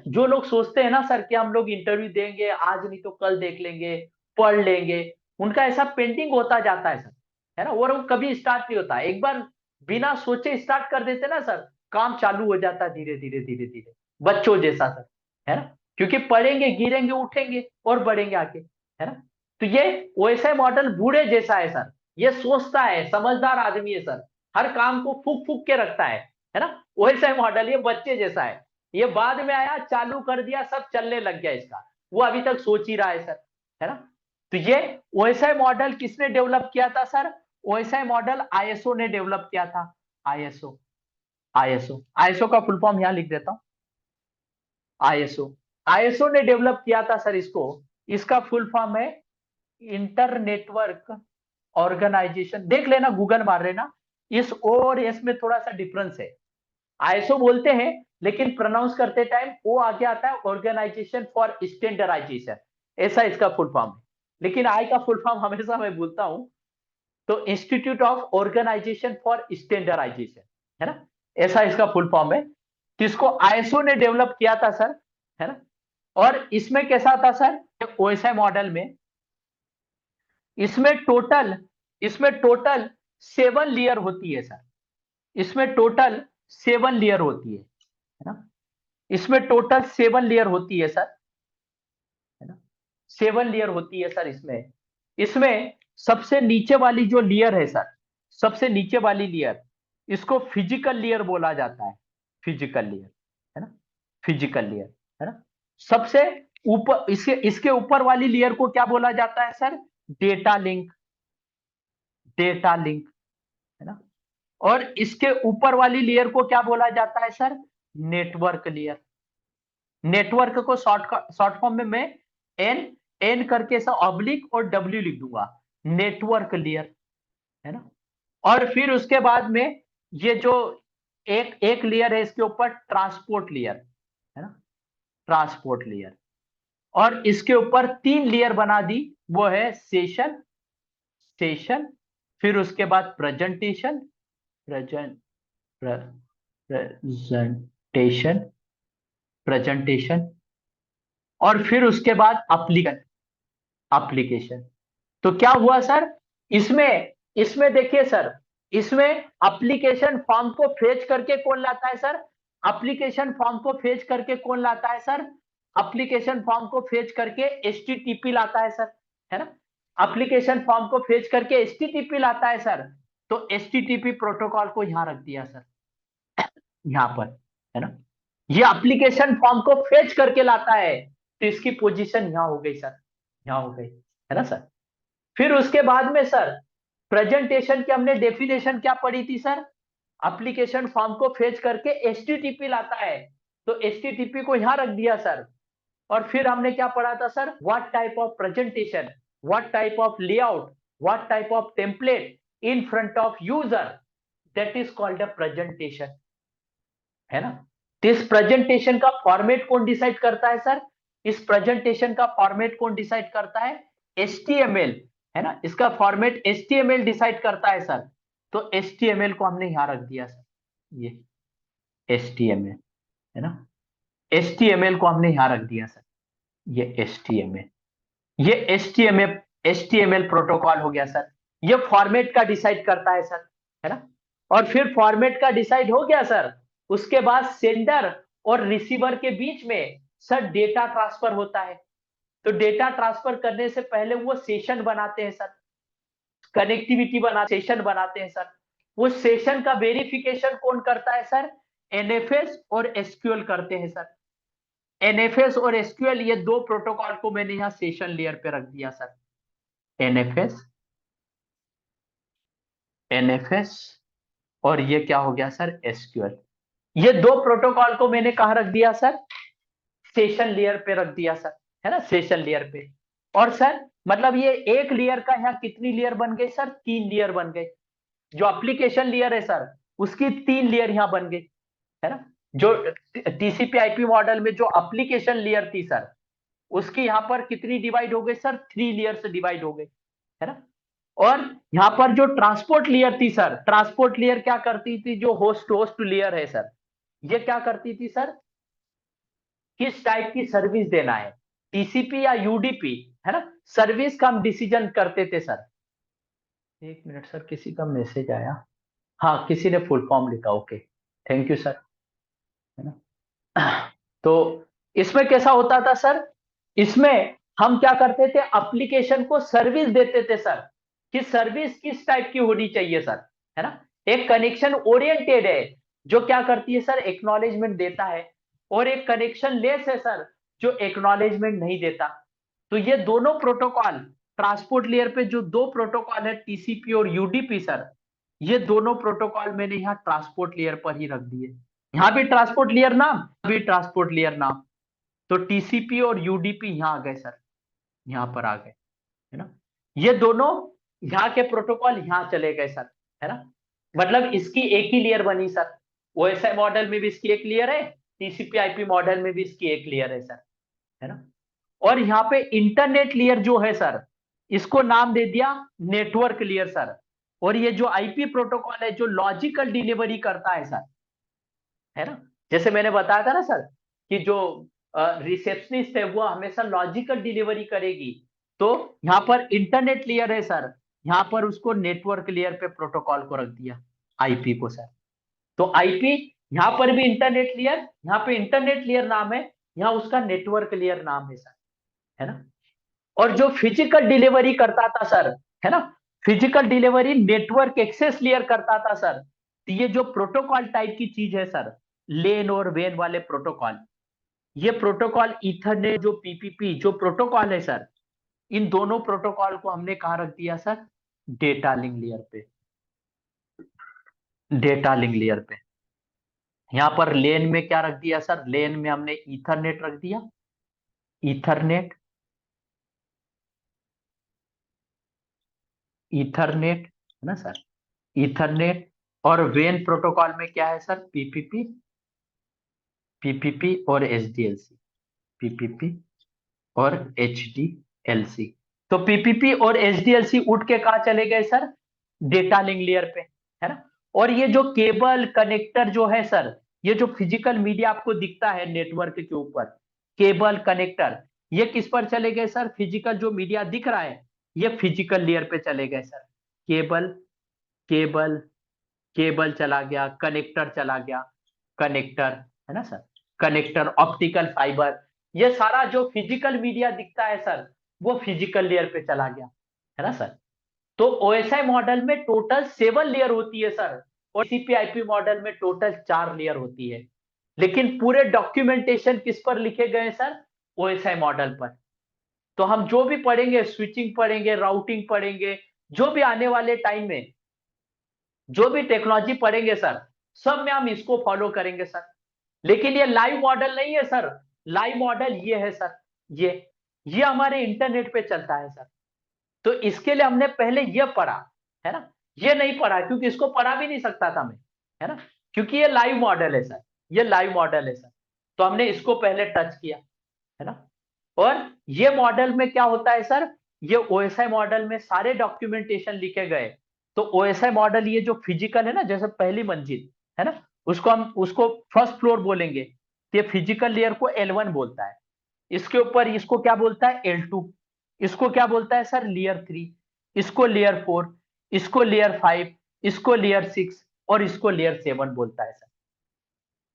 जो लोग सोचते हैं ना सर कि हम लोग इंटरव्यू देंगे, आज नहीं तो कल देख लेंगे, पढ़ लेंगे, उनका ऐसा पेंडिंग होता जाता है सर, है ना। और वो कभी स्टार्ट नहीं होता, एक बार बिना सोचे स्टार्ट कर देते ना सर, काम चालू हो जाता है धीरे धीरे धीरे धीरे, बच्चों जैसा सर, है ना। क्योंकि पढ़ेंगे, गिरेंगे, उठेंगे और बढ़ेंगे आगे, है ना। तो ये वैसे मॉडल बूढ़े जैसा है सर, ये सोचता है, समझदार आदमी है सर, हर काम को फूक फूक के रखता है ना। वैसा मॉडल ये बच्चे जैसा है, ये बाद में आया, चालू कर दिया, सब चलने लग गया इसका, वो अभी तक सोच ही रहा है सर, है ना। तो ये ओएसआई मॉडल किसने डेवलप किया था सर, ओएसआई मॉडल आईएसओ ने डेवलप किया था। आईएसओ आईएसओ आईएसओ का फुल फॉर्म यहां लिख देता हूं, आईएसओ आईएसओ ने डेवलप किया था सर इसको। इसका फुल फॉर्म है इंटर नेटवर्क ऑर्गेनाइजेशन, देख लेना, गूगल मार लेना, इस ओ और एस में थोड़ा सा डिफरेंस है। आईएसओ बोलते हैं लेकिन प्रोनाउंस करते टाइम ओ आगे आता है, ऑर्गेनाइजेशन फॉर स्टैंडर्डाइजेशन, ऐसा इसका फुल फॉर्म है। लेकिन आई का फुल फॉर्म हमेशा मैं भूलता हूं, तो institute of organisation for standardisation, है ना, ऐसा इसका फुल फॉर्म है। किसको, आईएसओ ने डेवलप किया था सर, है ना। और इसमें कैसा था सर, ओएसआई मॉडल में, इसमें टोटल इसमें टोटल 7 लेयर होती है सर, इसमें टोटल 7 लेयर होती है ना, इसमें टोटल 7 लेयर होती है सर, है ना, 7 लेयर होती है सर इसमें। इसमें सबसे नीचे वाली जो लेयर है सर, सबसे नीचे वाली लेयर, इसको फिजिकल लेयर बोला जाता है, फिजिकल लेयर, है ना, फिजिकल लेयर, है ना। सबसे ऊपर, इसके इसके ऊपर वाली लेयर को क्या बोला जाता है sir, data link, data link, है ना। और इसके ऊपर वाली लेयर को क्या बोला जाता है सर, नेटवर्क लेयर। नेटवर्क को शॉर्ट फॉर्म में मैं एन एन करके ऐसा ऑब्लिक और डब्ल्यू लिख दूंगा, नेटवर्क लेयर, है ना। और फिर उसके बाद में ये जो एक एक लेयर है, इसके ऊपर ट्रांसपोर्ट लेयर, है ना, ट्रांसपोर्ट लेयर। और इसके ऊपर 3 लेयर बना दी, वो है सेशन, सेशन, फिर उसके बाद प्रेजेंटेशन, प्रेजेंट प्रेजेंटेशन, प्रेजेंटेशन, और फिर उसके बाद एप्लीकेशन, एप्लीकेशन। तो क्या हुआ सर, इसमें इसमें देखिए सर, इसमें एप्लीकेशन फॉर्म को फेच करके कौन लाता है सर, एप्लीकेशन फॉर्म को फेच करके कौन लाता है सर, एप्लीकेशन फॉर्म को फेच करके एचटीटीपी लाता है सर, है ना। एप्लीकेशन फॉर्म को फेच करके एचटीटीपी लाता है सर। तो एचटीटीपी प्रोटोकॉल को यहां रख दिया सर, यहां पर, है ना। ये एप्लीकेशन फॉर्म को फेच करके लाता है, तो इसकी पोजीशन यहां हो गई सर, यहां हो गई, है ना सर। फिर उसके बाद में सर, प्रेजेंटेशन की हमने डेफिनेशन क्या पढ़ी थी सर, एप्लीकेशन फॉर्म को फेच करके एचटीटीपी लाता है, तो एचटीटीपी को यहां रख दिया सर। और फिर हमने क्या पढ़ा था sir, what type of presentation, what type of layout, what type of template in front of user, that is called a presentation, है ना। तो इस प्रेजेंटेशन का फॉर्मेट कौन डिसाइड करता है सर, इस प्रेजेंटेशन का फॉर्मेट कौन डिसाइड करता है, HTML, है ना, इसका फॉर्मेट HTML डिसाइड करता है सर। तो HTML को हमने यहां रख दिया सर, ये HTML, है ना, HTML को हमने यहां रख दिया सर, ये HTML, ये HTML प्रोटोकॉल हो गया सर। ये फॉर्मेट का डिसाइड करता है सर, है ना। और फिर फॉर्मेट का डिसाइड हो गया सर, उसके बाद सेंडर और रिसीवर के बीच में सर डेटा ट्रांसफर होता है। तो डेटा ट्रांसफर करने से पहले वो सेशन बनाते हैं सर, कनेक्टिविटी बना सेशन बनाते हैं सर। वो सेशन का वेरिफिकेशन कौन करता है सर, एनएफएस और एसक्यूएल करते हैं सर। एनएफएस और एसक्यूएल, ये दो प्रोटोकॉल को मैंने यहां सेशन लेयर पे रख दिया सर, एनएफएस, एनएफएस, और ये क्या हो गया सर, एसक्यूएल। ये दो प्रोटोकॉल को मैंने कहां रख दिया सर, सेशन लेयर पे रख दिया सर, है ना, सेशन लेयर पे। और सर मतलब ये एक लेयर का यहाँ कितनी लेयर बन गई सर, 3 लेयर बन गई। जो एप्लीकेशन लेयर है सर, उसकी 3 लेयर यहाँ बन गई, है ना। जो टीसीपी आईपी मॉडल में जो एप्लीकेशन लेयर थी सर, उसकी यहाँ पर कितनी डिवाइड हो गई सर, 3 लेयर से डिवाइड हो गई, है ना। और यहाँ पर जो ट्रांसपोर्ट लेयर थी सर, ट्रांसपोर्ट लेयर क्या करती थी, जो होस्ट होस्ट लेयर है सर, ये क्या करती थी सर, किस टाइप की सर्विस देना है, टीसीपी या यूडीपी, है ना, सर्विस का हम डिसीजन करते थे सर। एक मिनट सर, किसी का मैसेज आया, हाँ किसी ने फुल फॉर्म लिखा, ओके, थैंक यू सर, है ना। तो इसमें कैसा होता था सर, इसमें हम क्या करते थे, एप्लीकेशन को सर्विस देते थे सर, कि सर्विस किस टाइप की होनी चाहिए सर, है ना। एक कनेक्शन ओरिएंटेड है, जो क्या करती है सर, एक्नॉलेजमेंट देता है। और एक कनेक्शन लेस है सर, जो एक्नॉलेजमेंट नहीं देता। तो ये दोनों प्रोटोकॉल, ट्रांसपोर्ट लेयर पे जो दो प्रोटोकॉल है, टीसीपी और यूडीपी सर, ये दोनों प्रोटोकॉल मैंने यहाँ ट्रांसपोर्ट लेयर पर ही रख दिए। यहाँ भी ट्रांसपोर्ट लेयर नाम, भी ट्रांसपोर्ट लेयर नाम। तो टीसीपी और यूडीपी यहाँ आ गए सर, यहाँ पर आ गए, है ना। ये दोनों यहाँ के प्रोटोकॉल यहाँ चले गए सर, है ना। मतलब इसकी एक ही लेयर बनी सर, ओएसआई मॉडल में भी इसकी एक लेयर है, टीसीपी आईपी मॉडल में भी इसकी एक लेयर है सर, है ना। और यहाँ पे इंटरनेट लेयर जो है सर, इसको नाम दे दिया नेटवर्क लेयर सर। और ये जो आईपी प्रोटोकॉल है जो लॉजिकल डिलीवरी करता है सर, है ना। जैसे मैंने बताया था ना सर कि जो रिसेप्शनिस्ट है वो हमेशा लॉजिकल डिलीवरी करेगी, तो यहाँ पर इंटरनेट लेयर है सर, यहाँ पर उसको नेटवर्क लेयर पे प्रोटोकॉल को रख दिया, आईपी को सर। तो आईपी यहाँ पर भी इंटरनेट लेयर, यहाँ पे इंटरनेट लेयर नाम है, यहाँ उसका नेटवर्क लेयर नाम है सर, है ना। और जो फिजिकल डिलीवरी करता था सर, है ना, physical delivery network access layer करता था सर। तो ये जो प्रोटोकॉल टाइप की चीज है सर, लेन और वेन वाले प्रोटोकॉल, ये प्रोटोकॉल ईथरनेट जो पीपीपी जो प्रोटोकॉल है सर, इन दोनों प्रोटोकॉल को हमने कहा रख दिया सर, डेटा लिंक लेयर पे, डेटा लिंक लेयर पे। यहां पर लेन में क्या रख दिया सर, लेन में हमने ईथरनेट रख दिया, ईथरनेट, ईथरनेट, है ना सर, ईथरनेट। और वेन प्रोटोकॉल में क्या है सर, पीपीपी, पीपीपी और एचडीएलसी, पीपीपी और एचडीएलसी। तो पीपीपी और एचडीएलसी उठ के कहा चले गए सर, डेटा लिंक लेयर पे, है ना। और ये जो केबल कनेक्टर जो है सर, ये जो फिजिकल मीडिया आपको दिखता है नेटवर्क के ऊपर, केबल कनेक्टर, ये किस पर चले गए सर, फिजिकल जो मीडिया दिख रहा है ये फिजिकल लेयर पे चले गए सर। केबल, केबल, केबल चला गया, कनेक्टर चला गया, कनेक्टर, है ना सर, कनेक्टर, ऑप्टिकल फाइबर, ये सारा जो फिजिकल मीडिया दिखता है सर, वो फिजिकल लेयर पे चला गया, है ना सर। तो ओएसआई मॉडल में टोटल 7 लेयर होती है सर, और सीपीआईपी मॉडल में टोटल 4 लेयर होती है। लेकिन पूरे डॉक्यूमेंटेशन किस पर लिखे गए सर, ओएसआई मॉडल पर। तो हम जो भी पढ़ेंगे, स्विचिंग पढ़ेंगे, राउटिंग पढ़ेंगे, जो भी आने वाले टाइम में जो भी टेक्नोलॉजी पढ़ेंगे सर, सब में हम इसको फॉलो करेंगे सर। लेकिन ये लाइव मॉडल नहीं है सर, लाइव मॉडल ये है सर, ये हमारे इंटरनेट पे चलता है सर। तो इसके लिए हमने पहले ये पढ़ा, है ना। ये नहीं पढ़ा क्योंकि इसको पढ़ा भी नहीं सकता था मैं, है ना, क्योंकि ये लाइव मॉडल है सर, ये लाइव मॉडल है सर। तो हमने इसको पहले टच किया, है ना। और ये मॉडल में क्या होता है सर, ये ओएसआई मॉडल में सारे डॉक्यूमेंटेशन लिखे गए। तो ओएसआई मॉडल ये जो फिजिकल है ना, जैसे पहली मंजिल, है ना, उसको हम उसको फर्स्ट फ्लोर बोलेंगे, तो ये फिजिकल लेयर को L1 बोलता है। इसके ऊपर इसको क्या बोलता है, L2। इसको क्या बोलता है सर, लेयर 3। इसको लेयर 4, इसको लेयर 5, इसको लेयर 6 और इसको लेयर 7 बोलता है सर।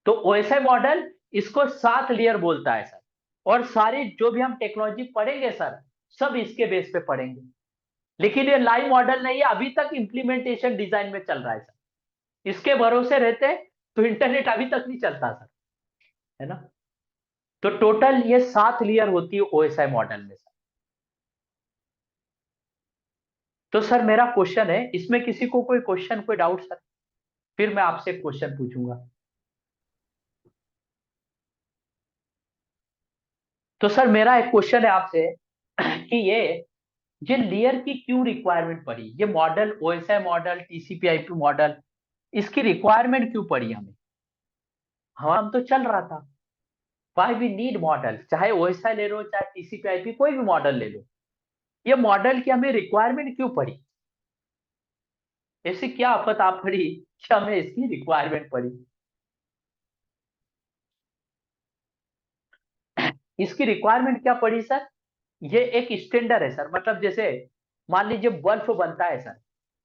तो ओएसआई मॉडल इसको 7 लेयर बोलता है सर। और सारी जो भी हम टेक्नोलॉजी पढ़ेंगे सर, सब इसके बेस पे पढ़ेंगे। लेकिन ये लाइव मॉडल नहीं है, अभी तक इंप्लीमेंटेशन डिजाइन में चल रहा है सर। इसके भरोसे रहते तो इंटरनेट अभी तक नहीं चलता सर, है ना। तो टोटल ये 7 लेयर होती है ओएसआई मॉडल में सर। तो सर मेरा क्वेश्चन है, इसमें किसी को कोई क्वेश्चन, कोई डाउट सर, फिर मैं आपसे क्वेश्चन पूछूंगा। तो सर मेरा एक क्वेश्चन है आपसे कि ये लेयर की क्यों रिक्वायरमेंट पड़ी, ये मॉडल, ओएसआई मॉडल, टीसीपी/आईपी मॉडल, इसकी रिक्वायरमेंट क्यों पड़ी हमें, हम तो चल रहा था। व्हाई वी नीड मॉडल, चाहे ओएसआई ले लो, चाहे टीसीपी/आईपी, कोई भी मॉडल ले लो, ये मॉडल की हमें रिक्वायरमेंट क्यों पड़ी, ऐसी क्या आफत आप पड़ी कि हमें इसकी रिक्वायरमेंट पड़ी। इसकी रिक्वायरमेंट क्या पड़ी सर, ये एक स्टैंडर्ड है सर। मतलब जैसे मान लीजिए बल्ब बनता है सर,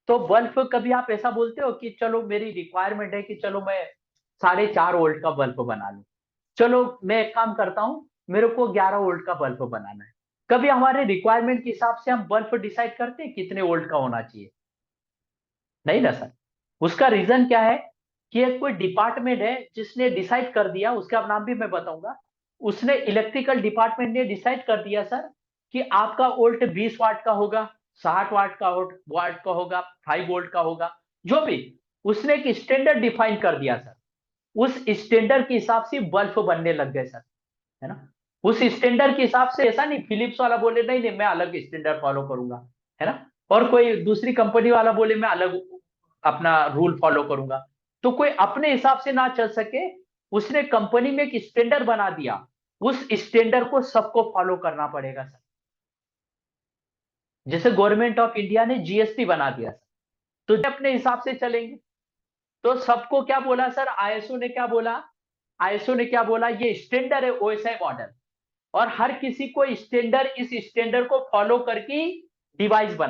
तो बल्ब कभी आप ऐसा बोलते हो कि चलो मेरी रिक्वायरमेंट है कि चलो मैं 4.5 वोल्ट का बल्ब बना लूं, चलो मैं एक काम करता हूं, मेरे को 11 वोल्ट का बल्ब बनाना है। कभी हमारे रिक्वायरमेंट के हिसाब से हम बल्ब डिसाइड करते हैं कितने वोल्ट का होना चाहिए, नहीं ना सर। उसका रीजन क्या है कि एक कोई डिपार्टमेंट है जिसने डिसाइड कर दिया, उसका नाम भी मैं बताऊंगा। उसने, इलेक्ट्रिकल डिपार्टमेंट ने डिसाइड कर दिया सर कि आपका वोल्ट 20 वाट का होगा, 60 वाट का वाट का होगा, 5 वोल्ट का होगा, जो भी। उसने एक स्टैंडर्ड डिफाइन कर दिया सर। उस स्टैंडर्ड के हिसाब से बल्ब बनने लग गए सर, है ना। उस स्टैंडर्ड के हिसाब से, ऐसा नहीं फिलिप्स वाला बोले नहीं नहीं मैं अलग स्टैंडर्ड फॉलो करूंगा, है ना। और कोई दूसरी कंपनी वाला बोले मैं अलग अपना रूल फॉलो करूंगा, तो कोई अपने हिसाब से ना चल सके, उसने कंपनी में एक स्टैंडर्ड बना दिया, उस स्टैंडर्ड को सबको फॉलो करना पड़ेगा सर। जैसे गवर्नमेंट ऑफ इंडिया ने जीएसटी बना दिया सर, तो अपने हिसाब से चलेंगे। तो सबको क्या बोला सर, आईएसओ ने क्या बोला, आईएसओ ने क्या बोला, ये स्टैंडर्ड है ओएसआई मॉडल, और हर किसी को स्टैंडर्ड, इस स्टैंडर्ड को फॉलो करके डिवाइस बना